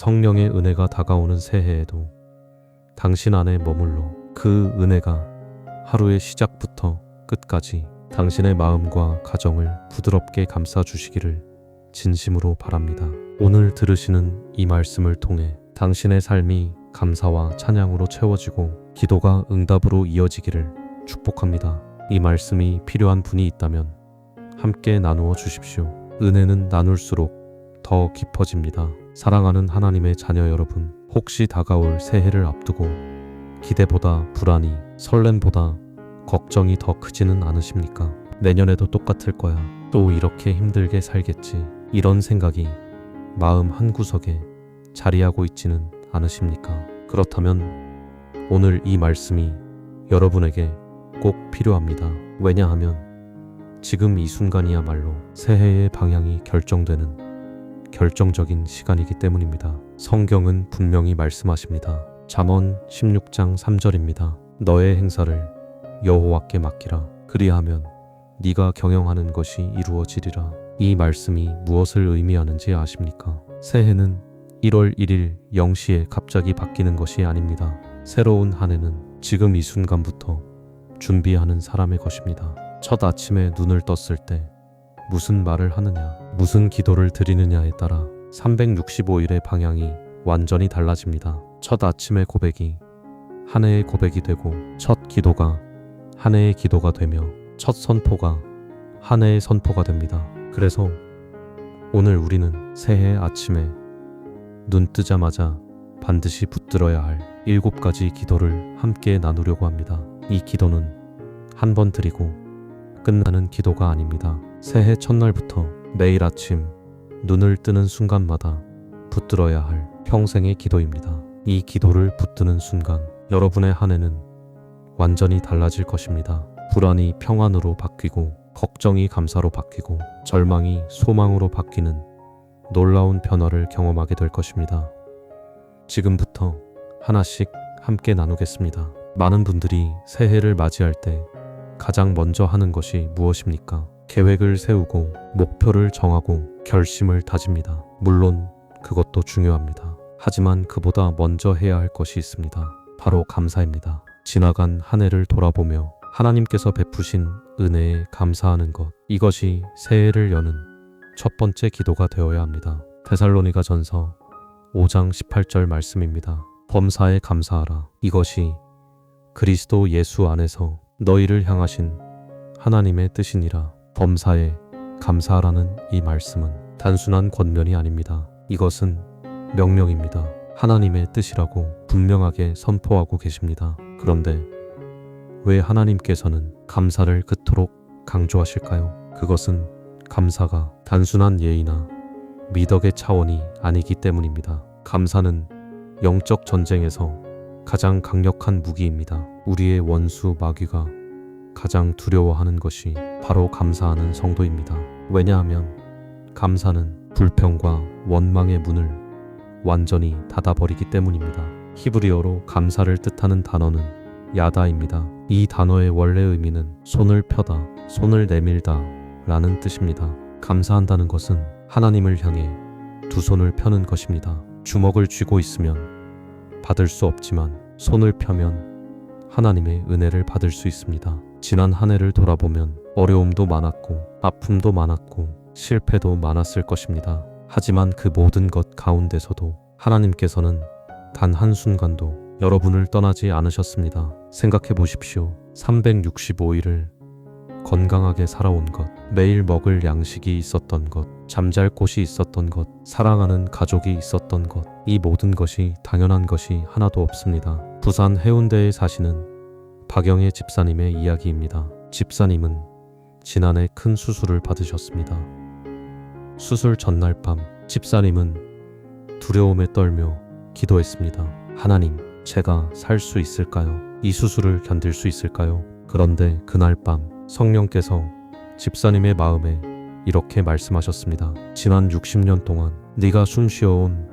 성령의 은혜가 다가오는 새해에도 당신 안에 머물러 그 은혜가 하루의 시작부터 끝까지 당신의 마음과 가정을 부드럽게 감싸주시기를 진심으로 바랍니다. 오늘 들으시는 이 말씀을 통해 당신의 삶이 감사와 찬양으로 채워지고 기도가 응답으로 이어지기를 축복합니다. 이 말씀이 필요한 분이 있다면 함께 나누어 주십시오. 은혜는 나눌수록 더 깊어집니다. 사랑하는 하나님의 자녀 여러분, 혹시 다가올 새해를 앞두고 기대보다 불안이, 설렘보다 걱정이 더 크지는 않으십니까? 내년에도 똑같을 거야. 또 이렇게 힘들게 살겠지. 이런 생각이 마음 한구석에 자리하고 있지는 않으십니까? 그렇다면 오늘 이 말씀이 여러분에게 꼭 필요합니다. 왜냐하면 지금 이 순간이야말로 새해의 방향이 결정되는 결정적인 시간이기 때문입니다. 성경은 분명히 말씀하십니다. 잠언 16장 3절입니다. 너의 행사를 여호와께 맡기라. 그리하면 네가 경영하는 것이 이루어지리라. 이 말씀이 무엇을 의미하는지 아십니까? 새해는 1월 1일 0시에 갑자기 바뀌는 것이 아닙니다. 새로운 한 해는 지금 이 순간부터 준비하는 사람의 것입니다. 첫 아침에 눈을 떴을 때 무슨 말을 하느냐, 무슨 기도를 드리느냐에 따라 365일의 방향이 완전히 달라집니다. 첫 아침의 고백이 한 해의 고백이 되고, 첫 기도가 한 해의 기도가 되며, 첫 선포가 한 해의 선포가 됩니다. 그래서 오늘 우리는 새해 아침에 눈 뜨자마자 반드시 붙들어야 할 7가지 기도를 함께 나누려고 합니다. 이 기도는 한 번 드리고 끝나는 기도가 아닙니다. 새해 첫날부터 매일 아침 눈을 뜨는 순간마다 붙들어야 할 평생의 기도입니다. 이 기도를 붙드는 순간 여러분의 한 해는 완전히 달라질 것입니다. 불안이 평안으로 바뀌고, 걱정이 감사로 바뀌고, 절망이 소망으로 바뀌는 놀라운 변화를 경험하게 될 것입니다. 지금부터 하나씩 함께 나누겠습니다. 많은 분들이 새해를 맞이할 때 가장 먼저 하는 것이 무엇입니까? 계획을 세우고 목표를 정하고 결심을 다집니다. 물론 그것도 중요합니다. 하지만 그보다 먼저 해야 할 것이 있습니다. 바로 감사입니다. 지나간 한 해를 돌아보며 하나님께서 베푸신 은혜에 감사하는 것, 이것이 새해를 여는 첫 번째 기도가 되어야 합니다. 데살로니가 전서 5장 18절 말씀입니다. 범사에 감사하라. 이것이 그리스도 예수 안에서 너희를 향하신 하나님의 뜻이니라. 범사에 감사하라는 이 말씀은 단순한 권면이 아닙니다. 이것은 명령입니다. 하나님의 뜻이라고 분명하게 선포하고 계십니다. 그런데 왜 하나님께서는 감사를 그토록 강조하실까요? 그것은 감사가 단순한 예의나 미덕의 차원이 아니기 때문입니다. 감사는 영적 전쟁에서 가장 강력한 무기입니다. 우리의 원수 마귀가 가장 두려워하는 것이 바로 감사하는 성도입니다. 왜냐하면 감사는 불평과 원망의 문을 완전히 닫아버리기 때문입니다. 히브리어로 감사를 뜻하는 단어는 야다입니다. 이 단어의 원래 의미는 손을 펴다, 손을 내밀다 라는 뜻입니다. 감사한다는 것은 하나님을 향해 두 손을 펴는 것입니다. 주먹을 쥐고 있으면 받을 수 없지만 손을 펴면 하나님의 은혜를 받을 수 있습니다. 지난 한 해를 돌아보면 어려움도 많았고, 아픔도 많았고, 실패도 많았을 것입니다. 하지만 그 모든 것 가운데서도 하나님께서는 단 한순간도 여러분을 떠나지 않으셨습니다. 생각해 보십시오. 365일을 건강하게 살아온 것, 매일 먹을 양식이 있었던 것, 잠잘 곳이 있었던 것, 사랑하는 가족이 있었던 것, 이 모든 것이 당연한 것이 하나도 없습니다. 부산 해운대에 사시는 박영애 집사님의 이야기입니다. 집사님은 지난해 큰 수술을 받으셨습니다. 수술 전날 밤 집사님은 두려움에 떨며 기도했습니다. 하나님, 제가 살 수 있을까요? 이 수술을 견딜 수 있을까요? 그런데 그날 밤 성령께서 집사님의 마음에 이렇게 말씀하셨습니다. 지난 60년 동안 네가 숨 쉬어온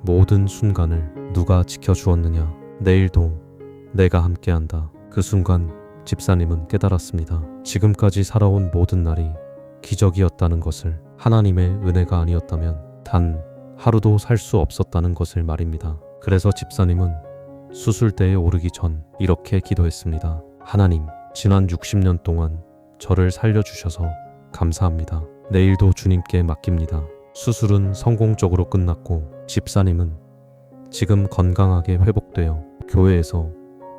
모든 순간을 누가 지켜주었느냐? 내일도 내가 함께한다. 그 순간 집사님은 깨달았습니다. 지금까지 살아온 모든 날이 기적이었다는 것을. 하나님의 은혜가 아니었다면 단 하루도 살 수 없었다는 것을 말입니다. 그래서 집사님은 수술대에 오르기 전 이렇게 기도했습니다. 하나님, 지난 60년 동안 저를 살려주셔서 감사합니다. 내일도 주님께 맡깁니다. 수술은 성공적으로 끝났고 집사님은 지금 건강하게 회복되어 교회에서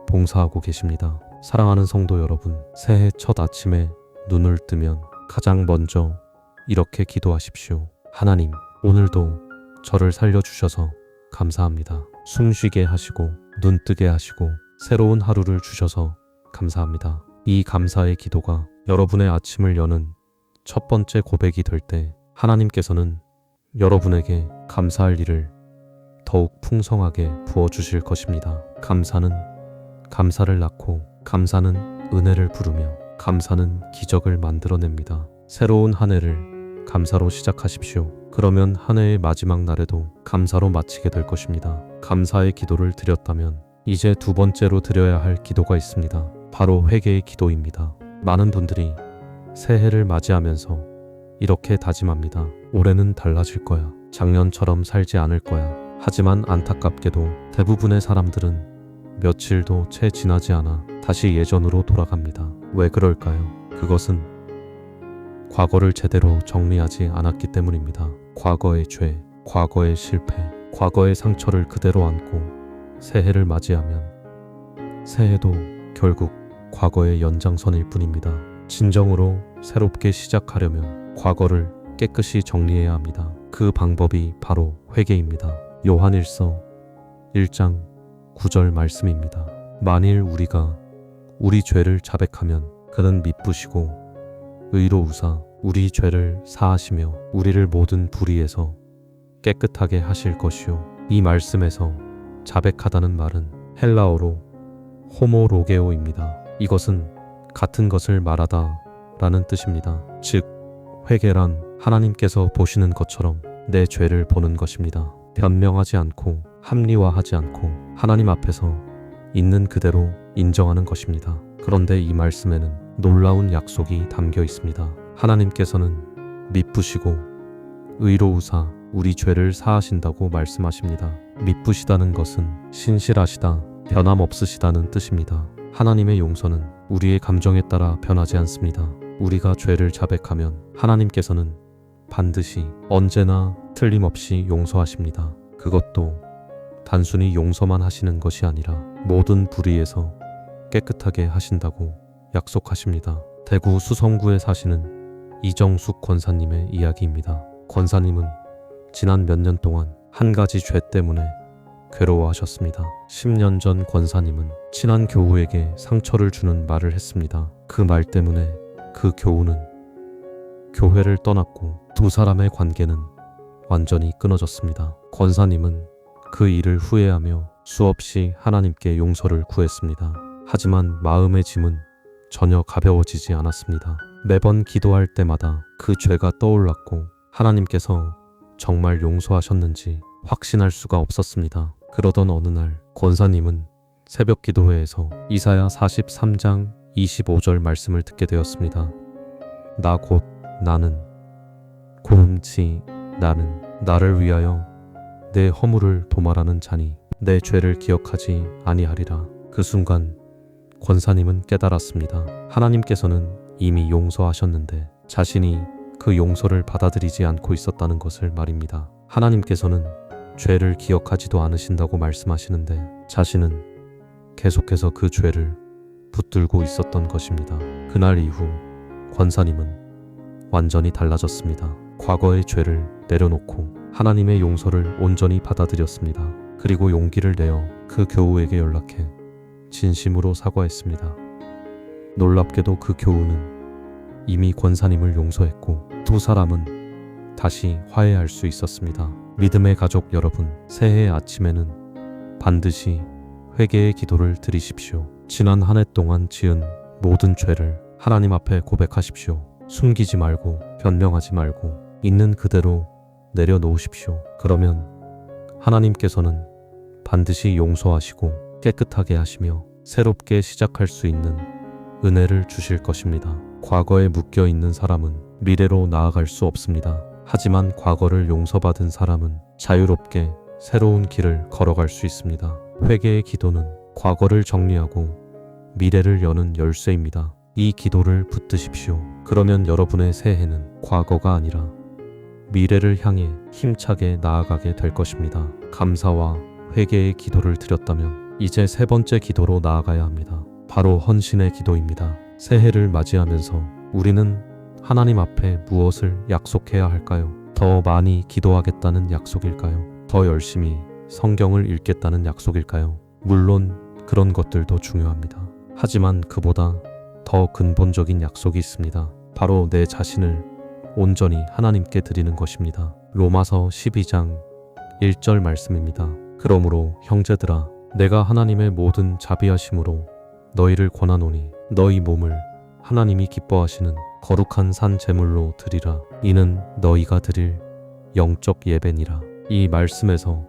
봉사하고 계십니다. 사랑하는 성도 여러분, 새해 첫 아침에 눈을 뜨면 가장 먼저 이렇게 기도하십시오. 하나님, 오늘도 저를 살려주셔서 감사합니다. 숨 쉬게 하시고 눈 뜨게 하시고 새로운 하루를 주셔서 감사합니다. 이 감사의 기도가 여러분의 아침을 여는 첫 번째 고백이 될 때 하나님께서는 여러분에게 감사할 일을 더욱 풍성하게 부어주실 것입니다. 감사는 감사를 낳고 감사는 은혜를 부르며 감사는 기적을 만들어냅니다. 새로운 한 해를 감사로 시작하십시오. 그러면 한 해의 마지막 날에도 감사로 마치게 될 것입니다. 감사의 기도를 드렸다면 이제 두 번째로 드려야 할 기도가 있습니다. 바로 회개의 기도입니다. 많은 분들이 새해를 맞이하면서 이렇게 다짐합니다. 올해는 달라질 거야. 작년처럼 살지 않을 거야. 하지만 안타깝게도 대부분의 사람들은 며칠도 채 지나지 않아 다시 예전으로 돌아갑니다. 왜 그럴까요? 그것은 과거를 제대로 정리하지 않았기 때문입니다. 과거의 죄, 과거의 실패, 과거의 상처를 그대로 안고 새해를 맞이하면 새해도 결국 과거의 연장선일 뿐입니다. 진정으로 새롭게 시작하려면 과거를 깨끗이 정리해야 합니다. 그 방법이 바로 회개입니다. 요한일서 1장 9절 말씀입니다. 만일 우리가 우리 죄를 자백하면 그는 미쁘시고 의로우사 우리 죄를 사하시며 우리를 모든 불의에서 깨끗하게 하실 것이요. 이 말씀에서 자백하다는 말은 헬라어로 호모로게오입니다. 이것은 같은 것을 말하다 라는 뜻입니다. 즉 회개란 하나님께서 보시는 것처럼 내 죄를 보는 것입니다. 변명하지 않고 합리화하지 않고 하나님 앞에서 있는 그대로 인정하는 것입니다. 그런데 이 말씀에는 놀라운 약속이 담겨 있습니다. 하나님께서는 미쁘시고 의로우사 우리 죄를 사하신다고 말씀하십니다. 미쁘시다는 것은 신실하시다, 변함없으시다는 뜻입니다. 하나님의 용서는 우리의 감정에 따라 변하지 않습니다. 우리가 죄를 자백하면 하나님께서는 반드시 언제나 틀림없이 용서하십니다. 그것도 단순히 용서만 하시는 것이 아니라 모든 불의에서 깨끗하게 하신다고 약속하십니다. 대구 수성구에 사시는 이정숙 권사님의 이야기입니다. 권사님은 지난 몇 년 동안 한 가지 죄 때문에 괴로워하셨습니다. 10년 전 권사님은 친한 교우에게 상처를 주는 말을 했습니다. 그 말 때문에 그 교우는 교회를 떠났고 두 사람의 관계는 완전히 끊어졌습니다. 권사님은 그 일을 후회하며 수없이 하나님께 용서를 구했습니다. 하지만 마음의 짐은 전혀 가벼워지지 않았습니다. 매번 기도할 때마다 그 죄가 떠올랐고 하나님께서 정말 용서하셨는지 확신할 수가 없었습니다. 그러던 어느 날 권사님은 새벽 기도회에서 이사야 43장 25절 말씀을 듣게 되었습니다. 나 곧 나는 고음치 나는 나를 위하여 내 허물을 도말하는 자니 내 죄를 기억하지 아니하리라. 그 순간 권사님은 깨달았습니다. 하나님께서는 이미 용서하셨는데 자신이 그 용서를 받아들이지 않고 있었다는 것을 말입니다. 하나님께서는 죄를 기억하지도 않으신다고 말씀하시는데 자신은 계속해서 그 죄를 붙들고 있었던 것입니다. 그날 이후 권사님은 완전히 달라졌습니다. 과거의 죄를 내려놓고 하나님의 용서를 온전히 받아들였습니다. 그리고 용기를 내어 그 교우에게 연락해 진심으로 사과했습니다. 놀랍게도 그 교우는 이미 권사님을 용서했고 두 사람은 다시 화해할 수 있었습니다. 믿음의 가족 여러분, 새해 아침에는 반드시 회개의 기도를 드리십시오. 지난 한 해 동안 지은 모든 죄를 하나님 앞에 고백하십시오. 숨기지 말고 변명하지 말고 있는 그대로 내려놓으십시오. 그러면 하나님께서는 반드시 용서하시고 깨끗하게 하시며 새롭게 시작할 수 있는 은혜를 주실 것입니다. 과거에 묶여 있는 사람은 미래로 나아갈 수 없습니다. 하지만 과거를 용서받은 사람은 자유롭게 새로운 길을 걸어갈 수 있습니다. 회개의 기도는 과거를 정리하고 미래를 여는 열쇠입니다. 이 기도를 붙드십시오. 그러면 여러분의 새해는 과거가 아니라 미래를 향해 힘차게 나아가게 될 것입니다. 감사와 회개의 기도를 드렸다면 이제 세 번째 기도로 나아가야 합니다. 바로 헌신의 기도입니다. 새해를 맞이하면서 우리는 하나님 앞에 무엇을 약속해야 할까요? 더 많이 기도하겠다는 약속일까요? 더 열심히 성경을 읽겠다는 약속일까요? 물론 그런 것들도 중요합니다. 하지만 그보다 더 근본적인 약속이 있습니다. 바로 내 자신을 온전히 하나님께 드리는 것입니다. 로마서 12장 1절 말씀입니다. 그러므로 형제들아 내가 하나님의 모든 자비하심으로 너희를 권하노니 너희 몸을 하나님이 기뻐하시는 거룩한 산 제물로 드리라. 이는 너희가 드릴 영적 예배니라. 이 말씀에서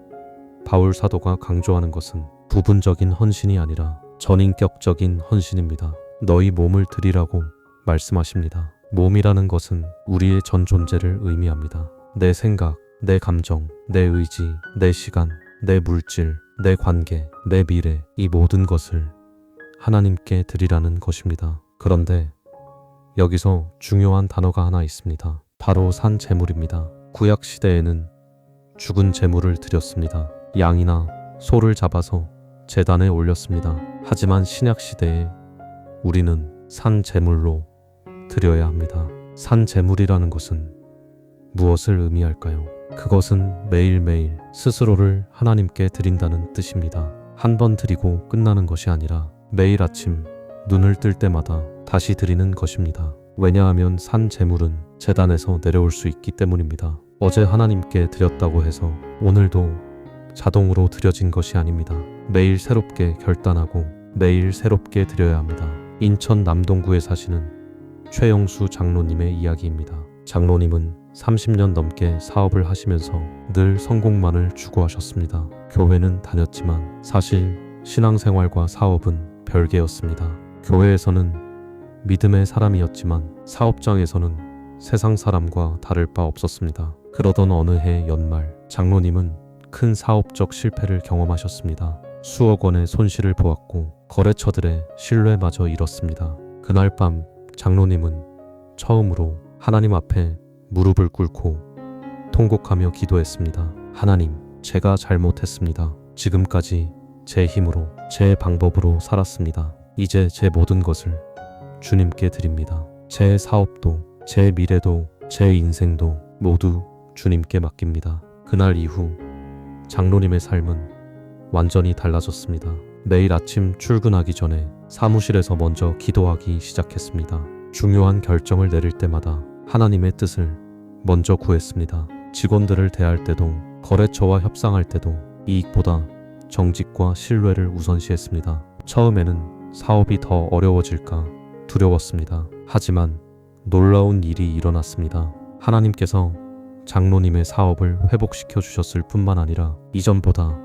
바울 사도가 강조하는 것은 부분적인 헌신이 아니라 전인격적인 헌신입니다. 너희 몸을 드리라고 말씀하십니다. 몸이라는 것은 우리의 전 존재를 의미합니다. 내 생각, 내 감정, 내 의지, 내 시간, 내 물질, 내 관계, 내 미래, 이 모든 것을 하나님께 드리라는 것입니다. 그런데 여기서 중요한 단어가 하나 있습니다. 바로 산 제물입니다. 구약 시대에는 죽은 제물을 드렸습니다. 양이나 소를 잡아서 제단에 올렸습니다. 하지만 신약 시대에 우리는 산 제물로 드려야 합니다. 산 제물이라는 것은 무엇을 의미할까요? 그것은 매일매일 스스로를 하나님께 드린다는 뜻입니다. 한 번 드리고 끝나는 것이 아니라 매일 아침 눈을 뜰 때마다 다시 드리는 것입니다. 왜냐하면 산 제물은 제단에서 내려올 수 있기 때문입니다. 어제 하나님께 드렸다고 해서 오늘도 자동으로 드려진 것이 아닙니다. 매일 새롭게 결단하고 매일 새롭게 드려야 합니다. 인천 남동구에 사시는 최영수 장로님의 이야기입니다. 장로님은 30년 넘게 사업을 하시면서 늘 성공만을 추구하셨습니다. 교회는 다녔지만 사실 신앙생활과 사업은 별개였습니다. 교회에서는 믿음의 사람이었지만 사업장에서는 세상 사람과 다를 바 없었습니다. 그러던 어느 해 연말 장로님은 큰 사업적 실패를 경험하셨습니다. 수억 원의 손실을 보았고 거래처들의 신뢰마저 잃었습니다. 그날 밤 장로님은 처음으로 하나님 앞에 무릎을 꿇고 통곡하며 기도했습니다. 하나님, 제가 잘못했습니다. 지금까지 제 힘으로, 제 방법으로 살았습니다. 이제 제 모든 것을 주님께 드립니다. 제 사업도, 제 미래도, 제 인생도 모두 주님께 맡깁니다. 그날 이후 장로님의 삶은 완전히 달라졌습니다. 매일 아침 출근하기 전에 사무실에서 먼저 기도하기 시작했습니다. 중요한 결정을 내릴 때마다 하나님의 뜻을 먼저 구했습니다. 직원들을 대할 때도 거래처와 협상할 때도 이익보다 정직과 신뢰를 우선시했습니다. 처음에는 사업이 더 어려워질까 두려웠습니다. 하지만 놀라운 일이 일어났습니다. 하나님께서 장로님의 사업을 회복시켜 주셨을 뿐만 아니라 이전보다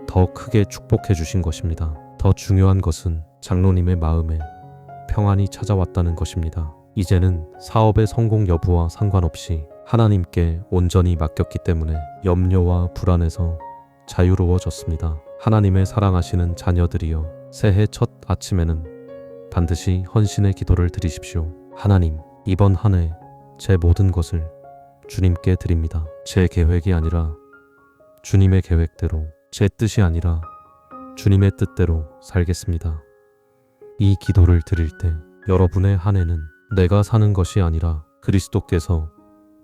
더 크게 축복해 주신 것입니다. 더 중요한 것은 장로님의 마음에 평안이 찾아왔다는 것입니다. 이제는 사업의 성공 여부와 상관없이 하나님께 온전히 맡겼기 때문에 염려와 불안에서 자유로워졌습니다. 하나님의 사랑하시는 자녀들이여, 새해 첫 아침에는 반드시 헌신의 기도를 드리십시오. 하나님, 이번 한 해 제 모든 것을 주님께 드립니다. 제 계획이 아니라 주님의 계획대로, 제 뜻이 아니라 주님의 뜻대로 살겠습니다. 이 기도를 드릴 때 여러분의 한 해는 내가 사는 것이 아니라 그리스도께서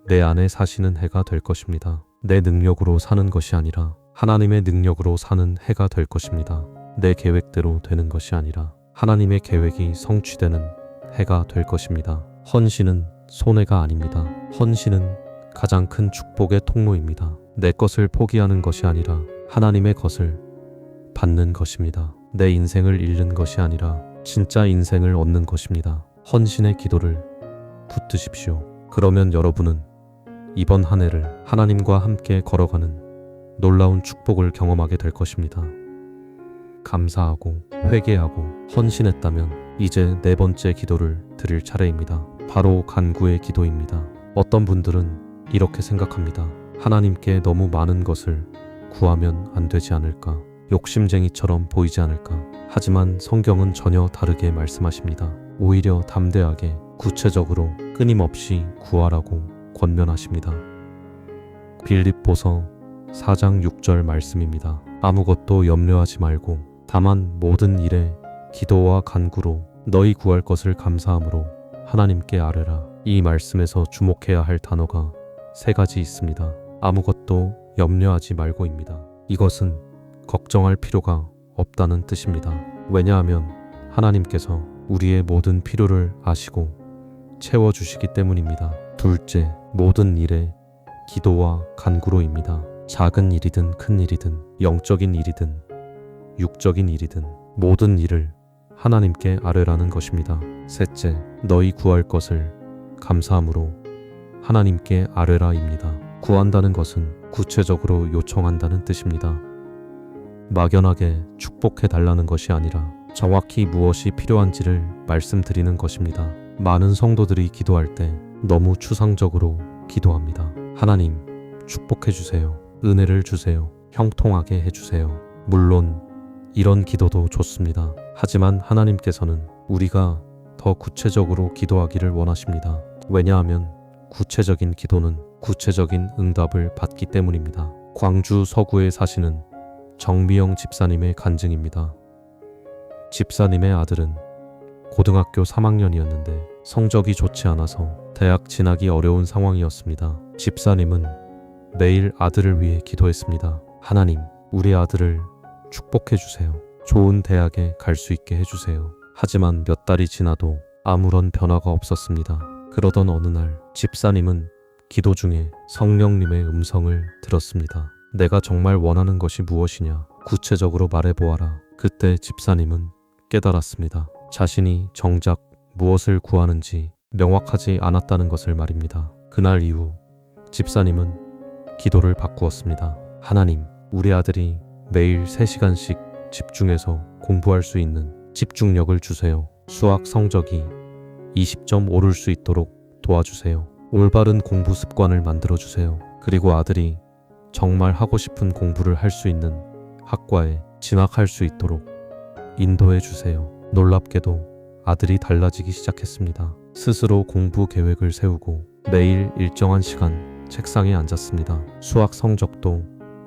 내 안에 사시는 해가 될 것입니다. 내 능력으로 사는 것이 아니라 하나님의 능력으로 사는 해가 될 것입니다. 내 계획대로 되는 것이 아니라 하나님의 계획이 성취되는 해가 될 것입니다. 헌신은 손해가 아닙니다. 헌신은 가장 큰 축복의 통로입니다. 내 것을 포기하는 것이 아니라 하나님의 것을 받는 것입니다. 내 인생을 잃는 것이 아니라 진짜 인생을 얻는 것입니다. 헌신의 기도를 붙드십시오. 그러면 여러분은 이번 한 해를 하나님과 함께 걸어가는 놀라운 축복을 경험하게 될 것입니다. 감사하고 회개하고 헌신했다면 이제 네 번째 기도를 드릴 차례입니다. 바로 간구의 기도입니다. 어떤 분들은 이렇게 생각합니다. 하나님께 너무 많은 것을 구하면 안 되지 않을까? 욕심쟁이처럼 보이지 않을까? 하지만 성경은 전혀 다르게 말씀하십니다. 오히려 담대하게 구체적으로 끊임없이 구하라고 권면하십니다. 빌립보서 4장 6절 말씀입니다. 아무것도 염려하지 말고 다만 모든 일에 기도와 간구로 너희 구할 것을 감사함으로 하나님께 아뢰라. 이 말씀에서 주목해야 할 단어가 세 가지 있습니다. 아무것도 염려하지 말고입니다. 이것은 걱정할 필요가 없다는 뜻입니다. 왜냐하면 하나님께서 우리의 모든 필요를 아시고 채워주시기 때문입니다. 둘째, 모든 일에 기도와 간구로입니다. 작은 일이든 큰 일이든 영적인 일이든 육적인 일이든 모든 일을 하나님께 아뢰라는 것입니다. 셋째, 너희 구할 것을 감사함으로 하나님께 아뢰라입니다. 구한다는 것은 구체적으로 요청한다는 뜻입니다. 막연하게 축복해 달라는 것이 아니라 정확히 무엇이 필요한지를 말씀드리는 것입니다. 많은 성도들이 기도할 때 너무 추상적으로 기도합니다. 하나님, 축복해 주세요. 은혜를 주세요. 형통하게 해주세요. 물론 이런 기도도 좋습니다. 하지만 하나님께서는 우리가 더 구체적으로 기도하기를 원하십니다. 왜냐하면 구체적인 기도는 구체적인 응답을 받기 때문입니다. 광주 서구에 사시는 정미영 집사님의 간증입니다. 집사님의 아들은 고등학교 3학년이었는데 성적이 좋지 않아서 대학 진학이 어려운 상황이었습니다. 집사님은 매일 아들을 위해 기도했습니다. 하나님, 우리 아들을 축복해 주세요. 좋은 대학에 갈 수 있게 해주세요. 하지만 몇 달이 지나도 아무런 변화가 없었습니다. 그러던 어느 날 집사님은 기도 중에 성령님의 음성을 들었습니다. 내가 정말 원하는 것이 무엇이냐? 구체적으로 말해보아라. 그때 집사님은 깨달았습니다. 자신이 정작 무엇을 구하는지 명확하지 않았다는 것을 말입니다. 그날 이후 집사님은 기도를 바꾸었습니다. 하나님, 우리 아들이 매일 3시간씩 집중해서 공부할 수 있는 집중력을 주세요. 수학 성적이 20점 오를 수 있도록 도와주세요. 올바른 공부 습관을 만들어 주세요. 그리고 아들이 정말 하고 싶은 공부를 할 수 있는 학과에 진학할 수 있도록 인도해 주세요. 놀랍게도 아들이 달라지기 시작했습니다. 스스로 공부 계획을 세우고 매일 일정한 시간 책상에 앉았습니다. 수학 성적도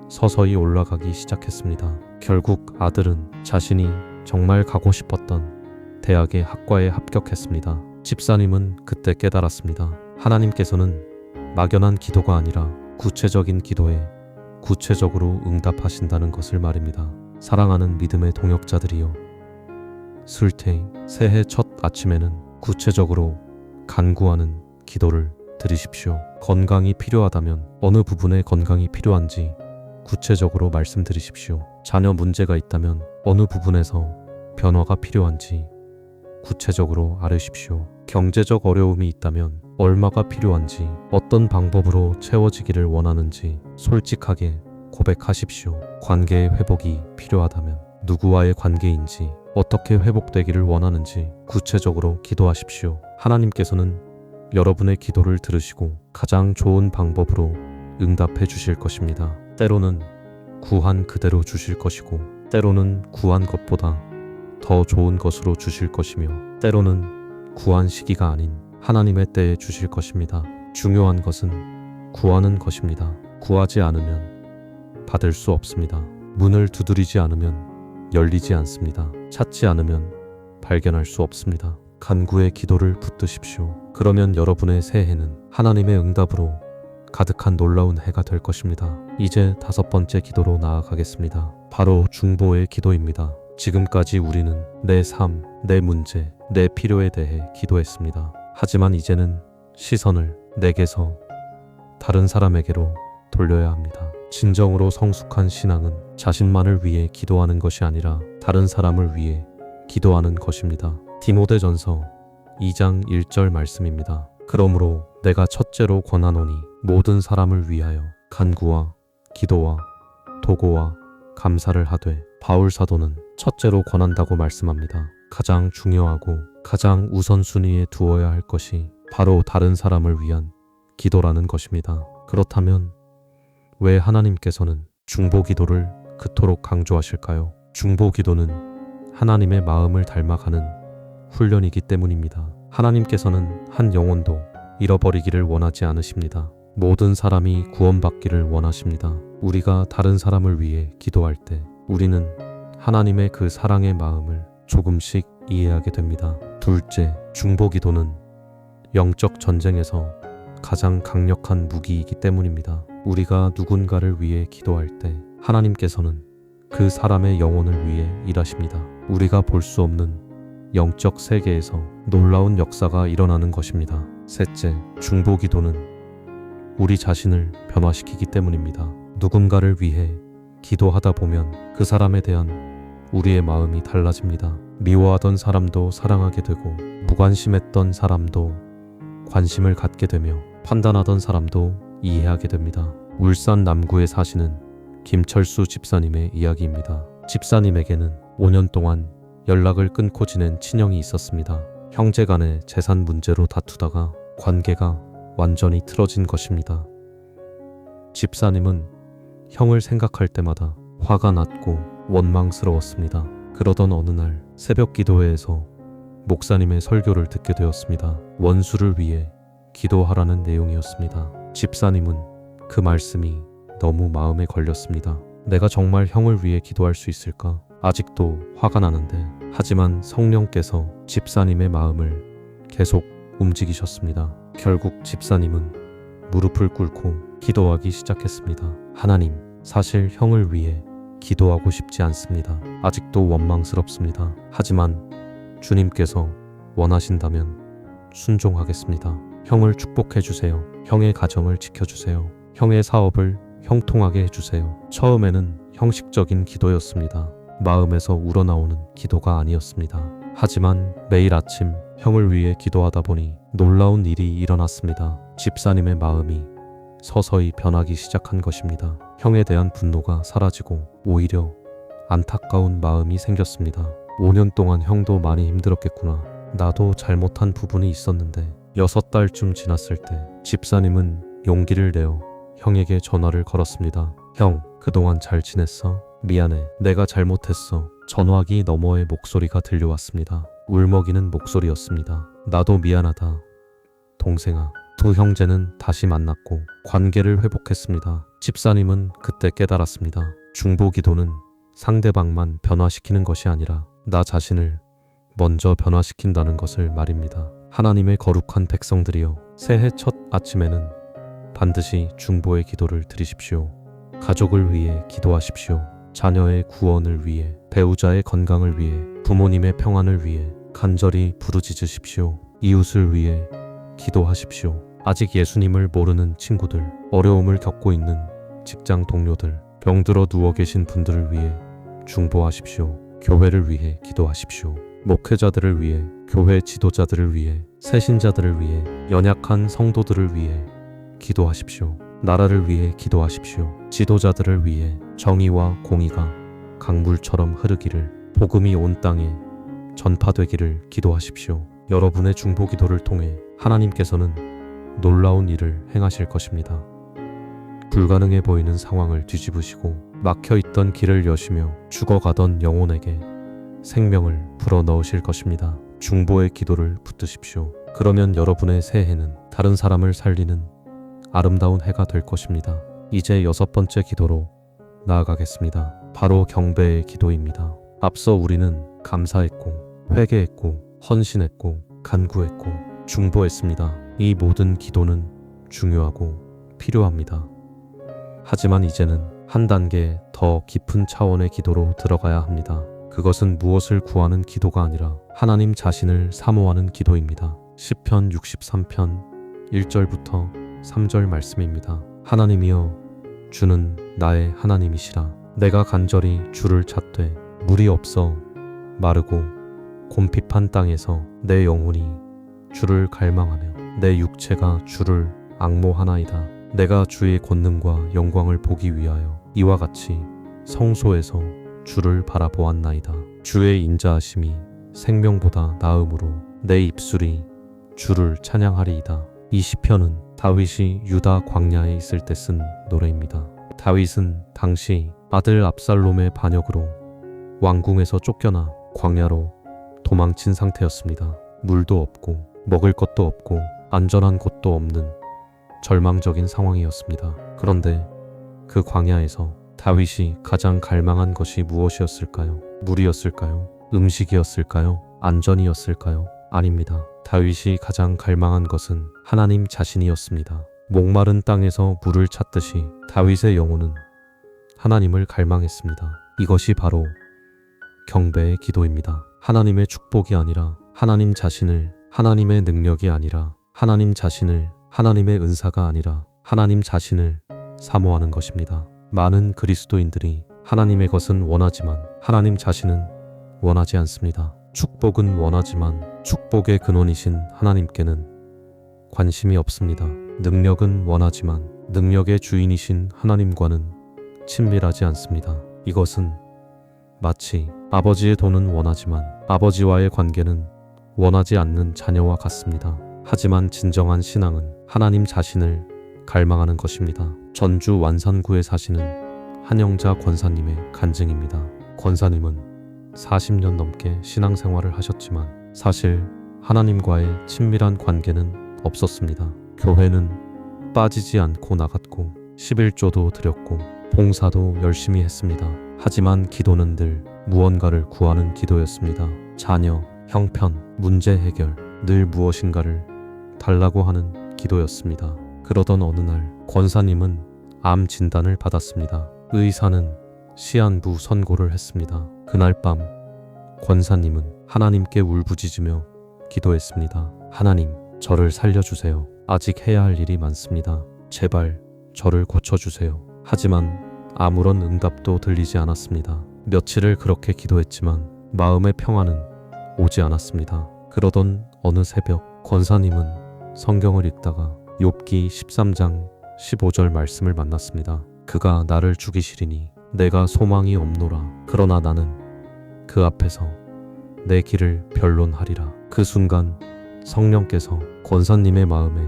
서서히 올라가기 시작했습니다. 결국 아들은 자신이 정말 가고 싶었던 대학의 학과에 합격했습니다. 집사님은 그때 깨달았습니다. 하나님께서는 막연한 기도가 아니라 구체적인 기도에 구체적으로 응답하신다는 것을 말입니다. 사랑하는 믿음의 동역자들이여, 술테이 새해 첫 아침에는 구체적으로 간구하는 기도를 드리십시오. 건강이 필요하다면 어느 부분에 건강이 필요한지 구체적으로 말씀드리십시오. 자녀 문제가 있다면 어느 부분에서 변화가 필요한지 구체적으로 아뢰십시오. 경제적 어려움이 있다면 얼마가 필요한지, 어떤 방법으로 채워지기를 원하는지 솔직하게 고백하십시오. 관계의 회복이 필요하다면 누구와의 관계인지, 어떻게 회복되기를 원하는지 구체적으로 기도하십시오. 하나님께서는 여러분의 기도를 들으시고 가장 좋은 방법으로 응답해 주실 것입니다. 때로는 구한 그대로 주실 것이고, 때로는 구한 것보다 더 좋은 것으로 주실 것이며, 때로는 구한 시기가 아닌 하나님의 때에 주실 것입니다. 중요한 것은 구하는 것입니다. 구하지 않으면 받을 수 없습니다. 문을 두드리지 않으면 열리지 않습니다. 찾지 않으면 발견할 수 없습니다. 간구의 기도를 붙드십시오. 그러면 여러분의 새해는 하나님의 응답으로 가득한 놀라운 해가 될 것입니다. 이제 5번째 기도로 나아가겠습니다. 바로 중보의 기도입니다. 지금까지 우리는 내 삶, 내 문제, 내 필요에 대해 기도했습니다. 하지만 이제는 시선을 내게서 다른 사람에게로 돌려야 합니다. 진정으로 성숙한 신앙은 자신만을 위해 기도하는 것이 아니라 다른 사람을 위해 기도하는 것입니다. 디모데전서 2장 1절 말씀입니다. 그러므로 내가 첫째로 권하노니 모든 사람을 위하여 간구와 기도와 도고와 감사를 하되, 바울 사도는 첫째로 권한다고 말씀합니다. 가장 중요하고 가장 우선순위에 두어야 할 것이 바로 다른 사람을 위한 기도라는 것입니다. 그렇다면 왜 하나님께서는 중보 기도를 그토록 강조하실까요? 중보 기도는 하나님의 마음을 닮아가는 훈련이기 때문입니다. 하나님께서는 한 영혼도 잃어버리기를 원하지 않으십니다. 모든 사람이 구원받기를 원하십니다. 우리가 다른 사람을 위해 기도할 때 우리는 하나님의 그 사랑의 마음을 조금씩 이해하게 됩니다. 둘째, 중보 기도는 영적 전쟁에서 가장 강력한 무기이기 때문입니다. 우리가 누군가를 위해 기도할 때 하나님께서는 그 사람의 영혼을 위해 일하십니다. 우리가 볼 수 없는 영적 세계에서 놀라운 역사가 일어나는 것입니다. 셋째, 중보 기도는 우리 자신을 변화시키기 때문입니다. 누군가를 위해 기도하다 보면 그 사람에 대한 우리의 마음이 달라집니다. 미워하던 사람도 사랑하게 되고 무관심했던 사람도 관심을 갖게 되며 판단하던 사람도 이해하게 됩니다. 울산 남구에 사시는 김철수 집사님의 이야기입니다. 집사님에게는 5년 동안 연락을 끊고 지낸 친형이 있었습니다. 형제 간의 재산 문제로 다투다가 관계가 완전히 틀어진 것입니다. 집사님은 형을 생각할 때마다 화가 났고 원망스러웠습니다. 그러던 어느 날 새벽 기도회에서 목사님의 설교를 듣게 되었습니다. 원수를 위해 기도하라는 내용이었습니다. 집사님은 그 말씀이 너무 마음에 걸렸습니다. 내가 정말 형을 위해 기도할 수 있을까? 아직도 화가 나는데. 하지만 성령께서 집사님의 마음을 계속 움직이셨습니다. 결국 집사님은 무릎을 꿇고 기도하기 시작했습니다. 하나님, 사실 형을 위해 기도하고 싶지 않습니다. 아직도 원망스럽습니다. 하지만 주님께서 원하신다면 순종하겠습니다. 형을 축복해 주세요. 형의 가정을 지켜주세요. 형의 사업을 형통하게 해주세요. 처음에는 형식적인 기도였습니다. 마음에서 우러나오는 기도가 아니었습니다. 하지만 매일 아침 형을 위해 기도하다 보니 놀라운 일이 일어났습니다. 집사님의 마음이 서서히 변하기 시작한 것입니다. 형에 대한 분노가 사라지고 오히려 안타까운 마음이 생겼습니다. 5년 동안 형도 많이 힘들었겠구나. 나도 잘못한 부분이 있었는데. 6달쯤 지났을 때 집사님은 용기를 내어 형에게 전화를 걸었습니다. 형, 그동안 잘 지냈어? 미안해. 내가 잘못했어. 전화기 너머의 목소리가 들려왔습니다. 울먹이는 목소리였습니다. 나도 미안하다. 동생아. 두 형제는 다시 만났고 관계를 회복했습니다. 집사님은 그때 깨달았습니다. 중보 기도는 상대방만 변화시키는 것이 아니라 나 자신을 먼저 변화시킨다는 것을 말입니다. 하나님의 거룩한 백성들이여, 새해 첫 아침에는 반드시 중보의 기도를 드리십시오. 가족을 위해 기도하십시오. 자녀의 구원을 위해, 배우자의 건강을 위해, 부모님의 평안을 위해 간절히 부르짖으십시오. 이웃을 위해 기도하십시오. 아직 예수님을 모르는 친구들, 어려움을 겪고 있는 직장 동료들, 병들어 누워 계신 분들을 위해 중보하십시오. 교회를 위해 기도하십시오. 목회자들을 위해, 교회 지도자들을 위해, 새신자들을 위해, 연약한 성도들을 위해 기도하십시오. 나라를 위해 기도하십시오. 지도자들을 위해 정의와 공의가 강물처럼 흐르기를, 복음이 온 땅에 전파되기를 기도하십시오. 여러분의 중보 기도를 통해 하나님께서는 놀라운 일을 행하실 것입니다. 불가능해 보이는 상황을 뒤집으시고 막혀있던 길을 여시며 죽어가던 영혼에게 생명을 불어넣으실 것입니다. 중보의 기도를 붙드십시오. 그러면 여러분의 새해는 다른 사람을 살리는 아름다운 해가 될 것입니다. 이제 6번째 기도로 나아가겠습니다. 바로 경배의 기도입니다. 앞서 우리는 감사했고, 회개했고, 헌신했고, 간구했고, 중보했습니다. 이 모든 기도는 중요하고 필요합니다. 하지만 이제는 한 단계 더 깊은 차원의 기도로 들어가야 합니다. 그것은 무엇을 구하는 기도가 아니라 하나님 자신을 사모하는 기도입니다. 시편 63편 1절부터 3절 말씀입니다. 하나님이여, 주는 나의 하나님이시라. 내가 간절히 주를 찾되 물이 없어 마르고 곰핍한 땅에서 내 영혼이 주를 갈망하며 내 육체가 주를 앙모하나이다. 내가 주의 권능과 영광을 보기 위하여 이와 같이 성소에서 주를 바라보았나이다. 주의 인자하심이 생명보다 나음으로 내 입술이 주를 찬양하리이다. 이 시편은 다윗이 유다 광야에 있을 때 쓴 노래입니다. 다윗은 당시 아들 압살롬의 반역으로 왕궁에서 쫓겨나 광야로 도망친 상태였습니다. 물도 없고 먹을 것도 없고 안전한 곳도 없는 절망적인 상황이었습니다. 그런데 그 광야에서 다윗이 가장 갈망한 것이 무엇이었을까요? 물이었을까요? 음식이었을까요? 안전이었을까요? 아닙니다. 다윗이 가장 갈망한 것은 하나님 자신이었습니다. 목마른 땅에서 물을 찾듯이 다윗의 영혼은 하나님을 갈망했습니다. 이것이 바로 경배의 기도입니다. 하나님의 축복이 아니라 하나님 자신을, 하나님의 능력이 아니라 하나님 자신을, 하나님의 은사가 아니라 하나님 자신을 사모하는 것입니다. 많은 그리스도인들이 하나님의 것은 원하지만 하나님 자신은 원하지 않습니다. 축복은 원하지만 축복의 근원이신 하나님께는 관심이 없습니다. 능력은 원하지만 능력의 주인이신 하나님과는 친밀하지 않습니다. 이것은 마치 아버지의 돈은 원하지만 아버지와의 관계는 원하지 않는 자녀와 같습니다. 하지만 진정한 신앙은 하나님 자신을 갈망하는 것입니다. 전주 완산구에 사시는 한영자 권사님의 간증입니다. 권사님은 40년 넘게 신앙생활을 하셨지만 사실 하나님과의 친밀한 관계는 없었습니다. 교회는 빠지지 않고 나갔고 11조도 드렸고 봉사도 열심히 했습니다. 하지만 기도는 늘 무언가를 구하는 기도였습니다. 자녀, 형편, 문제 해결, 늘 무엇인가를 달라고 하는 기도였습니다. 그러던 어느 날 권사님은 암 진단을 받았습니다. 의사는 시한부 선고를 했습니다. 그날 밤 권사님은 하나님께 울부짖으며 기도했습니다. 하나님, 저를 살려주세요. 아직 해야 할 일이 많습니다. 제발 저를 고쳐주세요. 하지만 아무런 응답도 들리지 않았습니다. 며칠을 그렇게 기도했지만 마음의 평안은 오지 않았습니다. 그러던 어느 새벽 권사님은 성경을 읽다가 욥기 13장 15절 말씀을 만났습니다. 그가 나를 죽이시리니 내가 소망이 없노라. 그러나 나는 그 앞에서 내 길을 변론하리라. 그 순간 성령께서 권사님의 마음에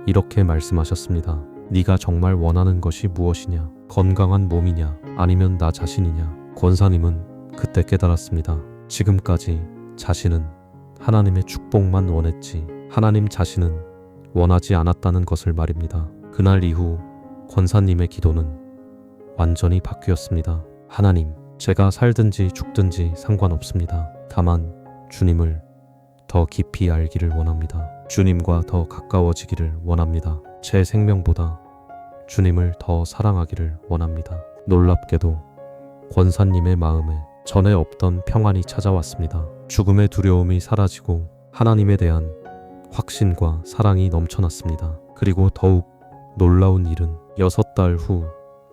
이렇게 말씀하셨습니다. 네가 정말 원하는 것이 무엇이냐? 건강한 몸이냐? 아니면 나 자신이냐? 권사님은 그때 깨달았습니다. 지금까지 자신은 하나님의 축복만 원했지 하나님 자신은 원하지 않았다는 것을 말입니다. 그날 이후 권사님의 기도는 완전히 바뀌었습니다. 하나님, 제가 살든지 죽든지 상관없습니다. 다만 주님을 더 깊이 알기를 원합니다. 주님과 더 가까워지기를 원합니다. 제 생명보다 주님을 더 사랑하기를 원합니다. 놀랍게도 권사님의 마음에 전에 없던 평안이 찾아왔습니다. 죽음의 두려움이 사라지고 하나님에 대한 확신과 사랑이 넘쳐났습니다. 그리고 더욱 놀라운 일은 6달 후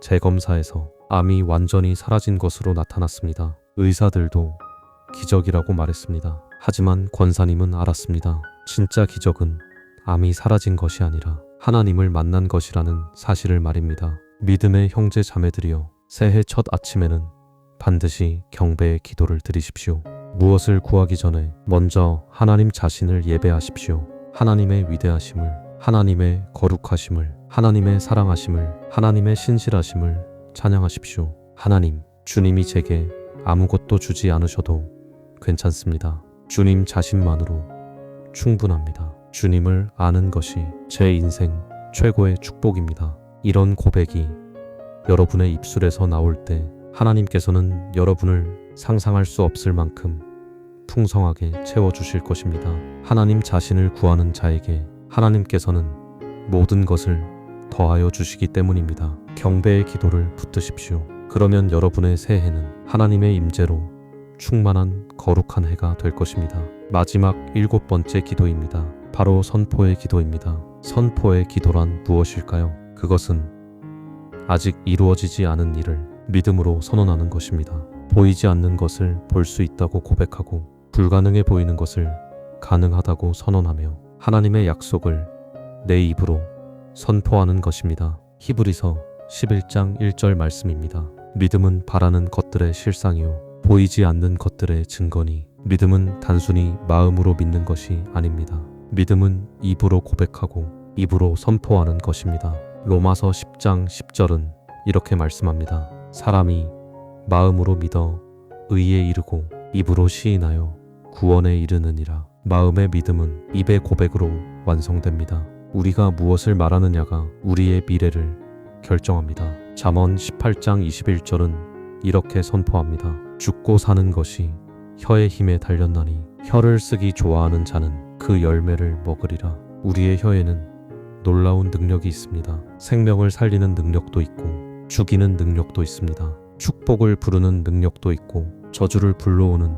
재검사에서 암이 완전히 사라진 것으로 나타났습니다. 의사들도 기적이라고 말했습니다. 하지만 권사님은 알았습니다. 진짜 기적은 암이 사라진 것이 아니라 하나님을 만난 것이라는 사실을 말입니다. 믿음의 형제 자매들이여, 새해 첫 아침에는 반드시 경배의 기도를 드리십시오. 무엇을 구하기 전에 먼저 하나님 자신을 예배하십시오. 하나님의 위대하심을, 하나님의 거룩하심을, 하나님의 사랑하심을, 하나님의 신실하심을 찬양하십시오. 하나님, 주님이 제게 아무것도 주지 않으셔도 괜찮습니다. 주님 자신만으로 충분합니다. 주님을 아는 것이 제 인생 최고의 축복입니다. 이런 고백이 여러분의 입술에서 나올 때 하나님께서는 여러분을 상상할 수 없을 만큼 풍성하게 채워주실 것입니다. 하나님 자신을 구하는 자에게 하나님께서는 모든 것을 더하여 주시기 때문입니다. 경배의 기도를 붙드십시오. 그러면 여러분의 새해는 하나님의 임재로 충만한 거룩한 해가 될 것입니다. 마지막 7번째 기도입니다. 바로 선포의 기도입니다. 선포의 기도란 무엇일까요? 그것은 아직 이루어지지 않은 일을 믿음으로 선언하는 것입니다. 보이지 않는 것을 볼 수 있다고 고백하고 불가능해 보이는 것을 가능하다고 선언하며 하나님의 약속을 내 입으로 선포하는 것입니다. 히브리서 11장 1절 말씀입니다. 믿음은 바라는 것들의 실상이요 보이지 않는 것들의 증거니 믿음은 단순히 마음으로 믿는 것이 아닙니다. 믿음은 입으로 고백하고 입으로 선포하는 것입니다. 로마서 10장 10절은 이렇게 말씀합니다. 사람이 마음으로 믿어 의에 이르고 입으로 시인하여 구원에 이르느니라. 마음의 믿음은 입의 고백으로 완성됩니다. 우리가 무엇을 말하느냐가 우리의 미래를 결정합니다. 잠언 18장 21절은 이렇게 선포합니다. 죽고 사는 것이 혀의 힘에 달렸나니 혀를 쓰기 좋아하는 자는 그 열매를 먹으리라. 우리의 혀에는 놀라운 능력이 있습니다. 생명을 살리는 능력도 있고 죽이는 능력도 있습니다. 축복을 부르는 능력도 있고 저주를 불러오는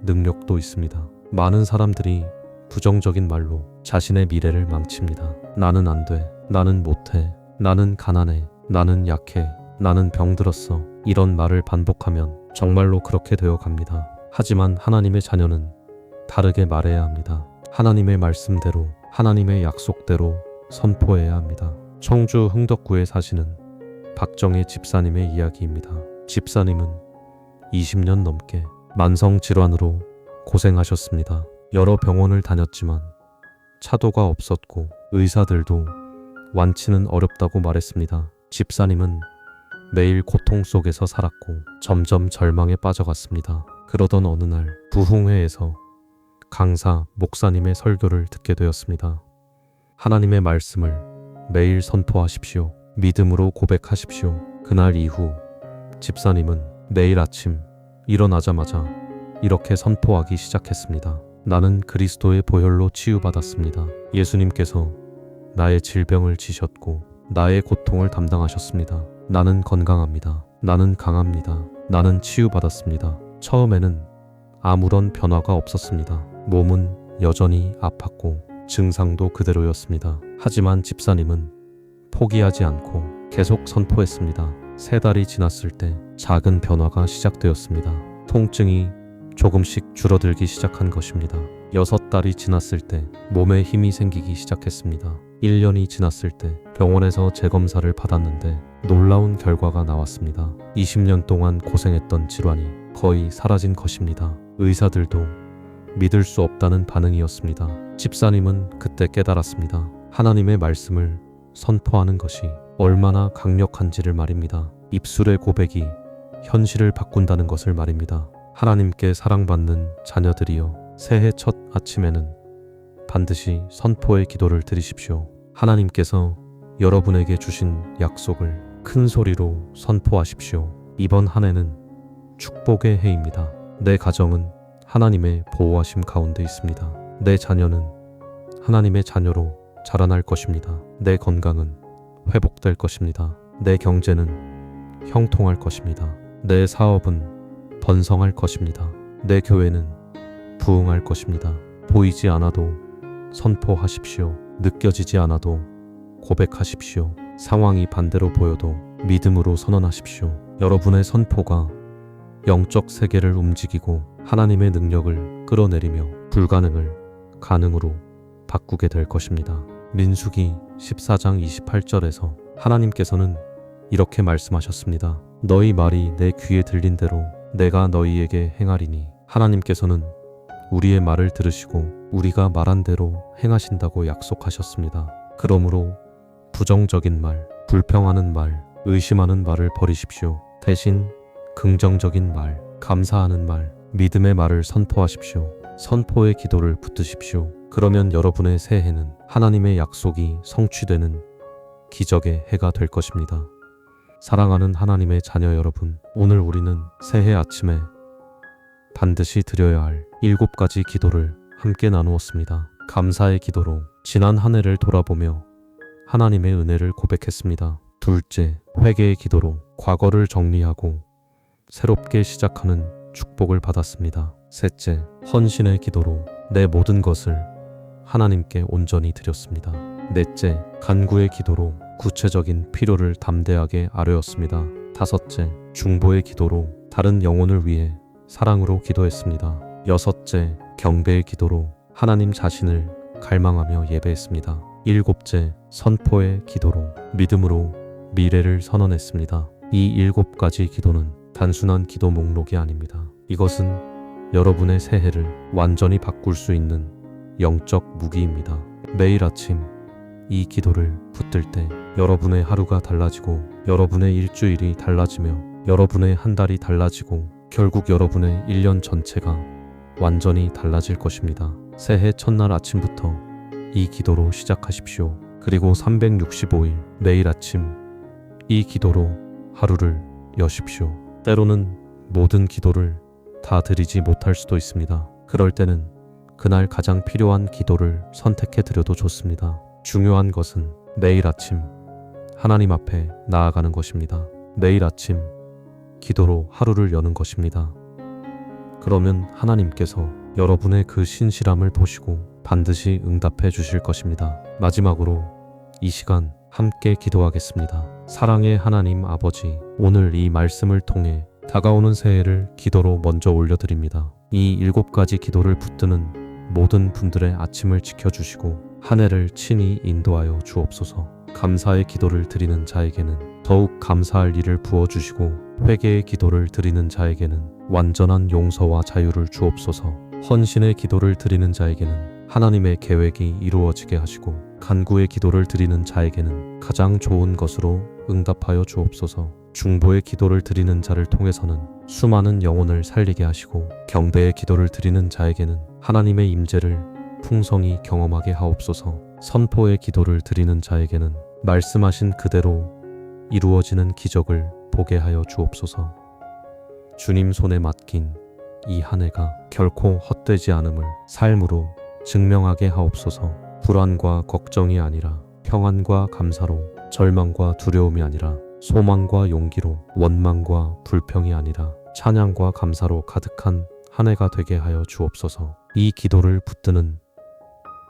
능력도 있습니다. 많은 사람들이 부정적인 말로 자신의 미래를 망칩니다. 나는 안 돼. 나는 못해. 나는 가난해. 나는 약해. 나는 병들었어. 이런 말을 반복하면 정말로 그렇게 되어 갑니다. 하지만 하나님의 자녀는 다르게 말해야 합니다. 하나님의 말씀대로, 하나님의 약속대로 선포해야 합니다. 청주 흥덕구에 사시는 박정혜 집사님의 이야기입니다. 집사님은 20년 넘게 만성질환으로 고생하셨습니다. 여러 병원을 다녔지만 차도가 없었고 의사들도 완치는 어렵다고 말했습니다. 집사님은 매일 고통 속에서 살았고 점점 절망에 빠져갔습니다. 그러던 어느 날 부흥회에서 강사 목사님의 설교를 듣게 되었습니다. 하나님의 말씀을 매일 선포하십시오. 믿음으로 고백하십시오. 그날 이후 집사님은 매일 아침 일어나자마자 이렇게 선포하기 시작했습니다. 나는 그리스도의 보혈로 치유받았습니다. 예수님께서 나의 질병을 지셨고 나의 고통을 담당하셨습니다. 나는 건강합니다. 나는 강합니다. 나는 치유받았습니다. 처음에는 아무런 변화가 없었습니다. 몸은 여전히 아팠고 증상도 그대로였습니다. 하지만 집사님은 포기하지 않고 계속 선포했습니다. 3달이 지났을 때 작은 변화가 시작되었습니다. 통증이 조금씩 줄어들기 시작한 것입니다. 6달이 지났을 때 몸에 힘이 생기기 시작했습니다. 1년이 지났을 때 병원에서 재검사를 받았는데 놀라운 결과가 나왔습니다. 20년 동안 고생했던 질환이 거의 사라진 것입니다. 의사들도 믿을 수 없다는 반응이었습니다. 집사님은 그때 깨달았습니다. 하나님의 말씀을 선포하는 것이 얼마나 강력한지를 말입니다. 입술의 고백이 현실을 바꾼다는 것을 말입니다. 하나님께 사랑받는 자녀들이여, 새해 첫 아침에는 반드시 선포의 기도를 드리십시오. 하나님께서 여러분에게 주신 약속을 큰 소리로 선포하십시오. 이번 한 해는 축복의 해입니다. 내 가정은 하나님의 보호하심 가운데 있습니다. 내 자녀는 하나님의 자녀로 자라날 것입니다. 내 건강은 회복될 것입니다. 내 경제는 형통할 것입니다. 내 사업은 번성할 것입니다. 내 교회는 부흥할 것입니다. 보이지 않아도 선포하십시오. 느껴지지 않아도 고백하십시오. 상황이 반대로 보여도 믿음으로 선언하십시오. 여러분의 선포가 영적 세계를 움직이고 하나님의 능력을 끌어내리며 불가능을 가능으로 바꾸게 될 것입니다. 민수기 14장 28절에서 하나님께서는 이렇게 말씀하셨습니다. 너희 말이 내 귀에 들린 대로 내가 너희에게 행하리니. 하나님께서는 우리의 말을 들으시고 우리가 말한 대로 행하신다고 약속하셨습니다. 그러므로 부정적인 말, 불평하는 말, 의심하는 말을 버리십시오. 대신 긍정적인 말, 감사하는 말, 믿음의 말을 선포하십시오. 선포의 기도를 붙드십시오. 그러면 여러분의 새해는 하나님의 약속이 성취되는 기적의 해가 될 것입니다. 사랑하는 하나님의 자녀 여러분, 오늘 우리는 새해 아침에 반드시 드려야 할 7가지 기도를 함께 나누었습니다. 감사의 기도로 지난 한 해를 돌아보며 하나님의 은혜를 고백했습니다. 둘째, 회개의 기도로 과거를 정리하고 새롭게 시작하는 축복을 받았습니다. 셋째, 헌신의 기도로 내 모든 것을 하나님께 온전히 드렸습니다. 넷째, 간구의 기도로 구체적인 필요를 담대하게 아뢰었습니다. 다섯째, 중보의 기도로 다른 영혼을 위해 사랑으로 기도했습니다. 여섯째, 경배의 기도로 하나님 자신을 갈망하며 예배했습니다. 일곱째, 선포의 기도로 믿음으로 미래를 선언했습니다. 이 7가지 기도는 단순한 기도 목록이 아닙니다. 이것은 여러분의 새해를 완전히 바꿀 수 있는 영적 무기입니다. 매일 아침 이 기도를 붙들 때 여러분의 하루가 달라지고 여러분의 일주일이 달라지며 여러분의 한 달이 달라지고 결국 여러분의 1년 전체가 완전히 달라질 것입니다. 새해 첫날 아침부터 이 기도로 시작하십시오. 그리고 365일 매일 아침 이 기도로 하루를 여십시오. 때로는 모든 기도를 다 드리지 못할 수도 있습니다. 그럴 때는 그날 가장 필요한 기도를 선택해 드려도 좋습니다. 중요한 것은 매일 아침 하나님 앞에 나아가는 것입니다. 매일 아침 기도로 하루를 여는 것입니다. 그러면 하나님께서 여러분의 그 신실함을 보시고 반드시 응답해 주실 것입니다. 마지막으로 이 시간 함께 기도하겠습니다. 사랑의 하나님 아버지, 오늘 이 말씀을 통해 다가오는 새해를 기도로 먼저 올려드립니다. 이 7가지 기도를 붙드는 모든 분들의 아침을 지켜주시고 한 해를 친히 인도하여 주옵소서. 감사의 기도를 드리는 자에게는 더욱 감사할 일을 부어주시고 회개의 기도를 드리는 자에게는 완전한 용서와 자유를 주옵소서. 헌신의 기도를 드리는 자에게는 하나님의 계획이 이루어지게 하시고 간구의 기도를 드리는 자에게는 가장 좋은 것으로 응답하여 주옵소서. 중보의 기도를 드리는 자를 통해서는 수많은 영혼을 살리게 하시고 경배의 기도를 드리는 자에게는 하나님의 임재를 풍성히 경험하게 하옵소서. 선포의 기도를 드리는 자에게는 말씀하신 그대로 이루어지는 기적을 보게 하여 주옵소서. 주님 손에 맡긴 이 한 해가 결코 헛되지 않음을 삶으로 증명하게 하옵소서. 불안과 걱정이 아니라 평안과 감사로, 절망과 두려움이 아니라 소망과 용기로, 원망과 불평이 아니라 찬양과 감사로 가득한 한 해가 되게 하여 주옵소서. 이 기도를 붙드는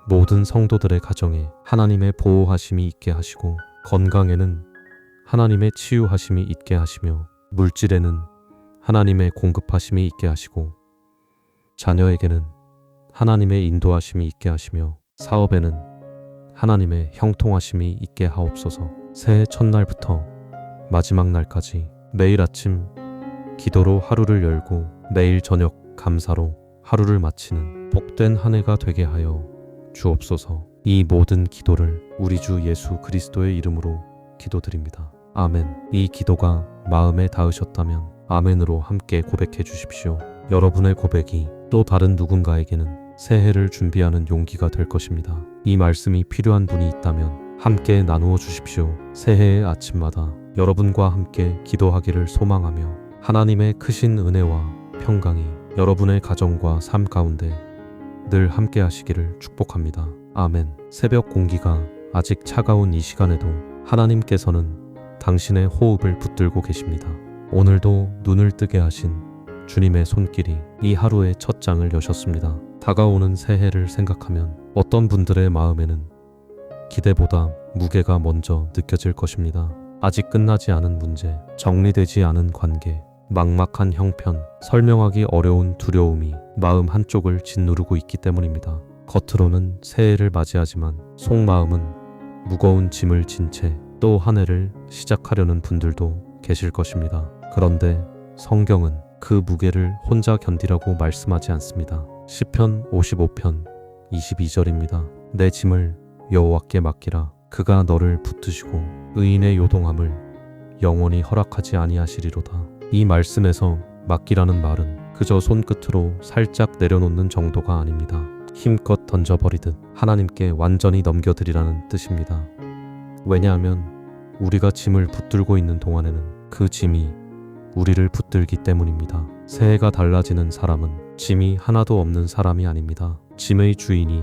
모든 성도들의 가정에 하나님의 보호하심이 있게 하시고 건강에는 하나님의 치유하심이 있게 하시며 물질에는 하나님의 공급하심이 있게 하시고 자녀에게는 하나님의 인도하심이 있게 하시며 사업에는 하나님의 형통하심이 있게 하옵소서. 새해 첫날부터 마지막 날까지 매일 아침 기도로 하루를 열고 매일 저녁 감사로 하루를 마치는 복된 한 해가 되게 하여 주옵소서. 이 모든 기도를 우리 주 예수 그리스도의 이름으로 기도드립니다. 아멘. 이 기도가 마음에 닿으셨다면 아멘으로 함께 고백해 주십시오. 여러분의 고백이 또 다른 누군가에게는 새해를 준비하는 용기가 될 것입니다. 이 말씀이 필요한 분이 있다면 함께 나누어 주십시오. 새해의 아침마다 여러분과 함께 기도하기를 소망하며 하나님의 크신 은혜와 평강이 여러분의 가정과 삶 가운데 늘 함께 하시기를 축복합니다. 아멘. 새벽 공기가 아직 차가운 이 시간에도 하나님께서는 당신의 호흡을 붙들고 계십니다. 오늘도 눈을 뜨게 하신 주님의 손길이 이 하루의 첫 장을 여셨습니다. 다가오는 새해를 생각하면 어떤 분들의 마음에는 기대보다 무게가 먼저 느껴질 것입니다. 아직 끝나지 않은 문제, 정리되지 않은 관계, 막막한 형편, 설명하기 어려운 두려움이 마음 한쪽을 짓누르고 있기 때문입니다. 겉으로는 새해를 맞이하지만 속마음은 무거운 짐을 진 채 또 한 해를 시작하려는 분들도 계실 것입니다. 그런데 성경은 그 무게를 혼자 견디라고 말씀하지 않습니다. 시편 55편 22절입니다. 내 짐을 여호와께 맡기라. 그가 너를 붙드시고 의인의 요동함을 영원히 허락하지 아니하시리로다. 이 말씀에서 맡기라는 말은 그저 손끝으로 살짝 내려놓는 정도가 아닙니다. 힘껏 던져버리듯 하나님께 완전히 넘겨드리라는 뜻입니다. 왜냐하면 우리가 짐을 붙들고 있는 동안에는 그 짐이 우리를 붙들기 때문입니다. 새해가 달라지는 사람은 짐이 하나도 없는 사람이 아닙니다. 짐의 주인이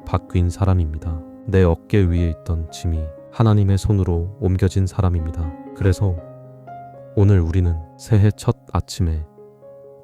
바뀐 사람입니다. 내 어깨 위에 있던 짐이 하나님의 손으로 옮겨진 사람입니다. 그래서 오늘 우리는 새해 첫 아침에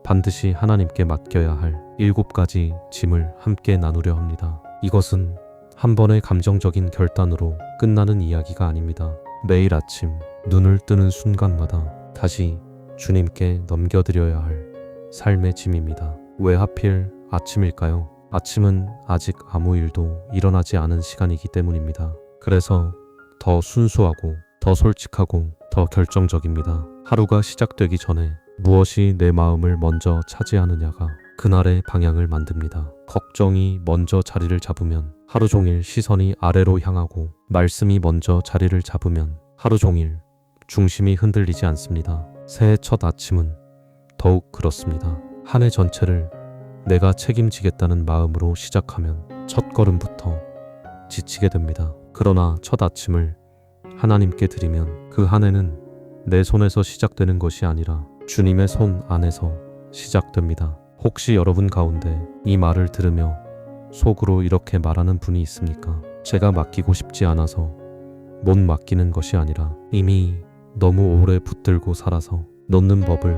반드시 하나님께 맡겨야 할 7가지 짐을 함께 나누려 합니다. 이것은 한 번의 감정적인 결단으로 끝나는 이야기가 아닙니다. 매일 아침 눈을 뜨는 순간마다 다시 주님께 넘겨드려야 할 삶의 짐입니다. 왜 하필 아침일까요? 아침은 아직 아무 일도 일어나지 않은 시간이기 때문입니다. 그래서 더 순수하고 더 솔직하고 더 결정적입니다. 하루가 시작되기 전에 무엇이 내 마음을 먼저 차지하느냐가 그날의 방향을 만듭니다. 걱정이 먼저 자리를 잡으면 하루 종일 시선이 아래로 향하고 말씀이 먼저 자리를 잡으면 하루 종일 중심이 흔들리지 않습니다. 새해 첫 아침은 더욱 그렇습니다. 한 해 전체를 내가 책임지겠다는 마음으로 시작하면 첫 걸음부터 지치게 됩니다. 그러나 첫 아침을 하나님께 드리면 그 한 해는 내 손에서 시작되는 것이 아니라 주님의 손 안에서 시작됩니다. 혹시 여러분 가운데 이 말을 들으며 속으로 이렇게 말하는 분이 있습니까? 제가 맡기고 싶지 않아서 못 맡기는 것이 아니라 이미 너무 오래 붙들고 살아서 놓는 법을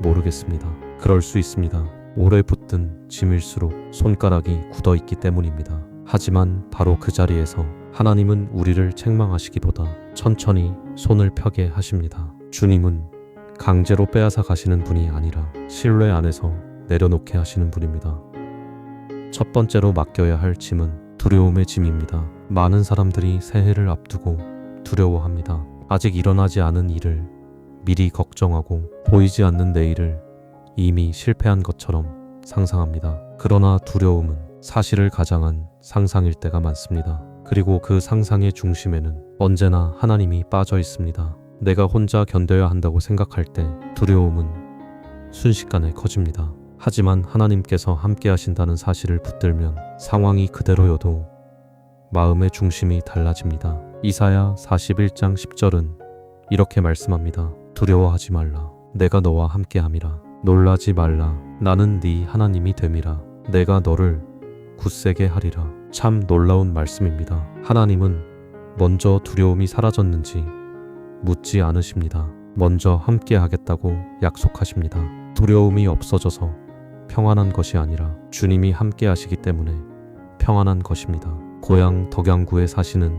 모르겠습니다. 그럴 수 있습니다. 오래 붙든 짐일수록 손가락이 굳어 있기 때문입니다. 하지만 바로 그 자리에서 하나님은 우리를 책망하시기보다 천천히 손을 펴게 하십니다. 주님은 강제로 빼앗아 가시는 분이 아니라 신뢰 안에서 내려놓게 하시는 분입니다. 첫 번째로 맡겨야 할 짐은 두려움의 짐입니다. 많은 사람들이 새해를 앞두고 두려워합니다. 아직 일어나지 않은 일을 미리 걱정하고 보이지 않는 내일을 이미 실패한 것처럼 상상합니다. 그러나 두려움은 사실을 가장한 상상일 때가 많습니다. 그리고 그 상상의 중심에는 언제나 하나님이 빠져 있습니다. 내가 혼자 견뎌야 한다고 생각할 때 두려움은 순식간에 커집니다. 하지만 하나님께서 함께 하신다는 사실을 붙들면 상황이 그대로여도 마음의 중심이 달라집니다. 이사야 41장 10절은 이렇게 말씀합니다. 두려워하지 말라. 내가 너와 함께함이라. 놀라지 말라. 나는 네 하나님이 됨이라. 내가 너를 굳세게 하리라. 참 놀라운 말씀입니다. 하나님은 먼저 두려움이 사라졌는지 묻지 않으십니다. 먼저 함께 하겠다고 약속하십니다. 두려움이 없어져서 평안한 것이 아니라 주님이 함께 하시기 때문에 평안한 것입니다. 고향 덕양구에 사시는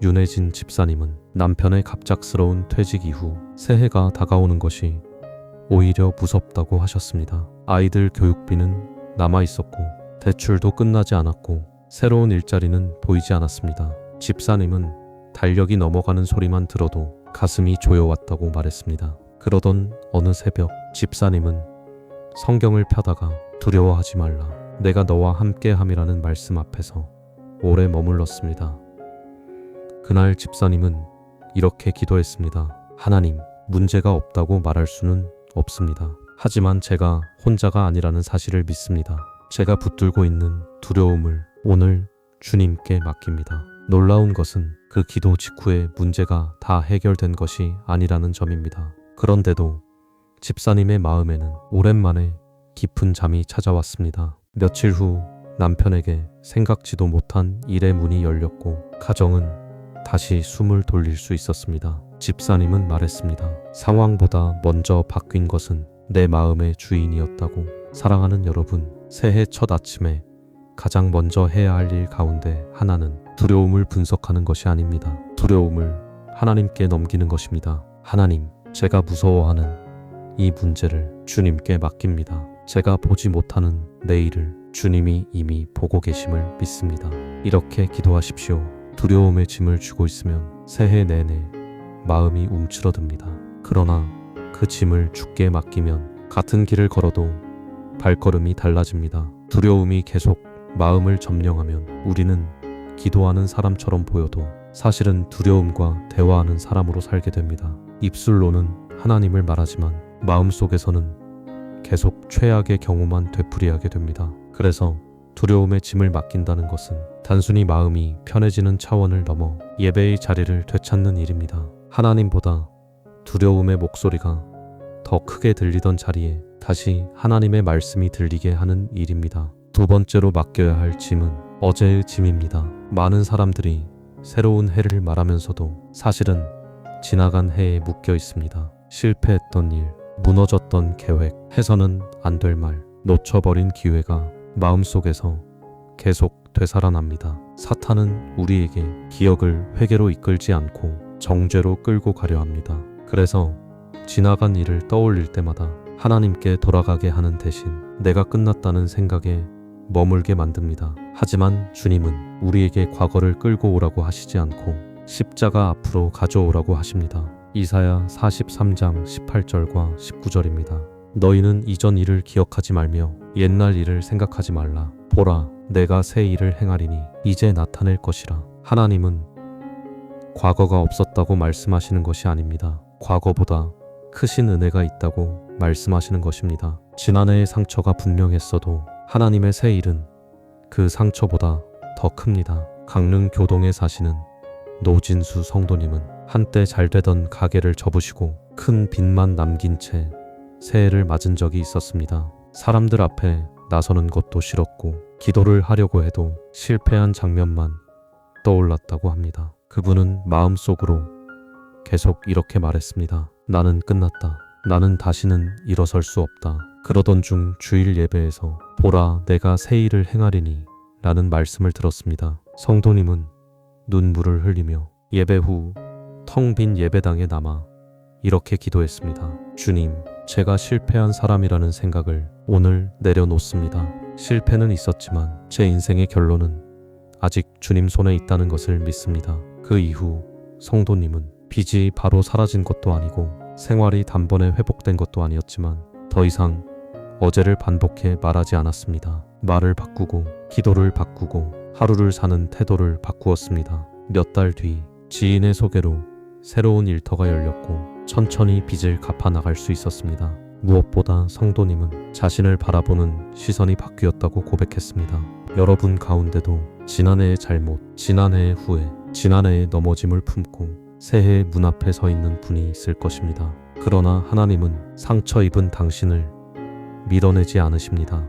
윤혜진 집사님은 남편의 갑작스러운 퇴직 이후 새해가 다가오는 것이 오히려 무섭다고 하셨습니다. 아이들 교육비는 남아 있었고 대출도 끝나지 않았고 새로운 일자리는 보이지 않았습니다. 집사님은 달력이 넘어가는 소리만 들어도 가슴이 조여왔다고 말했습니다. 그러던 어느 새벽 집사님은 성경을 펴다가 두려워하지 말라. 내가 너와 함께함이라는 말씀 앞에서 오래 머물렀습니다. 그날 집사님은 이렇게 기도했습니다. 하나님, 문제가 없다고 말할 수는 없습니다. 하지만 제가 혼자가 아니라는 사실을 믿습니다. 제가 붙들고 있는 두려움을 오늘 주님께 맡깁니다. 놀라운 것은 그 기도 직후에 문제가 다 해결된 것이 아니라는 점입니다. 그런데도 집사님의 마음에는 오랜만에 깊은 잠이 찾아왔습니다. 며칠 후 남편에게 생각지도 못한 일의 문이 열렸고 가정은 다시 숨을 돌릴 수 있었습니다. 집사님은 말했습니다. 상황보다 먼저 바뀐 것은 내 마음의 주인이었다고. 사랑하는 여러분, 새해 첫 아침에 가장 먼저 해야 할 일 가운데 하나는 두려움을 분석하는 것이 아닙니다. 두려움을 하나님께 넘기는 것입니다. 하나님, 제가 무서워하는 이 문제를 주님께 맡깁니다. 제가 보지 못하는 내일을 주님이 이미 보고 계심을 믿습니다. 이렇게 기도하십시오. 두려움의 짐을 쥐고 있으면 새해 내내 마음이 움츠러듭니다. 그러나 그 짐을 주께 맡기면 같은 길을 걸어도 발걸음이 달라집니다. 두려움이 계속 마음을 점령하면 우리는 기도하는 사람처럼 보여도 사실은 두려움과 대화하는 사람으로 살게 됩니다. 입술로는 하나님을 말하지만 마음속에서는 계속 최악의 경우만 되풀이하게 됩니다. 그래서 두려움의 짐을 맡긴다는 것은 단순히 마음이 편해지는 차원을 넘어 예배의 자리를 되찾는 일입니다. 하나님보다 두려움의 목소리가 더 크게 들리던 자리에 다시 하나님의 말씀이 들리게 하는 일입니다. 두 번째로 맡겨야 할 짐은 어제의 짐입니다. 많은 사람들이 새로운 해를 말하면서도 사실은 지나간 해에 묶여 있습니다. 실패했던 일, 무너졌던 계획, 해서는 안 될 말, 놓쳐버린 기회가 마음속에서 계속 되살아납니다. 사탄은 우리에게 기억을 회개로 이끌지 않고 정죄로 끌고 가려 합니다. 그래서 지나간 일을 떠올릴 때마다 하나님께 돌아가게 하는 대신 내가 끝났다는 생각에 머물게 만듭니다. 하지만 주님은 우리에게 과거를 끌고 오라고 하시지 않고 십자가 앞으로 가져오라고 하십니다. 이사야 43장 18절과 19절입니다. 너희는 이전 일을 기억하지 말며 옛날 일을 생각하지 말라. 보라, 내가 새 일을 행하리니 이제 나타낼 것이라. 하나님은 과거가 없었다고 말씀하시는 것이 아닙니다. 과거보다 크신 은혜가 있다고 말씀하시는 것입니다. 지난해의 상처가 분명했어도 하나님의 새 일은 그 상처보다 더 큽니다. 강릉 교동에 사시는 노진수 성도님은 한때 잘 되던 가게를 접으시고 큰 빚만 남긴 채 새해를 맞은 적이 있었습니다. 사람들 앞에 나서는 것도 싫었고 기도를 하려고 해도 실패한 장면만 떠올랐다고 합니다. 그분은 마음속으로 계속 이렇게 말했습니다. 나는 끝났다. 나는 다시는 일어설 수 없다. 그러던 중 주일 예배에서 보라 내가 새 일을 행하리니 라는 말씀을 들었습니다. 성도님은 눈물을 흘리며 예배 후 텅 빈 예배당에 남아 이렇게 기도했습니다. 주님, 제가 실패한 사람이라는 생각을 오늘 내려놓습니다. 실패는 있었지만 제 인생의 결론은 아직 주님 손에 있다는 것을 믿습니다. 그 이후 성도님은 빚이 바로 사라진 것도 아니고 생활이 단번에 회복된 것도 아니었지만 더 이상 어제를 반복해 말하지 않았습니다. 말을 바꾸고 기도를 바꾸고 하루를 사는 태도를 바꾸었습니다. 몇 달 뒤 지인의 소개로 새로운 일터가 열렸고 천천히 빚을 갚아 나갈 수 있었습니다. 무엇보다 성도님은 자신을 바라보는 시선이 바뀌었다고 고백했습니다. 여러분 가운데도 지난해의 잘못, 지난해의 후회, 지난해의 넘어짐을 품고 새해 문 앞에 서 있는 분이 있을 것입니다. 그러나 하나님은 상처 입은 당신을 밀어내지 않으십니다.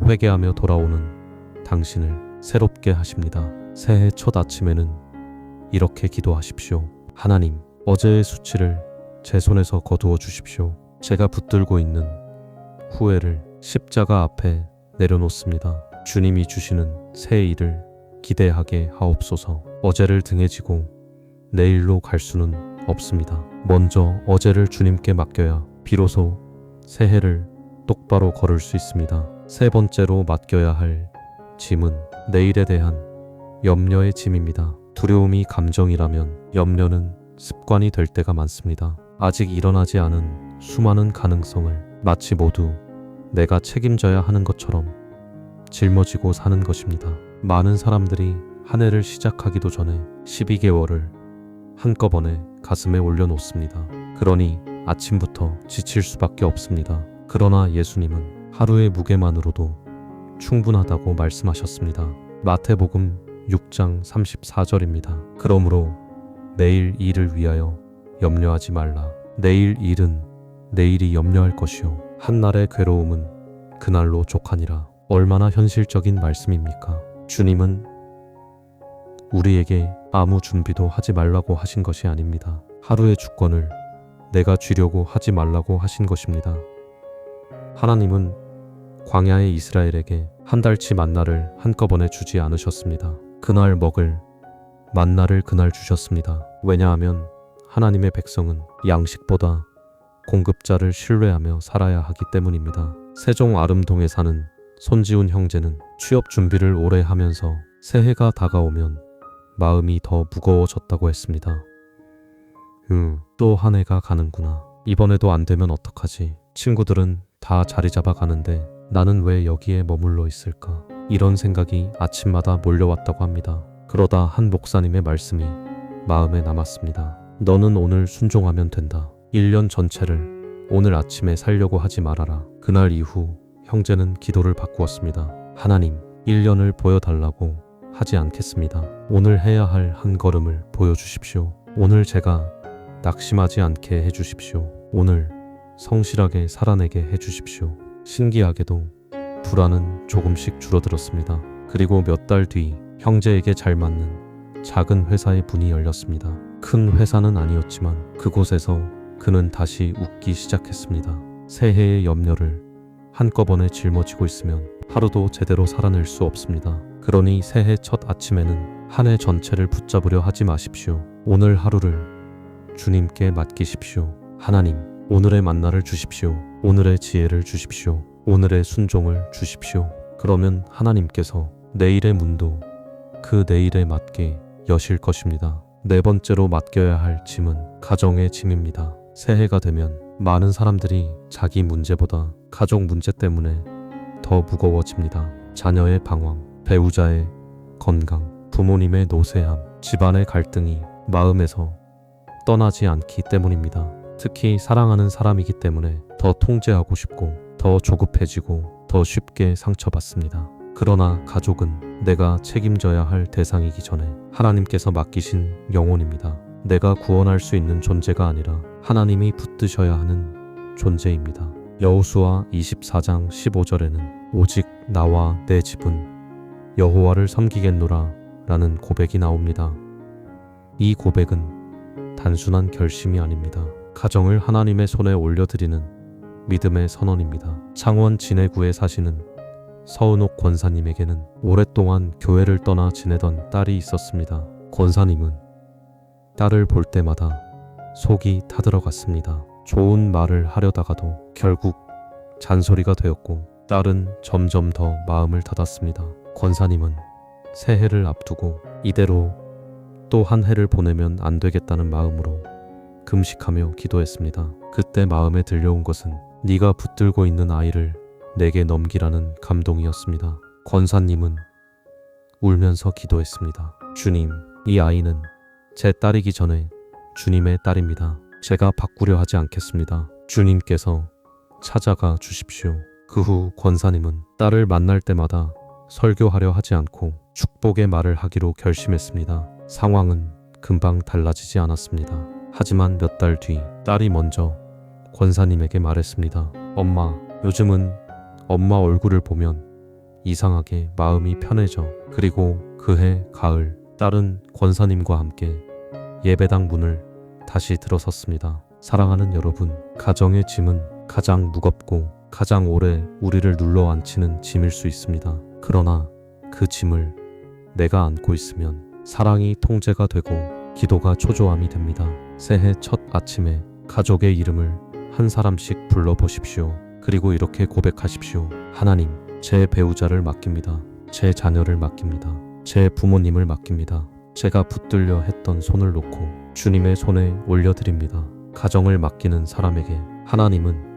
회개하며 돌아오는 당신을 새롭게 하십니다. 새해 첫 아침에는 이렇게 기도하십시오. 하나님, 어제의 수치를 제 손에서 거두어 주십시오. 제가 붙들고 있는 후회를 십자가 앞에 내려놓습니다. 주님이 주시는 새 일을 기대하게 하옵소서. 어제를 등에 지고 내일로 갈 수는 없습니다. 먼저 어제를 주님께 맡겨야 비로소 새해를 똑바로 걸을 수 있습니다. 세 번째로 맡겨야 할 짐은 내일에 대한 염려의 짐입니다. 두려움이 감정이라면 염려는 습관이 될 때가 많습니다. 아직 일어나지 않은 수많은 가능성을 마치 모두 내가 책임져야 하는 것처럼 짊어지고 사는 것입니다. 많은 사람들이 한 해를 시작하기도 전에 12개월을 한꺼번에 가슴에 올려놓습니다. 그러니 아침부터 지칠 수밖에 없습니다. 그러나 예수님은 하루의 무게만으로도 충분하다고 말씀하셨습니다. 마태복음 6장 34절입니다. 그러므로 내일 일을 위하여 염려하지 말라. 내일 일은 내일이 염려할 것이요 한날의 괴로움은 그날로 족하니라. 얼마나 현실적인 말씀입니까? 주님은 우리에게 아무 준비도 하지 말라고 하신 것이 아닙니다. 하루의 주권을 내가 쥐려고 하지 말라고 하신 것입니다. 하나님은 광야의 이스라엘에게 한 달치 만나를 한꺼번에 주지 않으셨습니다. 그날 먹을 만나를 그날 주셨습니다. 왜냐하면 하나님의 백성은 양식보다 공급자를 신뢰하며 살아야 하기 때문입니다. 세종 아름동에 사는 손지훈 형제는 취업 준비를 오래 하면서 새해가 다가오면 마음이 더 무거워졌다고 했습니다. 또 한 해가 가는구나. 이번에도 안 되면 어떡하지? 친구들은 다 자리 잡아 가는데 나는 왜 여기에 머물러 있을까? 이런 생각이 아침마다 몰려왔다고 합니다. 그러다 한 목사님의 말씀이 마음에 남았습니다. 너는 오늘 순종하면 된다. 1년 전체를 오늘 아침에 살려고 하지 말아라. 그날 이후 형제는 기도를 바꾸었습니다. 하나님, 1년을 보여달라고 하지 않겠습니다. 오늘 해야 할 한 걸음을 보여주십시오. 오늘 제가 낙심하지 않게 해주십시오. 오늘 성실하게 살아내게 해주십시오. 신기하게도 불안은 조금씩 줄어들었습니다. 그리고 몇 달 뒤 형제에게 잘 맞는 작은 회사의 문이 열렸습니다. 큰 회사는 아니었지만 그곳에서 그는 다시 웃기 시작했습니다. 새해의 염려를 한꺼번에 짊어지고 있으면 하루도 제대로 살아낼 수 없습니다. 그러니 새해 첫 아침에는 한 해 전체를 붙잡으려 하지 마십시오. 오늘 하루를 주님께 맡기십시오. 하나님, 오늘의 만나를 주십시오. 오늘의 지혜를 주십시오. 오늘의 순종을 주십시오. 그러면 하나님께서 내일의 문도 그 내일에 맞게 여실 것입니다. 네 번째로 맡겨야 할 짐은 가정의 짐입니다. 새해가 되면 많은 사람들이 자기 문제보다 가족 문제 때문에 더 무거워집니다. 자녀의 방황, 배우자의 건강, 부모님의 노쇠함, 집안의 갈등이 마음에서 떠나지 않기 때문입니다. 특히 사랑하는 사람이기 때문에 더 통제하고 싶고 더 조급해지고 더 쉽게 상처받습니다. 그러나 가족은 내가 책임져야 할 대상이기 전에 하나님께서 맡기신 영혼입니다. 내가 구원할 수 있는 존재가 아니라 하나님이 붙드셔야 하는 존재입니다. 여호수아 24장 15절에는 오직 나와 내 집은 여호와를 섬기겠노라 라는 고백이 나옵니다. 이 고백은 단순한 결심이 아닙니다. 가정을 하나님의 손에 올려드리는 믿음의 선언입니다. 창원 진해구에 사시는 서은옥 권사님에게는 오랫동안 교회를 떠나 지내던 딸이 있었습니다. 권사님은 딸을 볼 때마다 속이 타들어갔습니다. 좋은 말을 하려다가도 결국 잔소리가 되었고 딸은 점점 더 마음을 닫았습니다. 권사님은 새해를 앞두고 이대로 또 한 해를 보내면 안 되겠다는 마음으로 금식하며 기도했습니다. 그때 마음에 들려온 것은 네가 붙들고 있는 아이를 내게 넘기라는 감동이었습니다. 권사님은 울면서 기도했습니다. 주님, 이 아이는 제 딸이기 전에 주님의 딸입니다. 제가 바꾸려 하지 않겠습니다. 주님께서 찾아가 주십시오. 그 후 권사님은 딸을 만날 때마다 설교하려 하지 않고 축복의 말을 하기로 결심했습니다. 상황은 금방 달라지지 않았습니다. 하지만 몇 달 뒤 딸이 먼저 권사님에게 말했습니다. 엄마, 요즘은 엄마 얼굴을 보면 이상하게 마음이 편해져. 그리고 그해 가을 딸은 권사님과 함께 예배당 문을 다시 들어섰습니다. 사랑하는 여러분, 가정의 짐은 가장 무겁고 가장 오래 우리를 눌러 앉히는 짐일 수 있습니다. 그러나 그 짐을 내가 안고 있으면 사랑이 통제가 되고 기도가 초조함이 됩니다. 새해 첫 아침에 가족의 이름을 한 사람씩 불러보십시오. 그리고 이렇게 고백하십시오. 하나님, 제 배우자를 맡깁니다. 제 자녀를 맡깁니다. 제 부모님을 맡깁니다. 제가 붙들려 했던 손을 놓고 주님의 손에 올려드립니다. 가정을 맡기는 사람에게 하나님은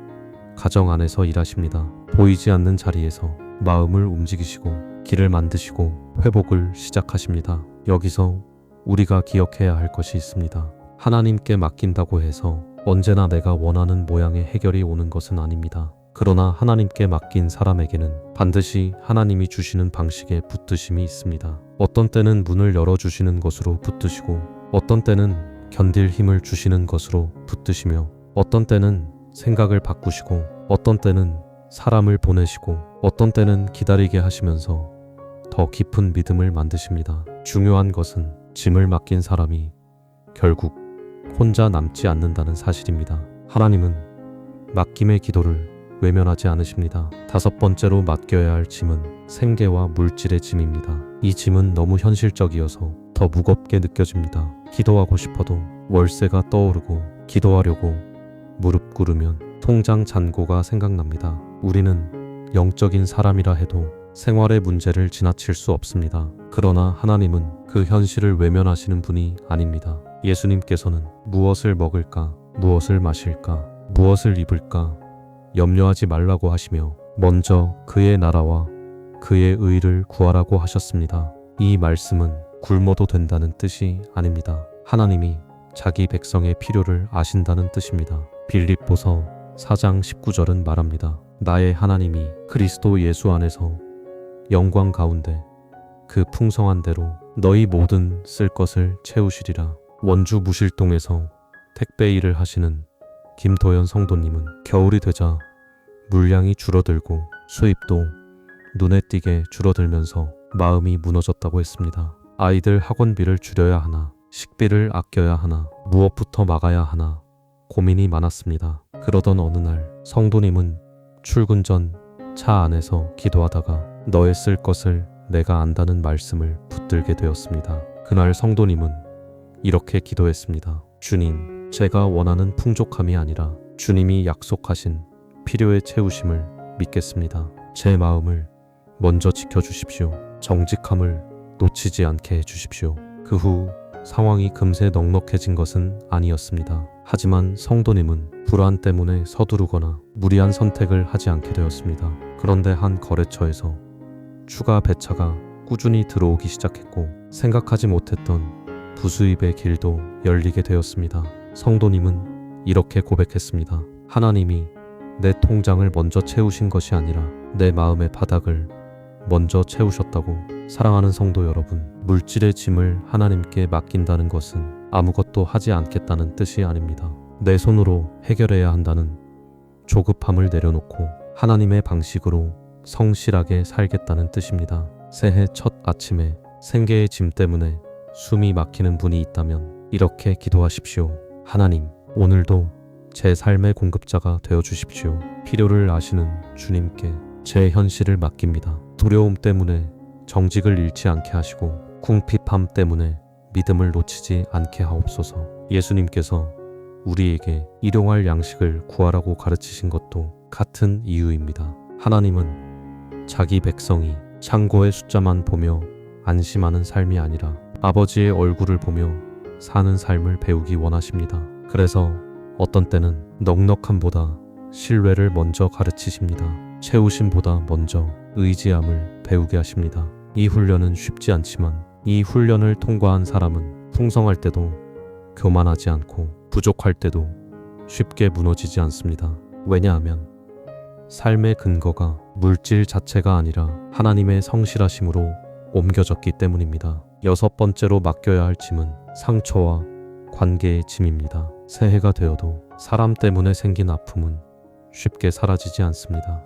가정 안에서 일하십니다. 보이지 않는 자리에서 마음을 움직이시고 길을 만드시고 회복을 시작하십니다. 여기서 우리가 기억해야 할 것이 있습니다. 하나님께 맡긴다고 해서 언제나 내가 원하는 모양의 해결이 오는 것은 아닙니다. 그러나 하나님께 맡긴 사람에게는 반드시 하나님이 주시는 방식의 붙드심이 있습니다. 어떤 때는 문을 열어주시는 것으로 붙드시고 어떤 때는 견딜 힘을 주시는 것으로 붙드시며 어떤 때는 생각을 바꾸시고 어떤 때는 사람을 보내시고 어떤 때는 기다리게 하시면서 더 깊은 믿음을 만드십니다. 중요한 것은 짐을 맡긴 사람이 결국 혼자 남지 않는다는 사실입니다. 하나님은 맡김의 기도를 외면하지 않으십니다. 다섯 번째로 맡겨야 할 짐은 생계와 물질의 짐입니다. 이 짐은 너무 현실적이어서 더 무겁게 느껴집니다. 기도하고 싶어도 월세가 떠오르고 기도하려고 무릎 꿇으면 통장 잔고가 생각납니다. 우리는 영적인 사람이라 해도 생활의 문제를 지나칠 수 없습니다. 그러나 하나님은 그 현실을 외면하시는 분이 아닙니다. 예수님께서는 무엇을 먹을까, 무엇을 마실까, 무엇을 입을까 염려하지 말라고 하시며 먼저 그의 나라와 그의 의를 구하라고 하셨습니다. 이 말씀은 굶어도 된다는 뜻이 아닙니다. 하나님이 자기 백성의 필요를 아신다는 뜻입니다. 빌립보서 4장 19절은 말합니다. 나의 하나님이 그리스도 예수 안에서 영광 가운데 그 풍성한 대로 너희 모든 쓸 것을 채우시리라. 원주 무실동에서 택배 일을 하시는 김도연 성도님은 겨울이 되자 물량이 줄어들고 수입도 눈에 띄게 줄어들면서 마음이 무너졌다고 했습니다. 아이들 학원비를 줄여야 하나, 식비를 아껴야 하나, 무엇부터 막아야 하나 고민이 많았습니다. 그러던 어느 날 성도님은 출근 전 차 안에서 기도하다가 너의 쓸 것을 내가 안다는 말씀을 붙들게 되었습니다. 그날 성도님은 이렇게 기도했습니다. 주님, 제가 원하는 풍족함이 아니라 주님이 약속하신 필요의 채우심을 믿겠습니다. 제 마음을 먼저 지켜주십시오. 정직함을 놓치지 않게 해주십시오. 그 후 상황이 금세 넉넉해진 것은 아니었습니다. 하지만 성도님은 불안 때문에 서두르거나 무리한 선택을 하지 않게 되었습니다. 그런데 한 거래처에서 추가 배차가 꾸준히 들어오기 시작했고 생각하지 못했던 부수입의 길도 열리게 되었습니다. 성도님은 이렇게 고백했습니다. 하나님이 내 통장을 먼저 채우신 것이 아니라 내 마음의 바닥을 먼저 채우셨다고. 사랑하는 성도 여러분, 물질의 짐을 하나님께 맡긴다는 것은 아무것도 하지 않겠다는 뜻이 아닙니다. 내 손으로 해결해야 한다는 조급함을 내려놓고 하나님의 방식으로 성실하게 살겠다는 뜻입니다. 새해 첫 아침에 생계의 짐 때문에 숨이 막히는 분이 있다면 이렇게 기도하십시오. 하나님, 오늘도 제 삶의 공급자가 되어 주십시오. 필요를 아시는 주님께 제 현실을 맡깁니다. 두려움 때문에 정직을 잃지 않게 하시고 궁핍함 때문에 믿음을 놓치지 않게 하옵소서. 예수님께서 우리에게 일용할 양식을 구하라고 가르치신 것도 같은 이유입니다. 하나님은 자기 백성이 창고의 숫자만 보며 안심하는 삶이 아니라 아버지의 얼굴을 보며 사는 삶을 배우기 원하십니다. 그래서 어떤 때는 넉넉함보다 신뢰를 먼저 가르치십니다. 채우심보다 먼저 의지함을 배우게 하십니다. 이 훈련은 쉽지 않지만 이 훈련을 통과한 사람은 풍성할 때도 교만하지 않고 부족할 때도 쉽게 무너지지 않습니다. 왜냐하면 삶의 근거가 물질 자체가 아니라 하나님의 성실하심으로 옮겨졌기 때문입니다. 여섯 번째로 맡겨야 할 짐은 상처와 관계의 짐입니다. 새해가 되어도 사람 때문에 생긴 아픔은 쉽게 사라지지 않습니다.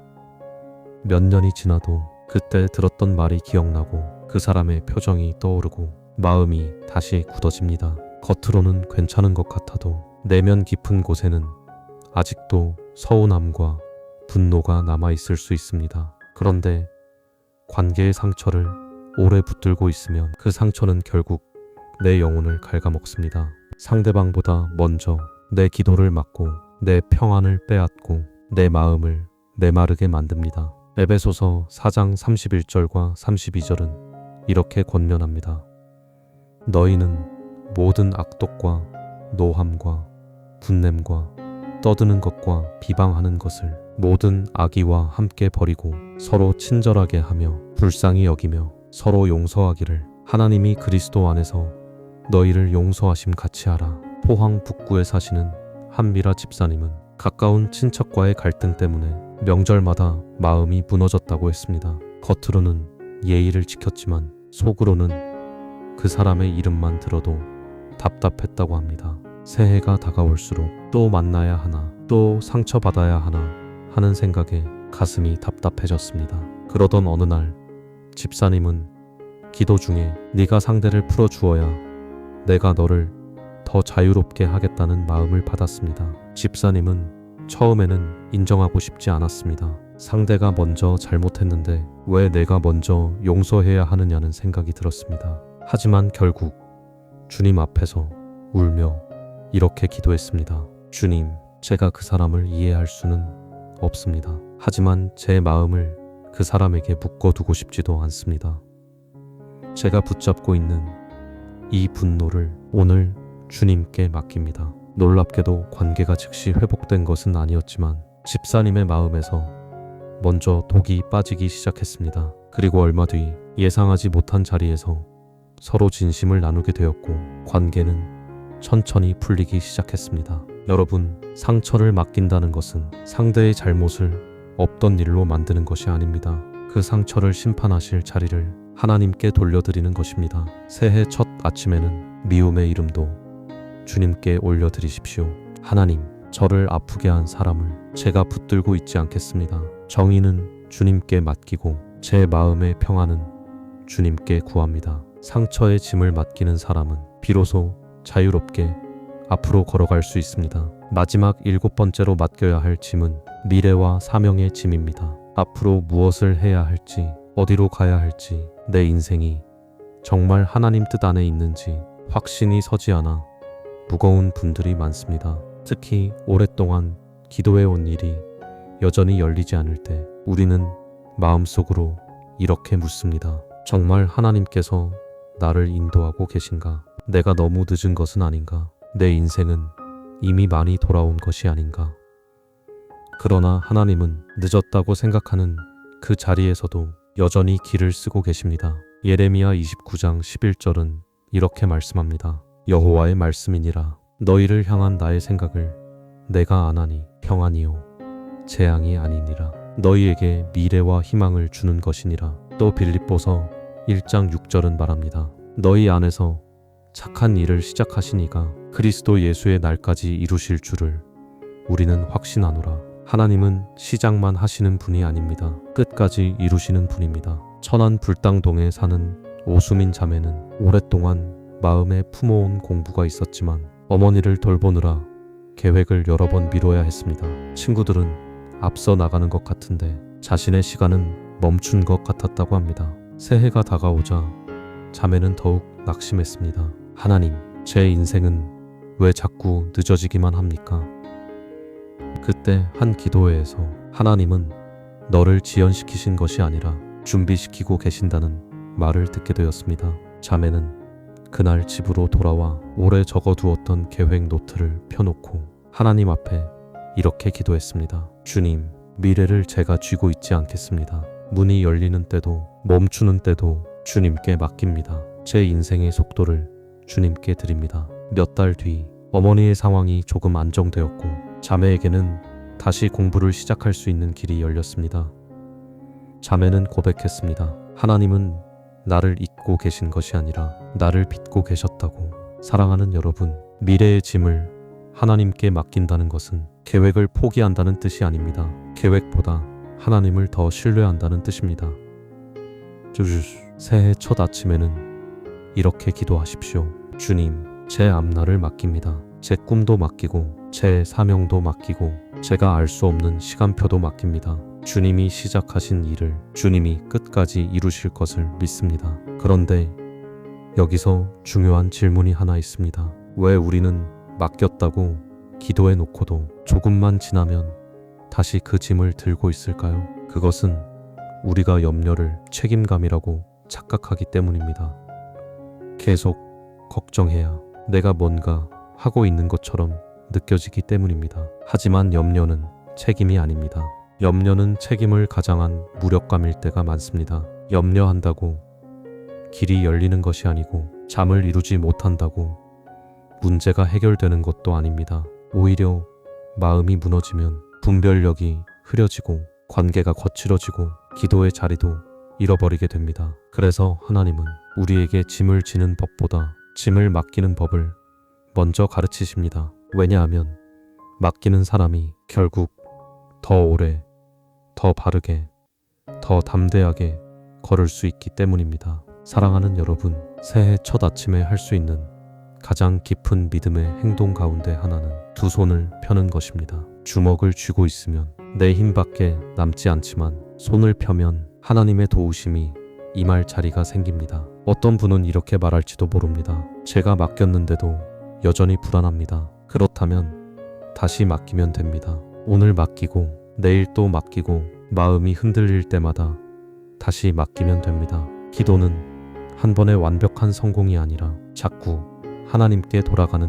몇 년이 지나도 그때 들었던 말이 기억나고 그 사람의 표정이 떠오르고 마음이 다시 굳어집니다. 겉으로는 괜찮은 것 같아도 내면 깊은 곳에는 아직도 서운함과 분노가 남아있을 수 있습니다. 그런데 관계의 상처를 오래 붙들고 있으면 그 상처는 결국 내 영혼을 갉아먹습니다. 상대방보다 먼저 내 기도를 막고 내 평안을 빼앗고 내 마음을 메마르게 만듭니다. 에베소서 4장 31절과 32절은 이렇게 권면합니다. 너희는 모든 악독과 노함과 분냄과 떠드는 것과 비방하는 것을 모든 악의와 함께 버리고 서로 친절하게 하며 불쌍히 여기며 서로 용서하기를 하나님이 그리스도 안에서 너희를 용서하심 같이 하라. 포항 북구에 사시는 한미라 집사님은 가까운 친척과의 갈등 때문에 명절마다 마음이 무너졌다고 했습니다. 겉으로는 예의를 지켰지만 속으로는 그 사람의 이름만 들어도 답답했다고 합니다. 새해가 다가올수록 또 만나야 하나, 또 상처받아야 하나 하는 생각에 가슴이 답답해졌습니다. 그러던 어느 날 집사님은 기도 중에 네가 상대를 풀어주어야 내가 너를 더 자유롭게 하겠다는 마음을 받았습니다. 집사님은 처음에는 인정하고 싶지 않았습니다. 상대가 먼저 잘못했는데 왜 내가 먼저 용서해야 하느냐는 생각이 들었습니다. 하지만 결국 주님 앞에서 울며 이렇게 기도했습니다. 주님, 제가 그 사람을 이해할 수는 없습니다. 하지만 제 마음을 그 사람에게 묶어두고 싶지도 않습니다. 제가 붙잡고 있는 이 분노를 오늘 주님께 맡깁니다. 놀랍게도 관계가 즉시 회복된 것은 아니었지만 집사님의 마음에서 먼저 독이 빠지기 시작했습니다. 그리고 얼마 뒤 예상하지 못한 자리에서 서로 진심을 나누게 되었고 관계는 천천히 풀리기 시작했습니다. 여러분, 상처를 맡긴다는 것은 상대의 잘못을 없던 일로 만드는 것이 아닙니다. 그 상처를 심판하실 자리를 하나님께 돌려드리는 것입니다. 새해 첫 아침에는 미움의 이름도 주님께 올려드리십시오. 하나님, 저를 아프게 한 사람을 제가 붙들고 있지 않겠습니다. 정의는 주님께 맡기고 제 마음의 평안은 주님께 구합니다. 상처의 짐을 맡기는 사람은 비로소 자유롭게 앞으로 걸어갈 수 있습니다. 마지막 7번째로 맡겨야 할 짐은 미래와 사명의 짐입니다. 앞으로 무엇을 해야 할지, 어디로 가야 할지, 내 인생이 정말 하나님 뜻 안에 있는지 확신이 서지 않아 무거운 분들이 많습니다. 특히 오랫동안 기도해온 일이 여전히 열리지 않을 때 우리는 마음속으로 이렇게 묻습니다. 정말 하나님께서 나를 인도하고 계신가? 내가 너무 늦은 것은 아닌가? 내 인생은 이미 많이 돌아온 것이 아닌가? 그러나 하나님은 늦었다고 생각하는 그 자리에서도 여전히 길을 쓰고 계십니다. 예레미야 29장 11절은 이렇게 말씀합니다. 여호와의 말씀이니라. 너희를 향한 나의 생각을 내가 아나니 평안이요 재앙이 아니니라. 너희에게 미래와 희망을 주는 것이니라. 또 빌립보서 1장 6절은 말합니다. 너희 안에서 착한 일을 시작하시니가 그리스도 예수의 날까지 이루실 줄을 우리는 확신하노라. 하나님은 시작만 하시는 분이 아닙니다. 끝까지 이루시는 분입니다. 천안 불당동에 사는 오수민 자매는 오랫동안 마음에 품어온 공부가 있었지만 어머니를 돌보느라 계획을 여러 번 미뤄야 했습니다. 친구들은 앞서 나가는 것 같은데 자신의 시간은 멈춘 것 같았다고 합니다. 새해가 다가오자 자매는 더욱 낙심했습니다. 하나님, 제 인생은 왜 자꾸 늦어지기만 합니까? 그때 한 기도회에서 하나님은 너를 지연시키신 것이 아니라 준비시키고 계신다는 말을 듣게 되었습니다. 자매는 그날 집으로 돌아와 오래 적어두었던 계획 노트를 펴놓고 하나님 앞에 이렇게 기도했습니다. 주님, 미래를 제가 쥐고 있지 않겠습니다. 문이 열리는 때도 멈추는 때도 주님께 맡깁니다. 제 인생의 속도를 주님께 드립니다. 몇 달 뒤 어머니의 상황이 조금 안정되었고 자매에게는 다시 공부를 시작할 수 있는 길이 열렸습니다. 자매는 고백했습니다. 하나님은 나를 잊고 계신 것이 아니라 나를 빚고 계셨다고. 사랑하는 여러분, 미래의 짐을 하나님께 맡긴다는 것은 계획을 포기한다는 뜻이 아닙니다. 계획보다 하나님을 더 신뢰한다는 뜻입니다. 새해 첫 아침에는 이렇게 기도하십시오. 주님, 제 앞날을 맡깁니다. 제 꿈도 맡기고 제 사명도 맡기고 제가 알 수 없는 시간표도 맡깁니다. 주님이 시작하신 일을 주님이 끝까지 이루실 것을 믿습니다. 그런데 여기서 중요한 질문이 하나 있습니다. 왜 우리는 맡겼다고 기도해 놓고도 조금만 지나면 다시 그 짐을 들고 있을까요? 그것은 우리가 염려를 책임감이라고 착각하기 때문입니다. 계속 걱정해야 내가 뭔가 하고 있는 것처럼 느껴지기 때문입니다. 하지만 염려는 책임이 아닙니다. 염려는 책임을 가장한 무력감일 때가 많습니다. 염려한다고 길이 열리는 것이 아니고 잠을 이루지 못한다고 문제가 해결되는 것도 아닙니다. 오히려 마음이 무너지면 분별력이 흐려지고 관계가 거칠어지고 기도의 자리도 잃어버리게 됩니다. 그래서 하나님은 우리에게 짐을 지는 법보다 짐을 맡기는 법을 먼저 가르치십니다. 왜냐하면 맡기는 사람이 결국 더 오래, 더 바르게, 더 담대하게 걸을 수 있기 때문입니다. 사랑하는 여러분, 새해 첫 아침에 할 수 있는 가장 깊은 믿음의 행동 가운데 하나는 두 손을 펴는 것입니다. 주먹을 쥐고 있으면 내 힘밖에 남지 않지만 손을 펴면 하나님의 도우심이 임할 자리가 생깁니다. 어떤 분은 이렇게 말할지도 모릅니다. 제가 맡겼는데도 여전히 불안합니다. 그렇다면 다시 맡기면 됩니다. 오늘 맡기고 내일 또 맡기고 마음이 흔들릴 때마다 다시 맡기면 됩니다. 기도는 한 번의 완벽한 성공이 아니라 자꾸 하나님께 돌아가는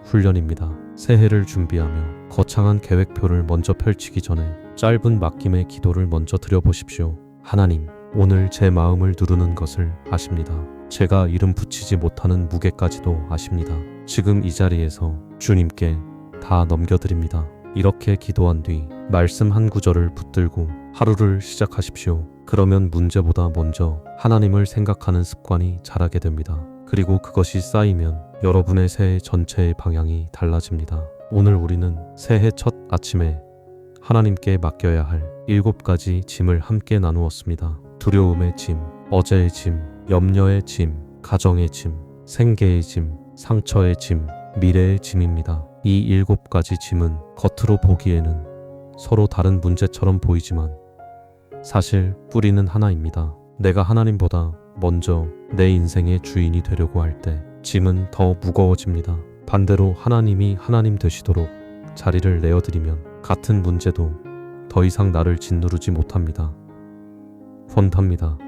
훈련입니다. 새해를 준비하며 거창한 계획표를 먼저 펼치기 전에 짧은 맡김의 기도를 먼저 드려보십시오. 하나님, 오늘 제 마음을 누르는 것을 아십니다. 제가 이름 붙이지 못하는 무게까지도 아십니다. 지금 이 자리에서 주님께 다 넘겨드립니다. 이렇게 기도한 뒤 말씀 한 구절을 붙들고 하루를 시작하십시오. 그러면 문제보다 먼저 하나님을 생각하는 습관이 자라게 됩니다. 그리고 그것이 쌓이면 여러분의 새해 전체의 방향이 달라집니다. 오늘 우리는 새해 첫 아침에 하나님께 맡겨야 할 7가지 짐을 함께 나누었습니다. 두려움의 짐, 어제의 짐, 염려의 짐, 가정의 짐, 생계의 짐, 상처의 짐, 미래의 짐입니다. 이 7가지 짐은 겉으로 보기에는 서로 다른 문제처럼 보이지만 사실 뿌리는 하나입니다. 내가 하나님보다 먼저 내 인생의 주인이 되려고 할 때 짐은 더 무거워집니다. 반대로 하나님이 하나님 되시도록 자리를 내어드리면 같은 문제도 더 이상 나를 짓누르지 못합니다. 혼답니다.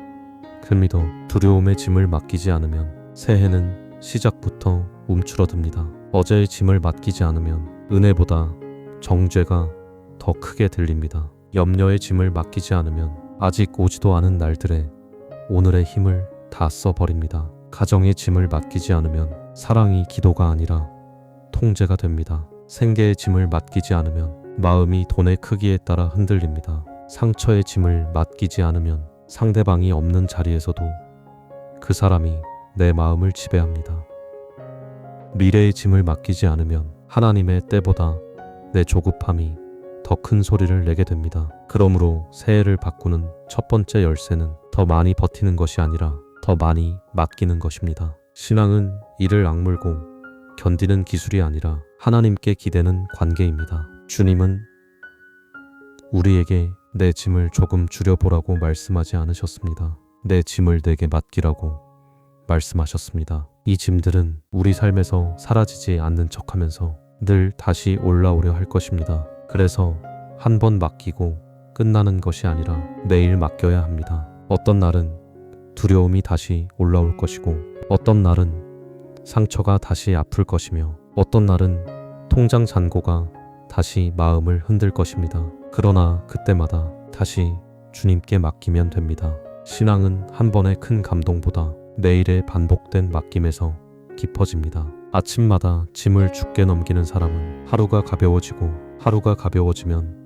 금리도 두려움의 짐을 맡기지 않으면 새해는 시작부터 움츠러듭니다. 어제의 짐을 맡기지 않으면 은혜보다 정죄가 더 크게 들립니다. 염려의 짐을 맡기지 않으면 아직 오지도 않은 날들에 오늘의 힘을 다 써버립니다. 가정의 짐을 맡기지 않으면 사랑이 기도가 아니라 통제가 됩니다. 생계의 짐을 맡기지 않으면 마음이 돈의 크기에 따라 흔들립니다. 상처의 짐을 맡기지 않으면 상대방이 없는 자리에서도 그 사람이 내 마음을 지배합니다. 미래의 짐을 맡기지 않으면 하나님의 때보다 내 조급함이 더 큰 소리를 내게 됩니다. 그러므로 새해를 바꾸는 첫 번째 열쇠는 더 많이 버티는 것이 아니라 더 많이 맡기는 것입니다. 신앙은 이를 악물고 견디는 기술이 아니라 하나님께 기대는 관계입니다. 주님은 우리에게 내 짐을 조금 줄여보라고 말씀하지 않으셨습니다. 내 짐을 내게 맡기라고 말씀하셨습니다. 이 짐들은 우리 삶에서 사라지지 않는 척하면서 늘 다시 올라오려 할 것입니다. 그래서 한 번 맡기고 끝나는 것이 아니라 매일 맡겨야 합니다. 어떤 날은 두려움이 다시 올라올 것이고, 어떤 날은 상처가 다시 아플 것이며, 어떤 날은 통장 잔고가 다시 마음을 흔들 것입니다. 그러나 그때마다 다시 주님께 맡기면 됩니다. 신앙은 한 번의 큰 감동보다 매일의 반복된 맡김에서 깊어집니다. 아침마다 짐을 주께 넘기는 사람은 하루가 가벼워지고, 하루가 가벼워지면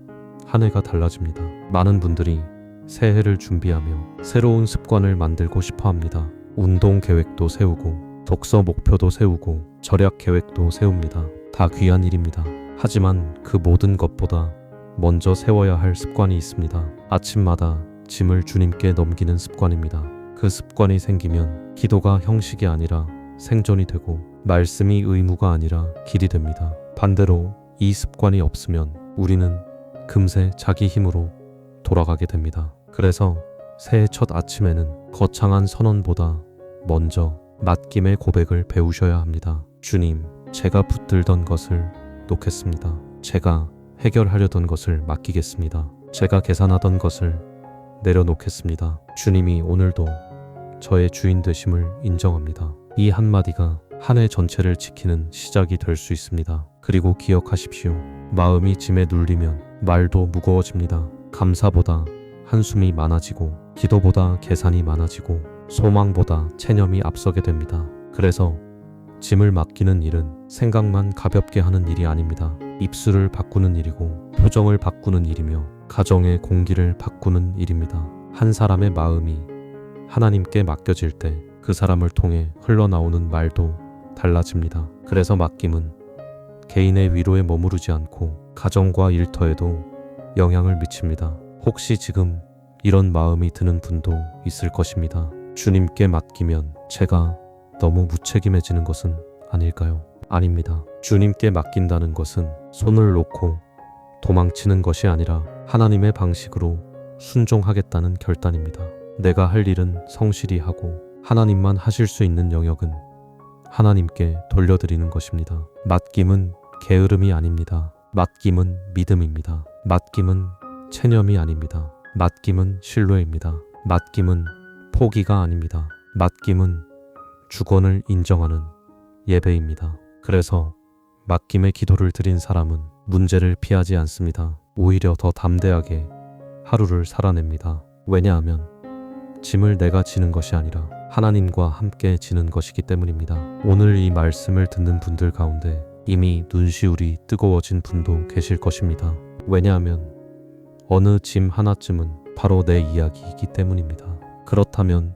한 해가 달라집니다. 많은 분들이 새해를 준비하며 새로운 습관을 만들고 싶어 합니다. 운동 계획도 세우고, 독서 목표도 세우고, 절약 계획도 세웁니다. 다 귀한 일입니다. 하지만 그 모든 것보다 먼저 세워야 할 습관이 있습니다. 아침마다 짐을 주님께 넘기는 습관입니다. 그 습관이 생기면 기도가 형식이 아니라 생존이 되고, 말씀이 의무가 아니라 길이 됩니다. 반대로 이 습관이 없으면 우리는 금세 자기 힘으로 돌아가게 됩니다. 그래서 새해 첫 아침에는 거창한 선언보다 먼저 맡김의 고백을 배우셔야 합니다. 주님, 제가 붙들던 것을 놓겠습니다. 제가 해결하려던 것을 맡기겠습니다. 제가 계산하던 것을 내려놓겠습니다. 주님이 오늘도 저의 주인 되심을 인정합니다. 이 한마디가 한 해 전체를 지키는 시작이 될 수 있습니다. 그리고 기억하십시오. 마음이 짐에 눌리면 말도 무거워집니다. 감사보다 한숨이 많아지고, 기도보다 계산이 많아지고, 소망보다 체념이 앞서게 됩니다. 그래서 짐을 맡기는 일은 생각만 가볍게 하는 일이 아닙니다. 입술을 바꾸는 일이고, 표정을 바꾸는 일이며, 가정의 공기를 바꾸는 일입니다. 한 사람의 마음이 하나님께 맡겨질 때 그 사람을 통해 흘러나오는 말도 달라집니다. 그래서 맡김은 개인의 위로에 머무르지 않고 가정과 일터에도 영향을 미칩니다. 혹시 지금 이런 마음이 드는 분도 있을 것입니다. 주님께 맡기면 제가 너무 무책임해지는 것은 아닐까요? 아닙니다. 주님께 맡긴다는 것은 손을 놓고 도망치는 것이 아니라 하나님의 방식으로 순종하겠다는 결단입니다. 내가 할 일은 성실히 하고 하나님만 하실 수 있는 영역은 하나님께 돌려드리는 것입니다. 맡김은 게으름이 아닙니다. 맡김은 믿음입니다. 맡김은 체념이 아닙니다. 맡김은 신뢰입니다. 맡김은 포기가 아닙니다. 맡김은 주권을 인정하는 예배입니다. 그래서 맡김의 기도를 드린 사람은 문제를 피하지 않습니다. 오히려 더 담대하게 하루를 살아냅니다. 왜냐하면 짐을 내가 지는 것이 아니라 하나님과 함께 지는 것이기 때문입니다. 오늘 이 말씀을 듣는 분들 가운데 이미 눈시울이 뜨거워진 분도 계실 것입니다. 왜냐하면 어느 짐 하나쯤은 바로 내 이야기이기 때문입니다. 그렇다면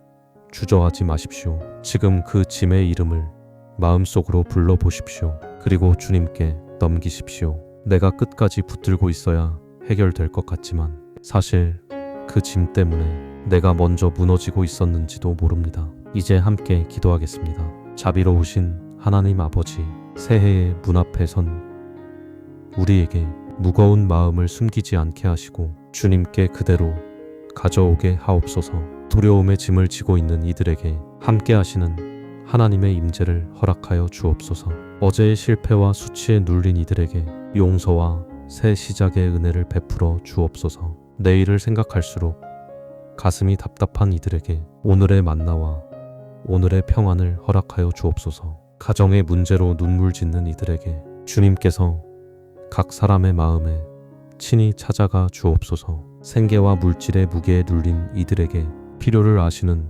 주저하지 마십시오. 지금 그 짐의 이름을 마음속으로 불러보십시오. 그리고 주님께 넘기십시오. 내가 끝까지 붙들고 있어야 해결될 것 같지만 사실 그 짐 때문에 내가 먼저 무너지고 있었는지도 모릅니다. 이제 함께 기도하겠습니다. 자비로우신 하나님 아버지, 새해의 문 앞에 선 우리에게 무거운 마음을 숨기지 않게 하시고 주님께 그대로 가져오게 하옵소서. 두려움의 짐을 지고 있는 이들에게 함께 하시는 하나님의 임재를 허락하여 주옵소서. 어제의 실패와 수치에 눌린 이들에게 용서와 새 시작의 은혜를 베풀어 주옵소서. 내일을 생각할수록 가슴이 답답한 이들에게 오늘의 만나와 오늘의 평안을 허락하여 주옵소서. 가정의 문제로 눈물 짓는 이들에게 주님께서 각 사람의 마음에 친히 찾아가 주옵소서. 생계와 물질의 무게에 눌린 이들에게 필요를 아시는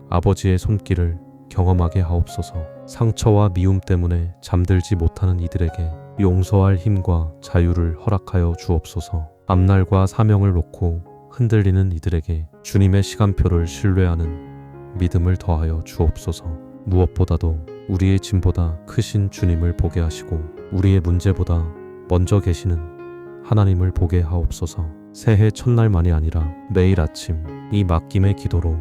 아버지의 손길을 경험하게 하옵소서. 상처와 미움 때문에 잠들지 못하는 이들에게 용서할 힘과 자유를 허락하여 주옵소서. 앞날과 사명을 놓고 흔들리는 이들에게 주님의 시간표를 신뢰하는 믿음을 더하여 주옵소서. 무엇보다도 우리의 짐보다 크신 주님을 보게 하시고 우리의 문제보다 먼저 계시는 하나님을 보게 하옵소서. 새해 첫날만이 아니라 매일 아침 이 맡김의 기도로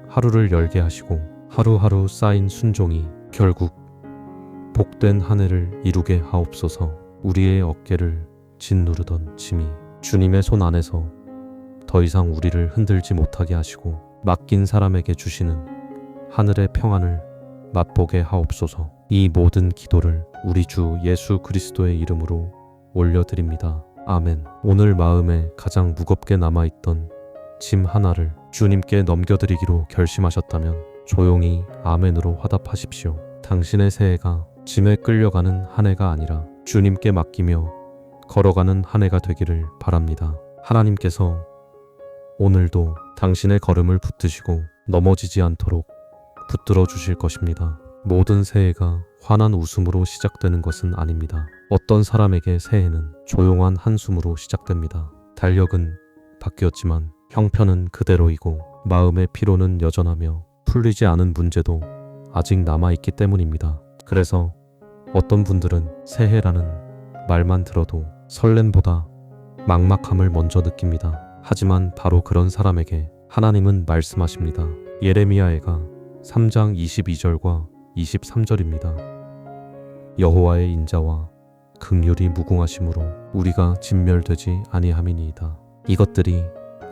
하루를 열게 하시고 하루하루 쌓인 순종이 결국 복된 한 해를 이루게 하옵소서. 우리의 어깨를 짓누르던 짐이 주님의 손 안에서 더 이상 우리를 흔들지 못하게 하시고 맡긴 사람에게 주시는 하늘의 평안을 맛보게 하옵소서. 이 모든 기도를 우리 주 예수 그리스도의 이름으로 올려드립니다. 아멘. 오늘 마음에 가장 무겁게 남아있던 짐 하나를 주님께 넘겨드리기로 결심하셨다면 조용히 아멘으로 화답하십시오. 당신의 새해가 짐에 끌려가는 한 해가 아니라 주님께 맡기며 걸어가는 한 해가 되기를 바랍니다. 하나님께서 오늘도 당신의 걸음을 붙드시고 넘어지지 않도록 붙들어 주실 것입니다. 모든 새해가 환한 웃음으로 시작되는 것은 아닙니다. 어떤 사람에게 새해는 조용한 한숨으로 시작됩니다. 달력은 바뀌었지만 형편은 그대로이고 마음의 피로는 여전하며 풀리지 않은 문제도 아직 남아있기 때문입니다. 그래서 어떤 분들은 새해라는 말만 들어도 설렘보다 막막함을 먼저 느낍니다. 하지만 바로 그런 사람에게 하나님은 말씀하십니다. 예레미야에가 3장 22절과 23절입니다. 여호와의 인자와 긍휼이 무궁하심으로 우리가 진멸되지 아니함이니이다. 이것들이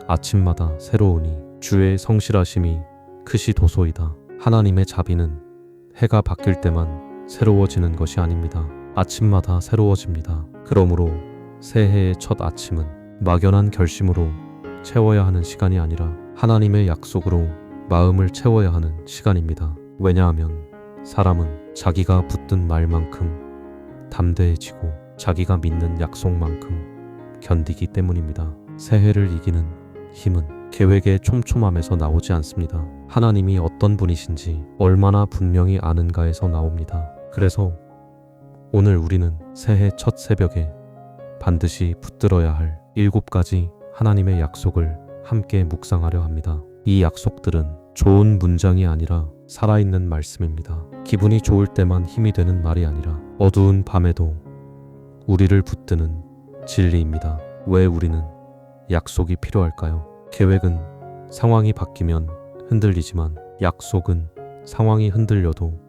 아침마다 새로우니 주의 성실하심이 크시도소이다. 하나님의 자비는 해가 바뀔 때만 새로워지는 것이 아닙니다. 아침마다 새로워집니다. 그러므로 새해의 첫 아침은 막연한 결심으로 채워야 하는 시간이 아니라 하나님의 약속으로 마음을 채워야 하는 시간입니다. 왜냐하면 사람은 자기가 붙든 말만큼 담대해지고 자기가 믿는 약속만큼 견디기 때문입니다. 새해를 이기는 힘은 계획의 촘촘함에서 나오지 않습니다. 하나님이 어떤 분이신지 얼마나 분명히 아는가에서 나옵니다. 그래서 오늘 우리는 새해 첫 새벽에 반드시 붙들어야 할 7가지 하나님의 약속을 함께 묵상하려 합니다. 이 약속들은 좋은 문장이 아니라 살아있는 말씀입니다. 기분이 좋을 때만 힘이 되는 말이 아니라 어두운 밤에도 우리를 붙드는 진리입니다. 왜 우리는 약속이 필요할까요? 계획은 상황이 바뀌면 흔들리지만 약속은 상황이 흔들려도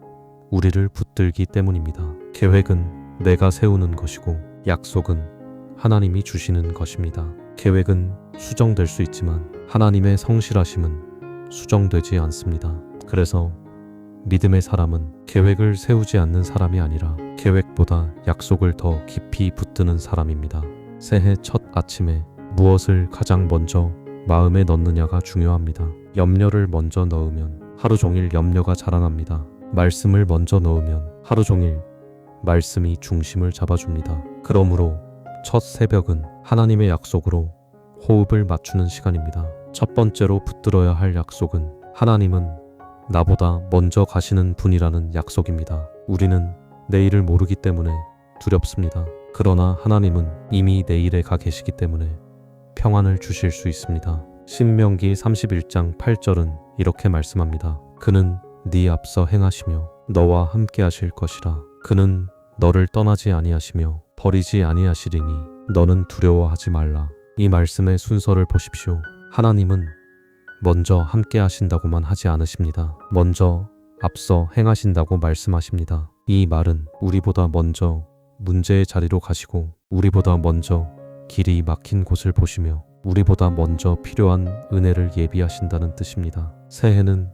우리를 붙들기 때문입니다. 계획은 내가 세우는 것이고 약속은 하나님이 주시는 것입니다. 계획은 수정될 수 있지만 하나님의 성실하심은 수정되지 않습니다. 그래서 믿음의 사람은 계획을 세우지 않는 사람이 아니라 계획보다 약속을 더 깊이 붙드는 사람입니다. 새해 첫 아침에 무엇을 가장 먼저 마음에 넣느냐가 중요합니다. 염려를 먼저 넣으면 하루 종일 염려가 자라납니다. 말씀을 먼저 넣으면 하루 종일 말씀이 중심을 잡아줍니다. 그러므로 첫 새벽은 하나님의 약속으로 호흡을 맞추는 시간입니다. 첫 번째로 붙들어야 할 약속은 하나님은 나보다 먼저 가시는 분이라는 약속입니다. 우리는 내일을 모르기 때문에 두렵습니다. 그러나 하나님은 이미 내일에 가 계시기 때문에 평안을 주실 수 있습니다. 신명기 31장 8절은 이렇게 말씀합니다. 그는 네 앞서 행하시며 너와 함께 하실 것이라. 그는 너를 떠나지 아니하시며 버리지 아니하시리니 너는 두려워하지 말라. 이 말씀의 순서를 보십시오. 하나님은 먼저 함께 하신다고만 하지 않으십니다. 먼저 앞서 행하신다고 말씀하십니다. 이 말은 우리보다 먼저 문제의 자리로 가시고 우리보다 먼저 길이 막힌 곳을 보시며 우리보다 먼저 필요한 은혜를 예비하신다는 뜻입니다. 새해는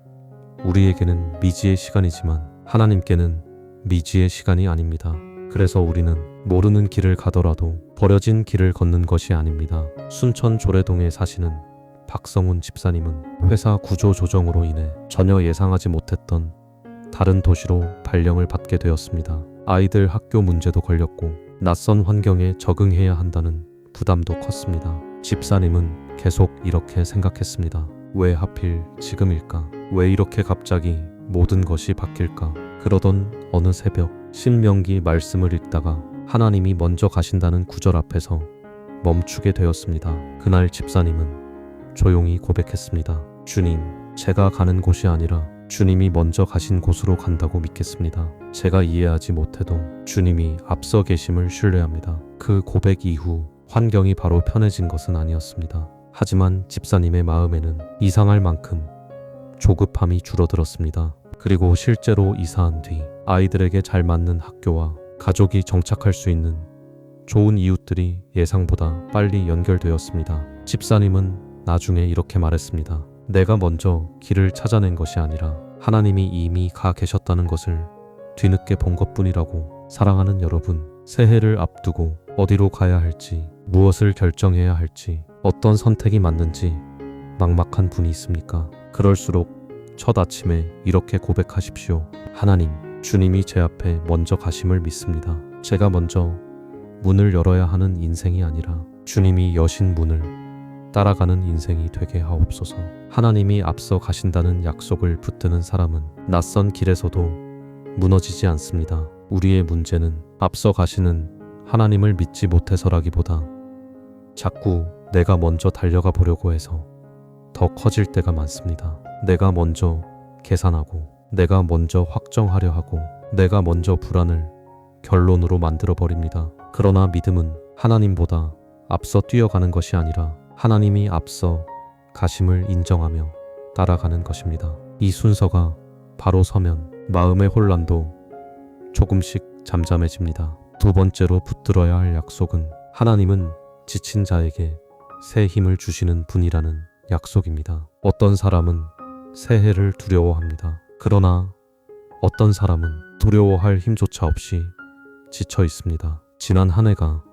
우리에게는 미지의 시간이지만 하나님께는 미지의 시간이 아닙니다. 그래서 우리는 모르는 길을 가더라도 버려진 길을 걷는 것이 아닙니다. 순천 조례동에 사시는 박성훈 집사님은 회사 구조 조정으로 인해 전혀 예상하지 못했던 다른 도시로 발령을 받게 되었습니다. 아이들 학교 문제도 걸렸고 낯선 환경에 적응해야 한다는 부담도 컸습니다. 집사님은 계속 이렇게 생각했습니다. 왜 하필 지금일까? 왜 이렇게 갑자기 모든 것이 바뀔까? 그러던 어느 새벽 신명기 말씀을 읽다가 하나님이 먼저 가신다는 구절 앞에서 멈추게 되었습니다. 그날 집사님은 조용히 고백했습니다. 주님, 제가 가는 곳이 아니라 주님이 먼저 가신 곳으로 간다고 믿겠습니다. 제가 이해하지 못해도 주님이 앞서 계심을 신뢰합니다. 그 고백 이후 환경이 바로 편해진 것은 아니었습니다. 하지만 집사님의 마음에는 이상할 만큼 조급함이 줄어들었습니다. 그리고 실제로 이사한 뒤 아이들에게 잘 맞는 학교와 가족이 정착할 수 있는 좋은 이웃들이 예상보다 빨리 연결되었습니다. 집사님은 나중에 이렇게 말했습니다. 내가 먼저 길을 찾아낸 것이 아니라 하나님이 이미 가 계셨다는 것을 뒤늦게 본 것뿐이라고. 사랑하는 여러분, 새해를 앞두고 어디로 가야 할지, 무엇을 결정해야 할지, 어떤 선택이 맞는지 막막한 분이 있습니까? 그럴수록 첫 아침에 이렇게 고백하십시오. 하나님, 주님이 제 앞에 먼저 가심을 믿습니다. 제가 먼저 문을 열어야 하는 인생이 아니라 주님이 여신 문을 따라가는 인생이 되게 하옵소서. 하나님이 앞서 가신다는 약속을 붙드는 사람은 낯선 길에서도 무너지지 않습니다. 우리의 문제는 앞서 가시는 하나님을 믿지 못해서라기보다 자꾸 내가 먼저 달려가 보려고 해서 더 커질 때가 많습니다. 내가 먼저 계산하고, 내가 먼저 확정하려 하고, 내가 먼저 불안을 결론으로 만들어 버립니다. 그러나 믿음은 하나님보다 앞서 뛰어가는 것이 아니라 하나님이 앞서 가심을 인정하며 따라가는 것입니다. 이 순서가 바로 서면 마음의 혼란도 조금씩 잠잠해집니다. 두 번째로 붙들어야 할 약속은 하나님은 지친 자에게 새 힘을 주시는 분이라는 약속입니다. 어떤 사람은 새해를 두려워합니다. 그러나 어떤 사람은 두려워할 힘조차 없이 지쳐 있습니다. 지난 한 해가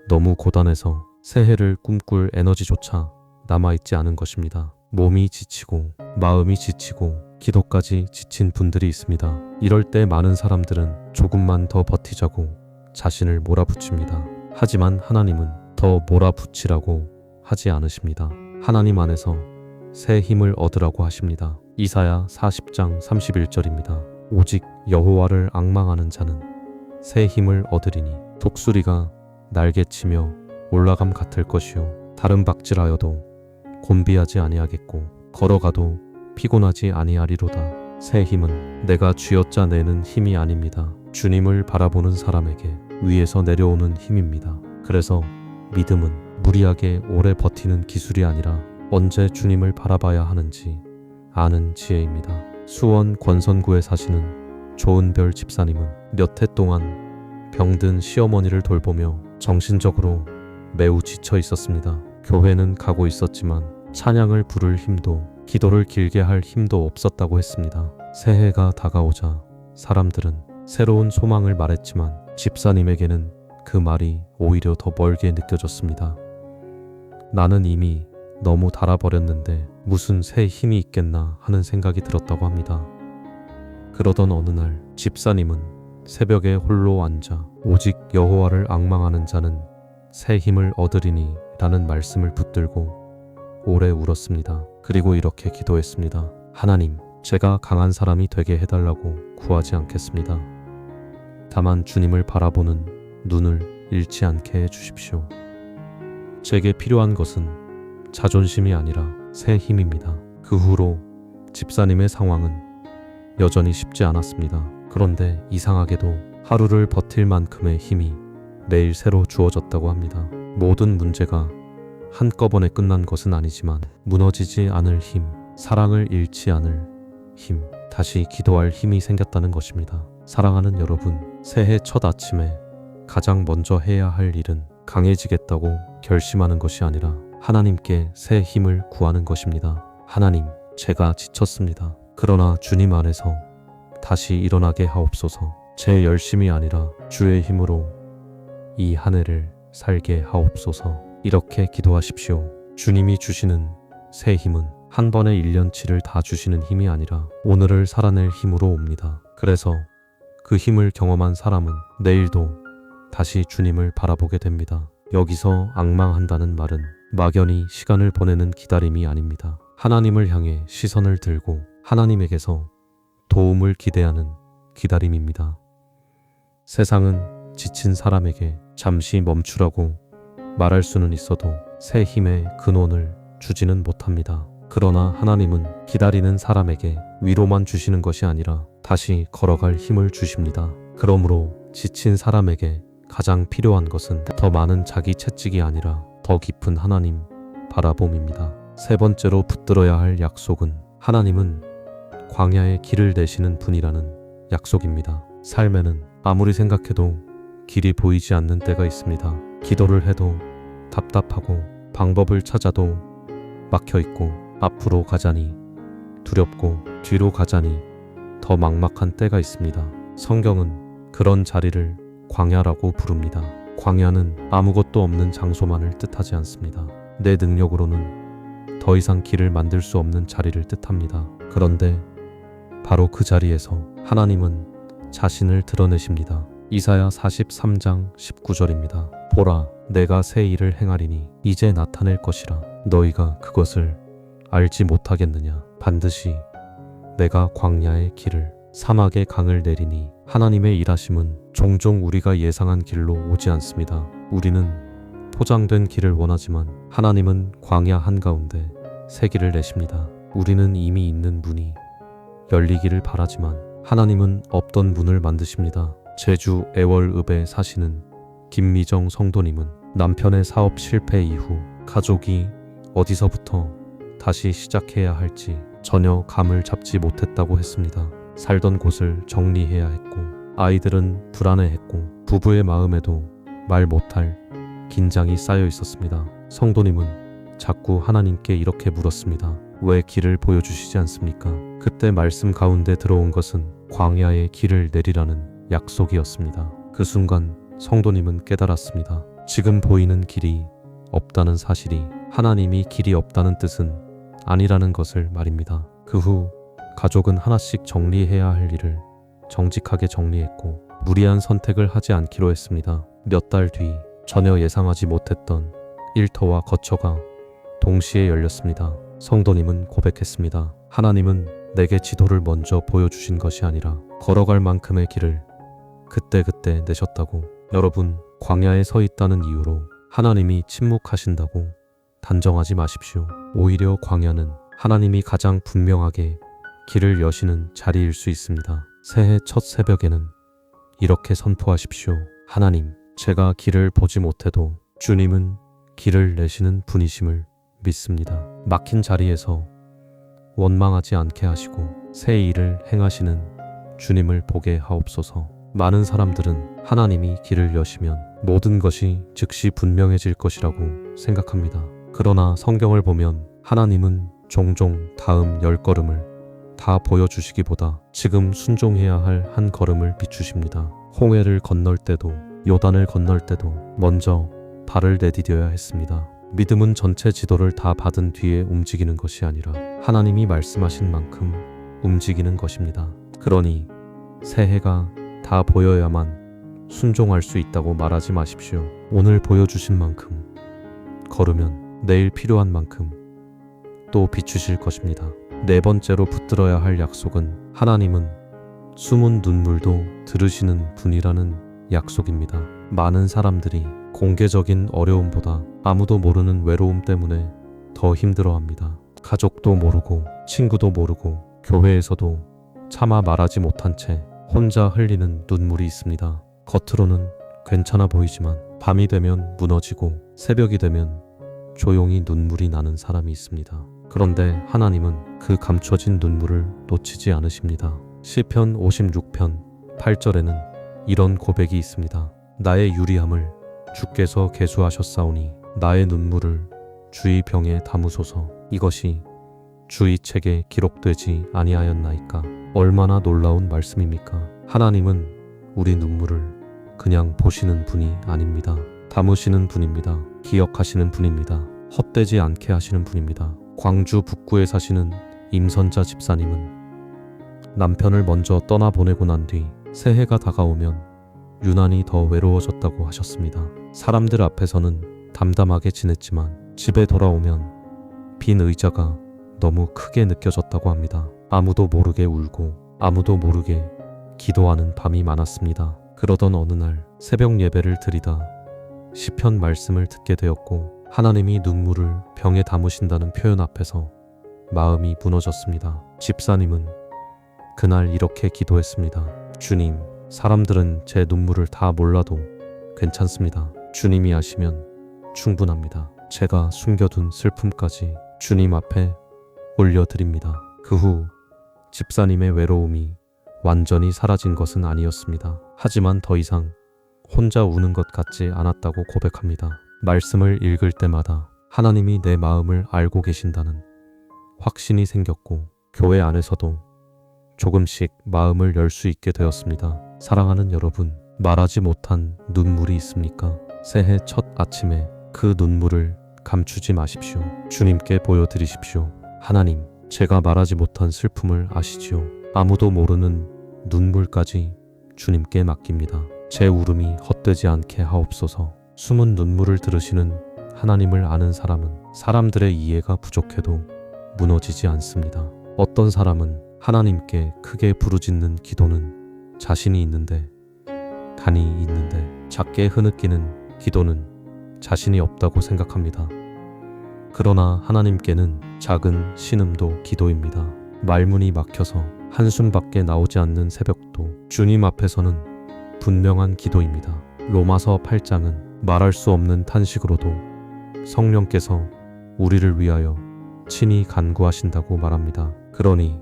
너무 고단해서 새해를 꿈꿀 에너지조차 남아있지 않은 것입니다. 몸이 지치고 마음이 지치고 기도까지 지친 분들이 있습니다. 이럴 때 많은 사람들은 조금만 더 버티자고 자신을 몰아붙입니다. 하지만 하나님은 더 몰아붙이라고 하지 않으십니다. 하나님 안에서 새 힘을 얻으라고 하십니다. 이사야 40장 31절입니다. 오직 여호와를 앙망하는 자는 새 힘을 얻으리니 독수리가 날개치며 올라감 같을 것이요 다른 박질하여도 곤비하지 아니하겠고 걸어가도 피곤하지 아니하리로다. 새 힘은 내가 쥐어짜 내는 힘이 아닙니다. 주님을 바라보는 사람에게 위에서 내려오는 힘입니다. 그래서 믿음은 무리하게 오래 버티는 기술이 아니라 언제 주님을 바라봐야 하는지 아는 지혜입니다. 수원 권선구에 사시는 조은별 집사님은 몇 해 동안 병든 시어머니를 돌보며 정신적으로 매우 지쳐 있었습니다. 교회는 가고 있었지만 찬양을 부를 힘도 기도를 길게 할 힘도 없었다고 했습니다. 새해가 다가오자 사람들은 새로운 소망을 말했지만 집사님에게는 그 말이 오히려 더 멀게 느껴졌습니다. 나는 이미 너무 달아버렸는데 무슨 새 힘이 있겠나 하는 생각이 들었다고 합니다. 그러던 어느 날 집사님은 새벽에 홀로 앉아 오직 여호와를 앙망하는 자는 새 힘을 얻으리니 라는 말씀을 붙들고 오래 울었습니다. 그리고 이렇게 기도했습니다. 하나님, 제가 강한 사람이 되게 해달라고 구하지 않겠습니다. 다만 주님을 바라보는 눈을 잃지 않게 해주십시오. 제게 필요한 것은 자존심이 아니라 새 힘입니다. 그 후로 집사님의 상황은 여전히 쉽지 않았습니다. 그런데 이상하게도 하루를 버틸 만큼의 힘이 매일 새로 주어졌다고 합니다. 모든 문제가 한꺼번에 끝난 것은 아니지만 무너지지 않을 힘, 사랑을 잃지 않을 힘, 다시 기도할 힘이 생겼다는 것입니다. 사랑하는 여러분, 새해 첫 아침에 가장 먼저 해야 할 일은 강해지겠다고 결심하는 것이 아니라 하나님께 새 힘을 구하는 것입니다. 하나님, 제가 지쳤습니다. 그러나 주님 안에서 다시 일어나게 하옵소서. 제 열심이 아니라 주의 힘으로 이 한 해를 살게 하옵소서. 이렇게 기도하십시오. 주님이 주시는 새 힘은 한 번에 1년치를 다 주시는 힘이 아니라 오늘을 살아낼 힘으로 옵니다. 그래서 그 힘을 경험한 사람은 내일도 다시 주님을 바라보게 됩니다. 여기서 앙망한다는 말은 막연히 시간을 보내는 기다림이 아닙니다. 하나님을 향해 시선을 들고 하나님에게서 도움을 기대하는 기다림입니다. 세상은 지친 사람에게 잠시 멈추라고 말할 수는 있어도 새 힘의 근원을 주지는 못합니다. 그러나 하나님은 기다리는 사람에게 위로만 주시는 것이 아니라 다시 걸어갈 힘을 주십니다. 그러므로 지친 사람에게 가장 필요한 것은 더 많은 자기 채찍이 아니라 더 깊은 하나님 바라봄입니다. 세 번째로 붙들어야 할 약속은 하나님은 광야의 길을 내시는 분이라는 약속입니다. 삶에는 아무리 생각해도 길이 보이지 않는 때가 있습니다. 기도를 해도 답답하고 방법을 찾아도 막혀 있고 앞으로 가자니 두렵고 뒤로 가자니 더 막막한 때가 있습니다. 성경은 그런 자리를 광야라고 부릅니다. 광야는 아무것도 없는 장소만을 뜻하지 않습니다. 내 능력으로는 더 이상 길을 만들 수 없는 자리를 뜻합니다. 그런데 바로 그 자리에서 하나님은 자신을 드러내십니다. 이사야 43장 19절입니다. 보라, 내가 새 일을 행하리니 이제 나타낼 것이라. 너희가 그것을 알지 못하겠느냐. 반드시 내가 광야의 길을 사막의 강을 내리니. 하나님의 일하심은 종종 우리가 예상한 길로 오지 않습니다. 우리는 포장된 길을 원하지만 하나님은 광야 한가운데 새 길을 내십니다. 우리는 이미 있는 문이 열리기를 바라지만 하나님은 없던 문을 만드십니다. 제주 애월읍에 사시는 김미정 성도님은 남편의 사업 실패 이후 가족이 어디서부터 다시 시작해야 할지 전혀 감을 잡지 못했다고 했습니다. 살던 곳을 정리해야 했고 아이들은 불안해했고 부부의 마음에도 말 못할 긴장이 쌓여 있었습니다. 성도님은 자꾸 하나님께 이렇게 물었습니다. 왜 길을 보여주시지 않습니까? 그때 말씀 가운데 들어온 것은 광야의 길을 내리라는 약속이었습니다. 그 순간 성도님은 깨달았습니다. 지금 보이는 길이 없다는 사실이 하나님이 길이 없다는 뜻은 아니라는 것을 말입니다. 그 후 가족은 하나씩 정리해야 할 일을 정직하게 정리했고 무리한 선택을 하지 않기로 했습니다. 몇 달 뒤 전혀 예상하지 못했던 일터와 거처가 동시에 열렸습니다. 성도님은 고백했습니다. 하나님은 내게 지도를 먼저 보여주신 것이 아니라 걸어갈 만큼의 길을 그때그때 내셨다고. 여러분, 광야에 서 있다는 이유로 하나님이 침묵하신다고 단정하지 마십시오. 오히려 광야는 하나님이 가장 분명하게 길을 여시는 자리일 수 있습니다. 새해 첫 새벽에는 이렇게 선포하십시오. 하나님, 제가 길을 보지 못해도 주님은 길을 내시는 분이심을 믿습니다. 막힌 자리에서 원망하지 않게 하시고 새 일을 행하시는 주님을 보게 하옵소서. 많은 사람들은 하나님이 길을 여시면 모든 것이 즉시 분명해질 것이라고 생각합니다. 그러나 성경을 보면 하나님은 종종 다음 10걸음을 다 보여주시기보다 지금 순종해야 할 한 걸음을 비추십니다. 홍해를 건널 때도 요단을 건널 때도 먼저 발을 내디뎌야 했습니다. 믿음은 전체 지도를 다 받은 뒤에 움직이는 것이 아니라 하나님이 말씀하신 만큼 움직이는 것입니다. 그러니 새해가 다 보여야만 순종할 수 있다고 말하지 마십시오. 오늘 보여주신 만큼 걸으면 내일 필요한 만큼 또 비추실 것입니다. 네 번째로 붙들어야 할 약속은 하나님은 숨은 눈물도 들으시는 분이라는 약속입니다. 많은 사람들이 공개적인 어려움보다 아무도 모르는 외로움 때문에 더 힘들어합니다. 가족도 모르고 친구도 모르고 교회에서도 차마 말하지 못한 채 혼자 흘리는 눈물이 있습니다. 겉으로는 괜찮아 보이지만 밤이 되면 무너지고 새벽이 되면 조용히 눈물이 나는 사람이 있습니다. 그런데 하나님은 그 감춰진 눈물을 놓치지 않으십니다. 시편 56편 8절에는 이런 고백이 있습니다. 나의 유리함을 주께서 계수하셨사오니 나의 눈물을 주의 병에 담으소서. 이것이 주의 책에 기록되지 아니하였나이까. 얼마나 놀라운 말씀입니까? 하나님은 우리 눈물을 그냥 보시는 분이 아닙니다. 담으시는 분입니다. 기억하시는 분입니다. 헛되지 않게 하시는 분입니다. 광주 북구에 사시는 임선자 집사님은 남편을 먼저 떠나보내고 난 뒤 새해가 다가오면 유난히 더 외로워졌다고 하셨습니다. 사람들 앞에서는 담담하게 지냈지만 집에 돌아오면 빈 의자가 너무 크게 느껴졌다고 합니다. 아무도 모르게 울고 아무도 모르게 기도하는 밤이 많았습니다. 그러던 어느 날 새벽 예배를 드리다 시편 말씀을 듣게 되었고 하나님이 눈물을 병에 담으신다는 표현 앞에서 마음이 무너졌습니다. 집사님은 그날 이렇게 기도했습니다. 주님, 사람들은 제 눈물을 다 몰라도 괜찮습니다. 주님이 아시면 충분합니다. 제가 숨겨둔 슬픔까지 주님 앞에 올려드립니다. 그 후 집사님의 외로움이 완전히 사라진 것은 아니었습니다. 하지만 더 이상 혼자 우는 것 같지 않았다고 고백합니다. 말씀을 읽을 때마다 하나님이 내 마음을 알고 계신다는 확신이 생겼고 교회 안에서도 조금씩 마음을 열 수 있게 되었습니다. 사랑하는 여러분, 말하지 못한 눈물이 있습니까? 새해 첫 아침에 그 눈물을 감추지 마십시오. 주님께 보여드리십시오. 하나님, 제가 말하지 못한 슬픔을 아시지요. 아무도 모르는 눈물까지 주님께 맡깁니다. 제 울음이 헛되지 않게 하옵소서. 숨은 눈물을 들으시는 하나님을 아는 사람은 사람들의 이해가 부족해도 무너지지 않습니다. 어떤 사람은 하나님께 크게 부르짖는 기도는 자신이 있는데 간이 있는데 작게 흐느끼는 기도는 자신이 없다고 생각합니다. 그러나 하나님께는 작은 신음도 기도입니다. 말문이 막혀서 한숨밖에 나오지 않는 새벽도 주님 앞에서는 분명한 기도입니다. 로마서 8장은 말할 수 없는 탄식으로도 성령께서 우리를 위하여 친히 간구하신다고 말합니다. 그러니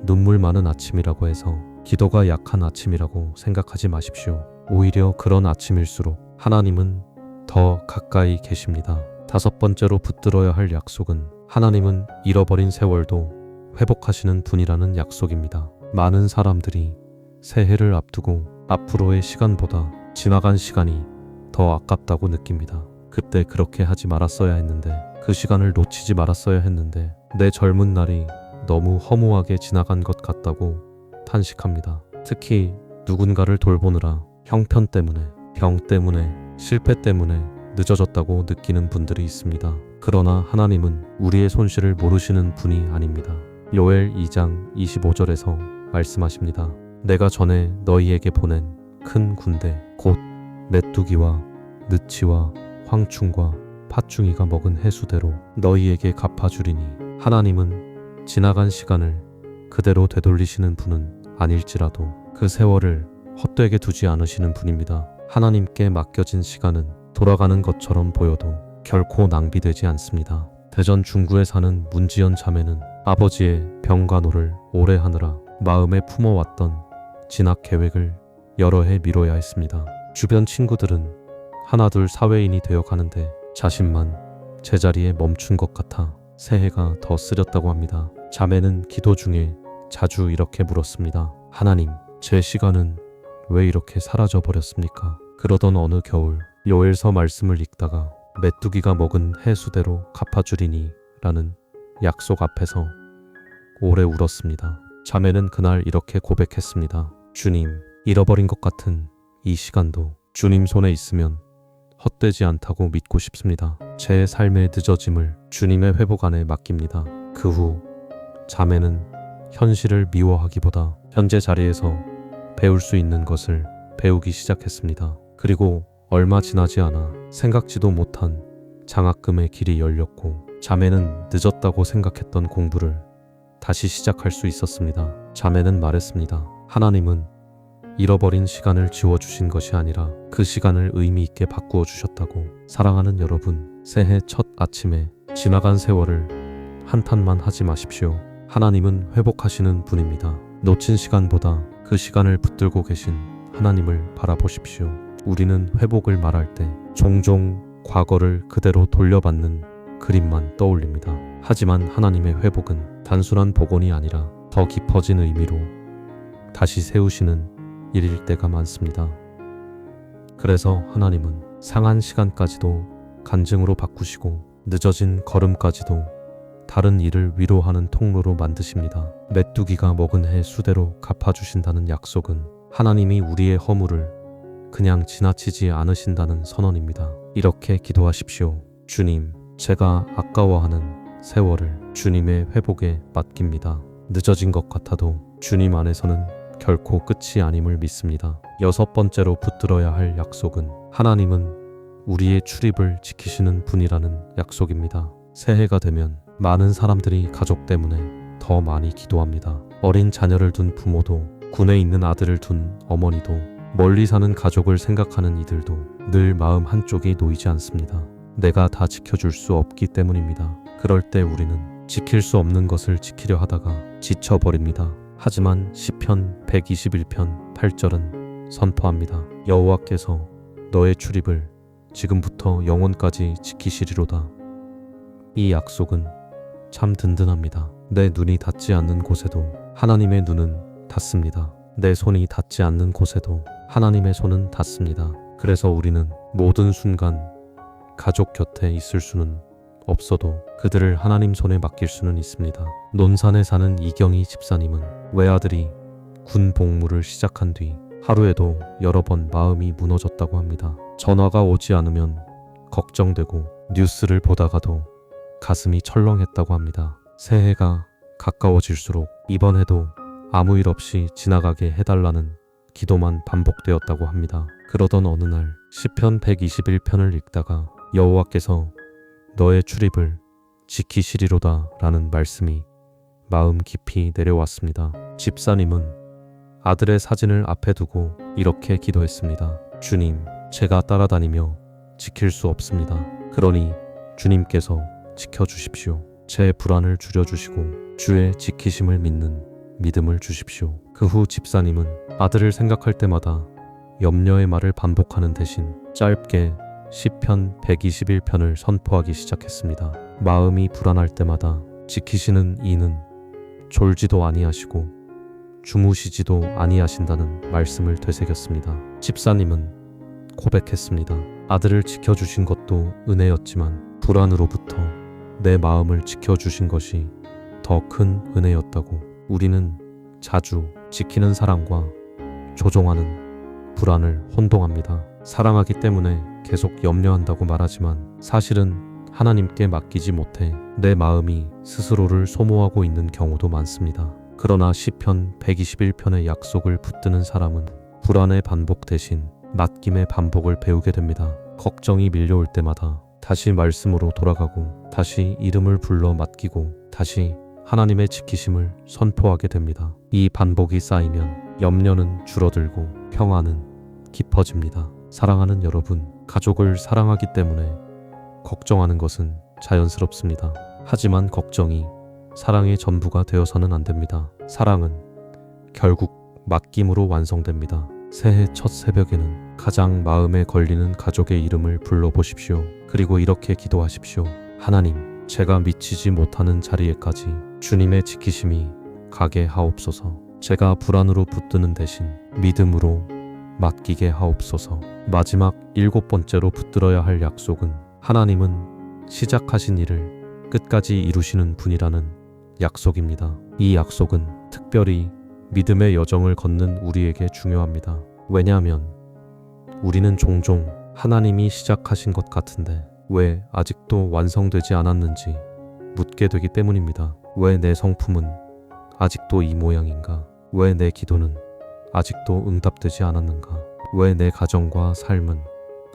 눈물 많은 아침이라고 해서 기도가 약한 아침이라고 생각하지 마십시오. 오히려 그런 아침일수록 하나님은 더 가까이 계십니다. 다섯 번째로 붙들어야 할 약속은 하나님은 잃어버린 세월도 회복하시는 분이라는 약속입니다. 많은 사람들이 새해를 앞두고 앞으로의 시간보다 지나간 시간이 더 아깝다고 느낍니다. 그때 그렇게 하지 말았어야 했는데, 그 시간을 놓치지 말았어야 했는데, 내 젊은 날이 너무 허무하게 지나간 것 같다고 탄식합니다. 특히 누군가를 돌보느라 형편 때문에, 병 때문에, 실패 때문에 늦어졌다고 느끼는 분들이 있습니다. 그러나 하나님은 우리의 손실을 모르시는 분이 아닙니다. 요엘 2장 25절에서 말씀하십니다. 내가 전에 너희에게 보낸 큰 군대 곧 메뚜기와 느치와 황충과 팥중이가 먹은 해수대로 너희에게 갚아주리니, 하나님은 지나간 시간을 그대로 되돌리시는 분은 아닐지라도 그 세월을 헛되게 두지 않으시는 분입니다. 하나님께 맡겨진 시간은 돌아가는 것처럼 보여도 결코 낭비되지 않습니다. 대전 중구에 사는 문지연 자매는 아버지의 병간호를 오래 하느라 마음에 품어왔던 진학 계획을 여러 해 미뤄야 했습니다. 주변 친구들은 하나둘 사회인이 되어 가는데 자신만 제자리에 멈춘 것 같아 새해가 더 쓰렸다고 합니다. 자매는 기도 중에 자주 이렇게 물었습니다. 하나님, 제 시간은 왜 이렇게 사라져 버렸습니까? 그러던 어느 겨울 요엘서 말씀을 읽다가 메뚜기가 먹은 해수대로 갚아주리니 라는 약속 앞에서 오래 울었습니다. 자매는 그날 이렇게 고백했습니다. 주님, 잃어버린 것 같은 이 시간도 주님 손에 있으면 헛되지 않다고 믿고 싶습니다. 제 삶의 늦어짐을 주님의 회복 안에 맡깁니다. 그 후 자매는 현실을 미워하기보다 현재 자리에서 배울 수 있는 것을 배우기 시작했습니다. 그리고 얼마 지나지 않아 생각지도 못한 장학금의 길이 열렸고 자매는 늦었다고 생각했던 공부를 다시 시작할 수 있었습니다. 자매는 말했습니다. 하나님은 잃어버린 시간을 지워주신 것이 아니라 그 시간을 의미 있게 바꾸어 주셨다고. 사랑하는 여러분, 새해 첫 아침에 지나간 세월을 한탄만 하지 마십시오. 하나님은 회복하시는 분입니다. 놓친 시간보다 그 시간을 붙들고 계신 하나님을 바라보십시오. 우리는 회복을 말할 때 종종 과거를 그대로 돌려받는 그림만 떠올립니다. 하지만 하나님의 회복은 단순한 복원이 아니라 더 깊어진 의미로 다시 세우시는 일일 때가 많습니다. 그래서 하나님은 상한 시간까지도 간증으로 바꾸시고 늦어진 걸음까지도 다른 일을 위로하는 통로로 만드십니다. 메뚜기가 먹은 해 수대로 갚아주신다는 약속은 하나님이 우리의 허물을 그냥 지나치지 않으신다는 선언입니다. 이렇게 기도하십시오. 주님, 제가 아까워하는 세월을 주님의 회복에 맡깁니다. 늦어진 것 같아도 주님 안에서는 결코 끝이 아님을 믿습니다. 여섯 번째로 붙들어야 할 약속은 하나님은 우리의 출입을 지키시는 분이라는 약속입니다. 새해가 되면 많은 사람들이 가족 때문에 더 많이 기도합니다. 어린 자녀를 둔 부모도, 군에 있는 아들을 둔 어머니도, 멀리 사는 가족을 생각하는 이들도 늘 마음 한쪽이 놓이지 않습니다. 내가 다 지켜줄 수 없기 때문입니다. 그럴 때 우리는 지킬 수 없는 것을 지키려 하다가 지쳐버립니다. 하지만 시편 121편 8절은 선포합니다. 여호와께서 너의 출입을 지금부터 영원까지 지키시리로다. 이 약속은 참 든든합니다. 내 눈이 닿지 않는 곳에도 하나님의 눈은 닿습니다. 내 손이 닿지 않는 곳에도 하나님의 손은 닿습니다. 그래서 우리는 모든 순간 가족 곁에 있을 수는 없어도 그들을 하나님 손에 맡길 수는 있습니다. 논산에 사는 이경희 집사님은 외아들이 군 복무를 시작한 뒤 하루에도 여러 번 마음이 무너졌다고 합니다. 전화가 오지 않으면 걱정되고 뉴스를 보다가도 가슴이 철렁했다고 합니다. 새해가 가까워질수록 이번 해도 아무 일 없이 지나가게 해달라는 기도만 반복되었다고 합니다. 그러던 어느 날 시편 121편을 읽다가 여호와께서 너의 출입을 지키시리로다 라는 말씀이 마음 깊이 내려왔습니다. 집사님은 아들의 사진을 앞에 두고 이렇게 기도했습니다. 주님, 제가 따라다니며 지킬 수 없습니다. 그러니 주님께서 지켜주십시오. 제 불안을 줄여주시고 주의 지키심을 믿는 믿음을 주십시오. 그 후 집사님은 아들을 생각할 때마다 염려의 말을 반복하는 대신 짧게 시편 121편을 선포하기 시작했습니다. 마음이 불안할 때마다 지키시는 이는 졸지도 아니하시고 주무시지도 아니하신다는 말씀을 되새겼습니다. 집사님은 고백했습니다. 아들을 지켜주신 것도 은혜였지만 불안으로부터 내 마음을 지켜주신 것이 더 큰 은혜였다고. 우리는 자주 지키는 사랑과 조종하는 불안을 혼동합니다. 사랑하기 때문에 계속 염려한다고 말하지만 사실은 하나님께 맡기지 못해 내 마음이 스스로를 소모하고 있는 경우도 많습니다. 그러나 시편 121편의 약속을 붙드는 사람은 불안의 반복 대신 맡김의 반복을 배우게 됩니다. 걱정이 밀려올 때마다 다시 말씀으로 돌아가고 다시 이름을 불러 맡기고 다시 하나님의 지키심을 선포하게 됩니다. 이 반복이 쌓이면 염려는 줄어들고 평안은 깊어집니다. 사랑하는 여러분, 가족을 사랑하기 때문에 걱정하는 것은 자연스럽습니다. 하지만 걱정이 사랑의 전부가 되어서는 안 됩니다. 사랑은 결국 맡김으로 완성됩니다. 새해 첫 새벽에는 가장 마음에 걸리는 가족의 이름을 불러보십시오. 그리고 이렇게 기도하십시오. 하나님, 제가 미치지 못하는 자리에까지 주님의 지키심이 가게 하옵소서. 제가 불안으로 붙드는 대신 믿음으로 맡기게 하옵소서. 마지막 7번째로 붙들어야 할 약속은 하나님은 시작하신 일을 끝까지 이루시는 분이라는 약속입니다. 이 약속은 특별히 믿음의 여정을 걷는 우리에게 중요합니다. 왜냐하면 우리는 종종 하나님이 시작하신 것 같은데 왜 아직도 완성되지 않았는지 묻게 되기 때문입니다. 왜 내 성품은 아직도 이 모양인가? 왜 내 기도는 아직도 응답되지 않았는가? 왜 내 가정과 삶은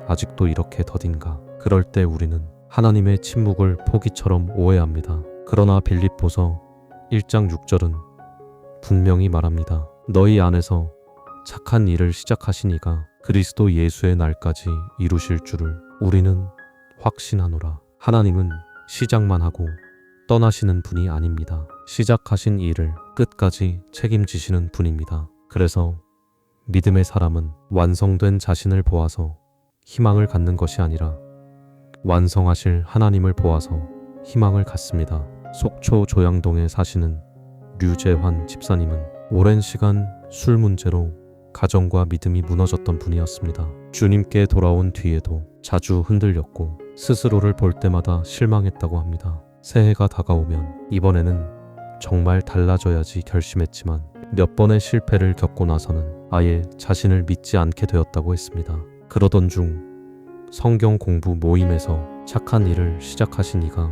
아직도 이렇게 더딘가? 그럴 때 우리는 하나님의 침묵을 포기처럼 오해합니다. 그러나 빌립보서 1장 6절은 분명히 말합니다. 너희 안에서 착한 일을 시작하신 이가 그리스도 예수의 날까지 이루실 줄을 우리는 확신하노라. 하나님은 시작만 하고 떠나시는 분이 아닙니다. 시작하신 일을 끝까지 책임지시는 분입니다. 그래서 믿음의 사람은 완성된 자신을 보아서 희망을 갖는 것이 아니라 완성하실 하나님을 보아서 희망을 갖습니다. 속초 조양동에 사시는 류재환 집사님은 오랜 시간 술 문제로 가정과 믿음이 무너졌던 분이었습니다. 주님께 돌아온 뒤에도 자주 흔들렸고 스스로를 볼 때마다 실망했다고 합니다. 새해가 다가오면 이번에는 정말 달라져야지 결심했지만 몇 번의 실패를 겪고 나서는 아예 자신을 믿지 않게 되었다고 했습니다. 그러던 중 성경 공부 모임에서 착한 일을 시작하신 이가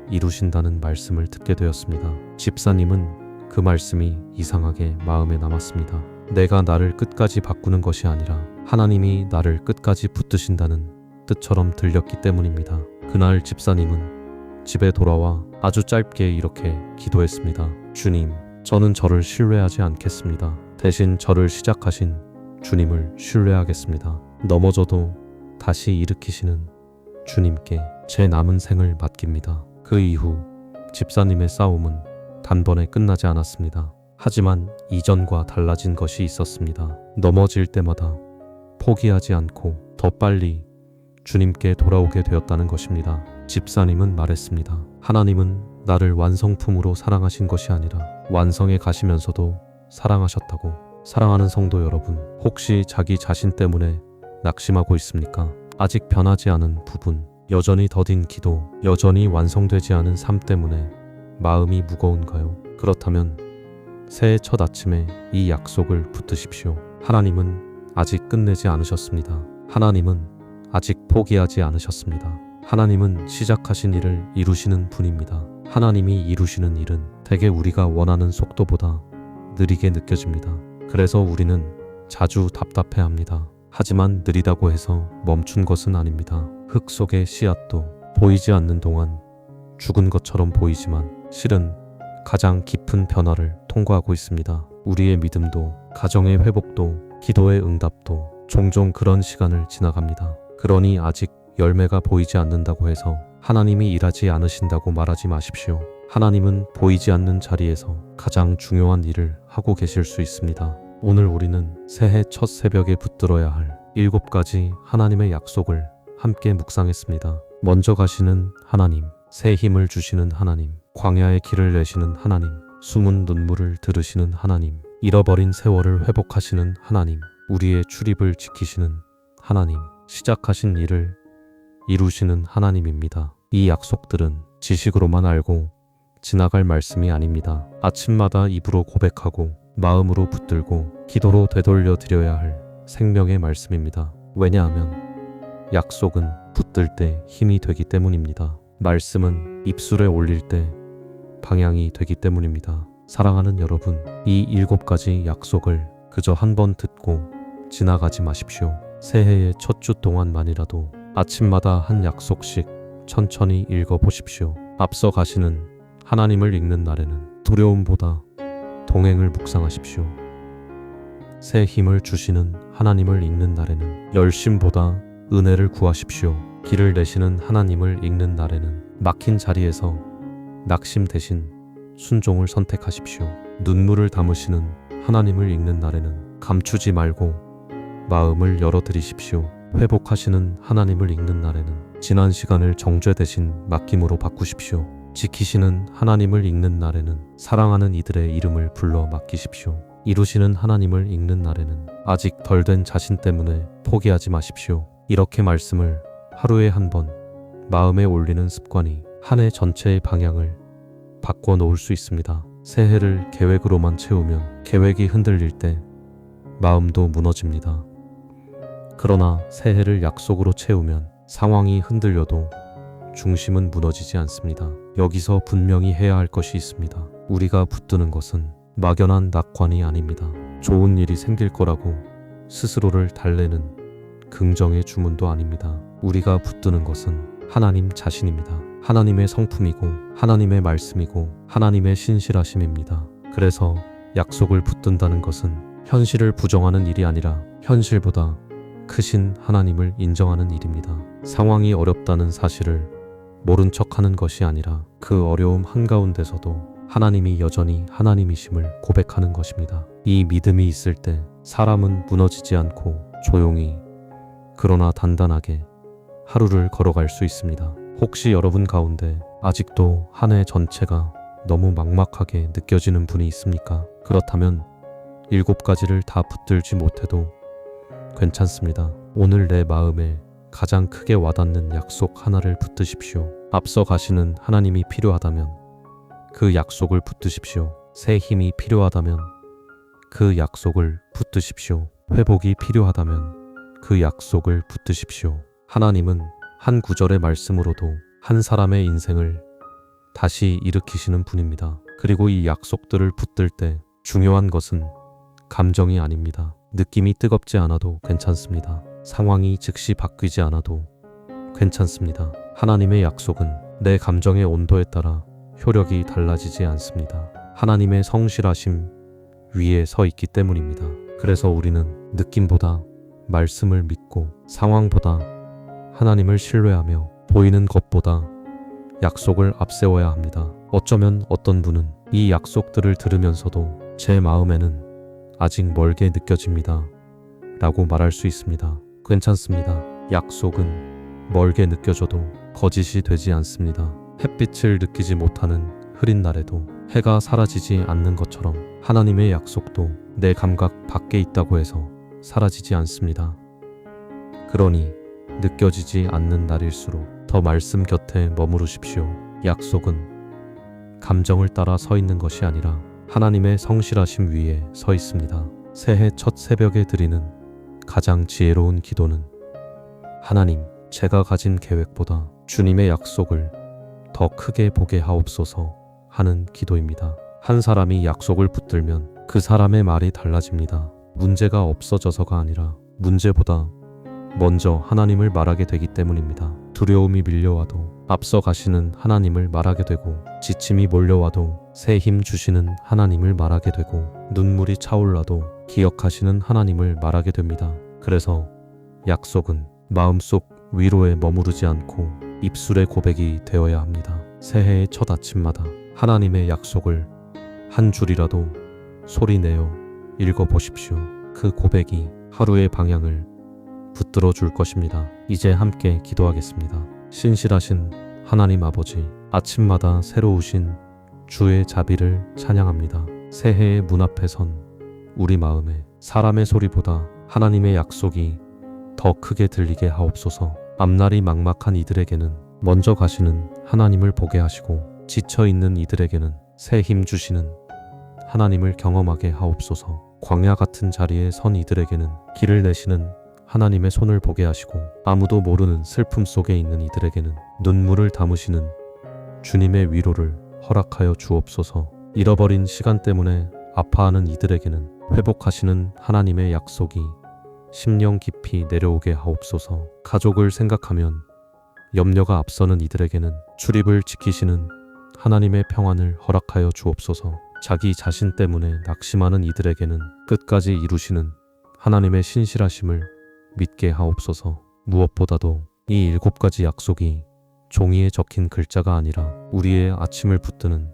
이루신다는 말씀을 듣게 되었습니다. 집사님은 그 말씀이 이상하게 마음에 남았습니다. 내가 나를 끝까지 바꾸는 것이 아니라 하나님이 나를 끝까지 붙드신다는 뜻처럼 들렸기 때문입니다. 그날 집사님은 집에 돌아와 아주 짧게 이렇게 기도했습니다. 주님, 저는 저를 신뢰하지 않겠습니다. 대신 저를 시작하신 주님을 신뢰하겠습니다. 넘어져도 다시 일으키시는 주님께 제 남은 생을 맡깁니다. 그 이후 집사님의 싸움은 단번에 끝나지 않았습니다. 하지만 이전과 달라진 것이 있었습니다. 넘어질 때마다 포기하지 않고 더 빨리 주님께 돌아오게 되었다는 것입니다. 집사님은 말했습니다. 하나님은 나를 완성품으로 사랑하신 것이 아니라 완성해 가시면서도 사랑하셨다고. 사랑하는 성도 여러분, 혹시 자기 자신 때문에 낙심하고 있습니까? 아직 변하지 않은 부분, 여전히 더딘 기도, 여전히 완성되지 않은 삶 때문에 마음이 무거운가요? 그렇다면 새해 첫 아침에 이 약속을 붙드십시오. 하나님은 아직 끝내지 않으셨습니다. 하나님은 아직 포기하지 않으셨습니다. 하나님은 시작하신 일을 이루시는 분입니다. 하나님이 이루시는 일은 대개 우리가 원하는 속도보다 느리게 느껴집니다. 그래서 우리는 자주 답답해합니다. 하지만 느리다고 해서 멈춘 것은 아닙니다. 흙 속의 씨앗도 보이지 않는 동안 죽은 것처럼 보이지만 실은 가장 깊은 변화를 통과하고 있습니다. 우리의 믿음도, 가정의 회복도, 기도의 응답도 종종 그런 시간을 지나갑니다. 그러니 아직 열매가 보이지 않는다고 해서 하나님이 일하지 않으신다고 말하지 마십시오. 하나님은 보이지 않는 자리에서 가장 중요한 일을 하고 계실 수 있습니다. 오늘 우리는 새해 첫 새벽에 붙들어야 할 7가지 하나님의 약속을 함께 묵상했습니다. 먼저 가시는 하나님, 새 힘을 주시는 하나님, 광야의 길을 내시는 하나님, 숨은 눈물을 들으시는 하나님, 잃어버린 세월을 회복하시는 하나님, 우리의 출입을 지키시는 하나님, 시작하신 일을 이루시는 하나님입니다. 이 약속들은 지식으로만 알고 지나갈 말씀이 아닙니다. 아침마다 입으로 고백하고 마음으로 붙들고 기도로 되돌려 드려야 할 생명의 말씀입니다. 왜냐하면 약속은 붙들 때 힘이 되기 때문입니다. 말씀은 입술에 올릴 때 방향이 되기 때문입니다. 사랑하는 여러분, 이 7가지 약속을 그저 한 번 듣고 지나가지 마십시오. 새해의 첫 주 동안만이라도 아침마다 한 약속씩 천천히 읽어보십시오. 앞서 가시는 하나님을 읽는 날에는 두려움보다 동행을 묵상하십시오. 새 힘을 주시는 하나님을 읽는 날에는 열심보다 은혜를 구하십시오. 길을 내시는 하나님을 읽는 날에는 막힌 자리에서 낙심 대신 순종을 선택하십시오. 눈물을 담으시는 하나님을 읽는 날에는 감추지 말고 마음을 열어드리십시오. 회복하시는 하나님을 읽는 날에는 지난 시간을 정죄 대신 맡김으로 바꾸십시오. 지키시는 하나님을 읽는 날에는 사랑하는 이들의 이름을 불러 맡기십시오. 이루시는 하나님을 읽는 날에는 아직 덜 된 자신 때문에 포기하지 마십시오. 이렇게 말씀을 하루에 한 번 마음에 올리는 습관이 한 해 전체의 방향을 바꿔 놓을 수 있습니다. 새해를 계획으로만 채우면 계획이 흔들릴 때 마음도 무너집니다. 그러나 새해를 약속으로 채우면 상황이 흔들려도 중심은 무너지지 않습니다. 여기서 분명히 해야 할 것이 있습니다. 우리가 붙드는 것은 막연한 낙관이 아닙니다. 좋은 일이 생길 거라고 스스로를 달래는 긍정의 주문도 아닙니다. 우리가 붙드는 것은 하나님 자신입니다. 하나님의 성품이고 하나님의 말씀이고 하나님의 신실하심입니다. 그래서 약속을 붙든다는 것은 현실을 부정하는 일이 아니라 현실보다 크신 하나님을 인정하는 일입니다. 상황이 어렵다는 사실을 모른 척하는 것이 아니라 그 어려움 한가운데서도 하나님이 여전히 하나님이심을 고백하는 것입니다. 이 믿음이 있을 때 사람은 무너지지 않고 조용히 그러나 단단하게 하루를 걸어갈 수 있습니다. 혹시 여러분 가운데 아직도 한 해 전체가 너무 막막하게 느껴지는 분이 있습니까? 그렇다면 7가지를 다 붙들지 못해도 괜찮습니다. 오늘 내 마음에 가장 크게 와닿는 약속 하나를 붙드십시오. 앞서 가시는 하나님이 필요하다면 그 약속을 붙드십시오. 새 힘이 필요하다면 그 약속을 붙드십시오. 회복이 필요하다면 그 약속을 붙드십시오. 하나님은 한 구절의 말씀으로도 한 사람의 인생을 다시 일으키시는 분입니다. 그리고 이 약속들을 붙들 때 중요한 것은 감정이 아닙니다. 느낌이 뜨겁지 않아도 괜찮습니다. 상황이 즉시 바뀌지 않아도 괜찮습니다. 하나님의 약속은 내 감정의 온도에 따라 효력이 달라지지 않습니다. 하나님의 성실하심 위에 서 있기 때문입니다. 그래서 우리는 느낌보다 말씀을 믿고 상황보다 하나님을 신뢰하며 보이는 것보다 약속을 앞세워야 합니다. 어쩌면 어떤 분은 이 약속들을 들으면서도 제 마음에는 아직 멀게 느껴집니다 라고 말할 수 있습니다. 괜찮습니다. 약속은 멀게 느껴져도 거짓이 되지 않습니다. 햇빛을 느끼지 못하는 흐린 날에도 해가 사라지지 않는 것처럼 하나님의 약속도 내 감각 밖에 있다고 해서 사라지지 않습니다. 그러니 느껴지지 않는 날일수록 더 말씀 곁에 머무르십시오. 약속은 감정을 따라 서 있는 것이 아니라 하나님의 성실하심 위에 서 있습니다. 새해 첫 새벽에 드리는 가장 지혜로운 기도는 하나님, 제가 가진 계획보다 주님의 약속을 더 크게 보게 하옵소서 하는 기도입니다. 한 사람이 약속을 붙들면 그 사람의 말이 달라집니다. 문제가 없어져서가 아니라 문제보다 먼저 하나님을 말하게 되기 때문입니다. 두려움이 밀려와도 앞서 가시는 하나님을 말하게 되고, 지침이 몰려와도 새 힘 주시는 하나님을 말하게 되고, 눈물이 차올라도 기억하시는 하나님을 말하게 됩니다. 그래서 약속은 마음속 위로에 머무르지 않고 입술의 고백이 되어야 합니다. 새해의 첫 아침마다 하나님의 약속을 한 줄이라도 소리내어 읽어보십시오. 그 고백이 하루의 방향을 붙들어 줄 것입니다. 이제 함께 기도하겠습니다. 신실하신 하나님 아버지, 아침마다 새로우신 주의 자비를 찬양합니다. 새해의 문 앞에 선 우리 마음에 사람의 소리보다 하나님의 약속이 더 크게 들리게 하옵소서. 앞날이 막막한 이들에게는 먼저 가시는 하나님을 보게 하시고, 지쳐있는 이들에게는 새 힘 주시는 하나님을 경험하게 하옵소서. 광야 같은 자리에 선 이들에게는 길을 내시는 하나님의 손을 보게 하시고, 아무도 모르는 슬픔 속에 있는 이들에게는 눈물을 담으시는 주님의 위로를 허락하여 주옵소서. 잃어버린 시간 때문에 아파하는 이들에게는 회복하시는 하나님의 약속이 심령 깊이 내려오게 하옵소서. 가족을 생각하면 염려가 앞서는 이들에게는 출입을 지키시는 하나님의 평안을 허락하여 주옵소서. 자기 자신 때문에 낙심하는 이들에게는 끝까지 이루시는 하나님의 신실하심을 믿게 하옵소서. 무엇보다도 이 7가지 약속이 종이에 적힌 글자가 아니라 우리의 아침을 붙드는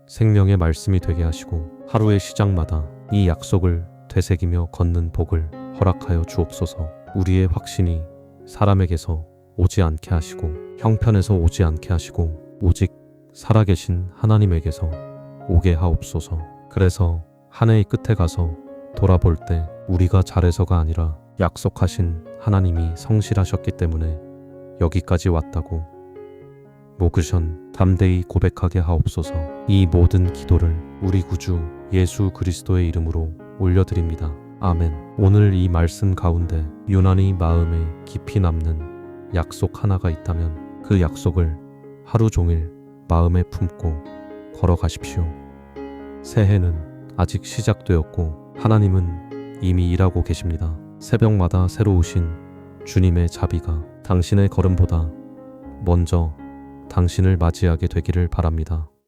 생명의 말씀이 되게 하시고, 하루의 시작마다 이 약속을 되새기며 걷는 복을 허락하여 주옵소서. 우리의 확신이 사람에게서 오지 않게 하시고, 형편에서 오지 않게 하시고, 오직 살아계신 하나님에게서 오게 하옵소서. 그래서 한 해의 끝에 가서 돌아볼 때 우리가 잘해서가 아니라 약속하신 하나님이 성실하셨기 때문에 여기까지 왔다고 모그션 담대히 고백하게 하옵소서. 이 모든 기도를 우리 구주 예수 그리스도의 이름으로 올려드립니다. 아멘. 오늘 이 말씀 가운데 유난히 마음에 깊이 남는 약속 하나가 있다면 그 약속을 하루 종일 마음에 품고 걸어가십시오. 새해는 아직 시작되었고 하나님은 이미 일하고 계십니다. 새벽마다 새로우신 주님의 자비가 당신의 걸음보다 먼저 당신을 맞이하게 되기를 바랍니다.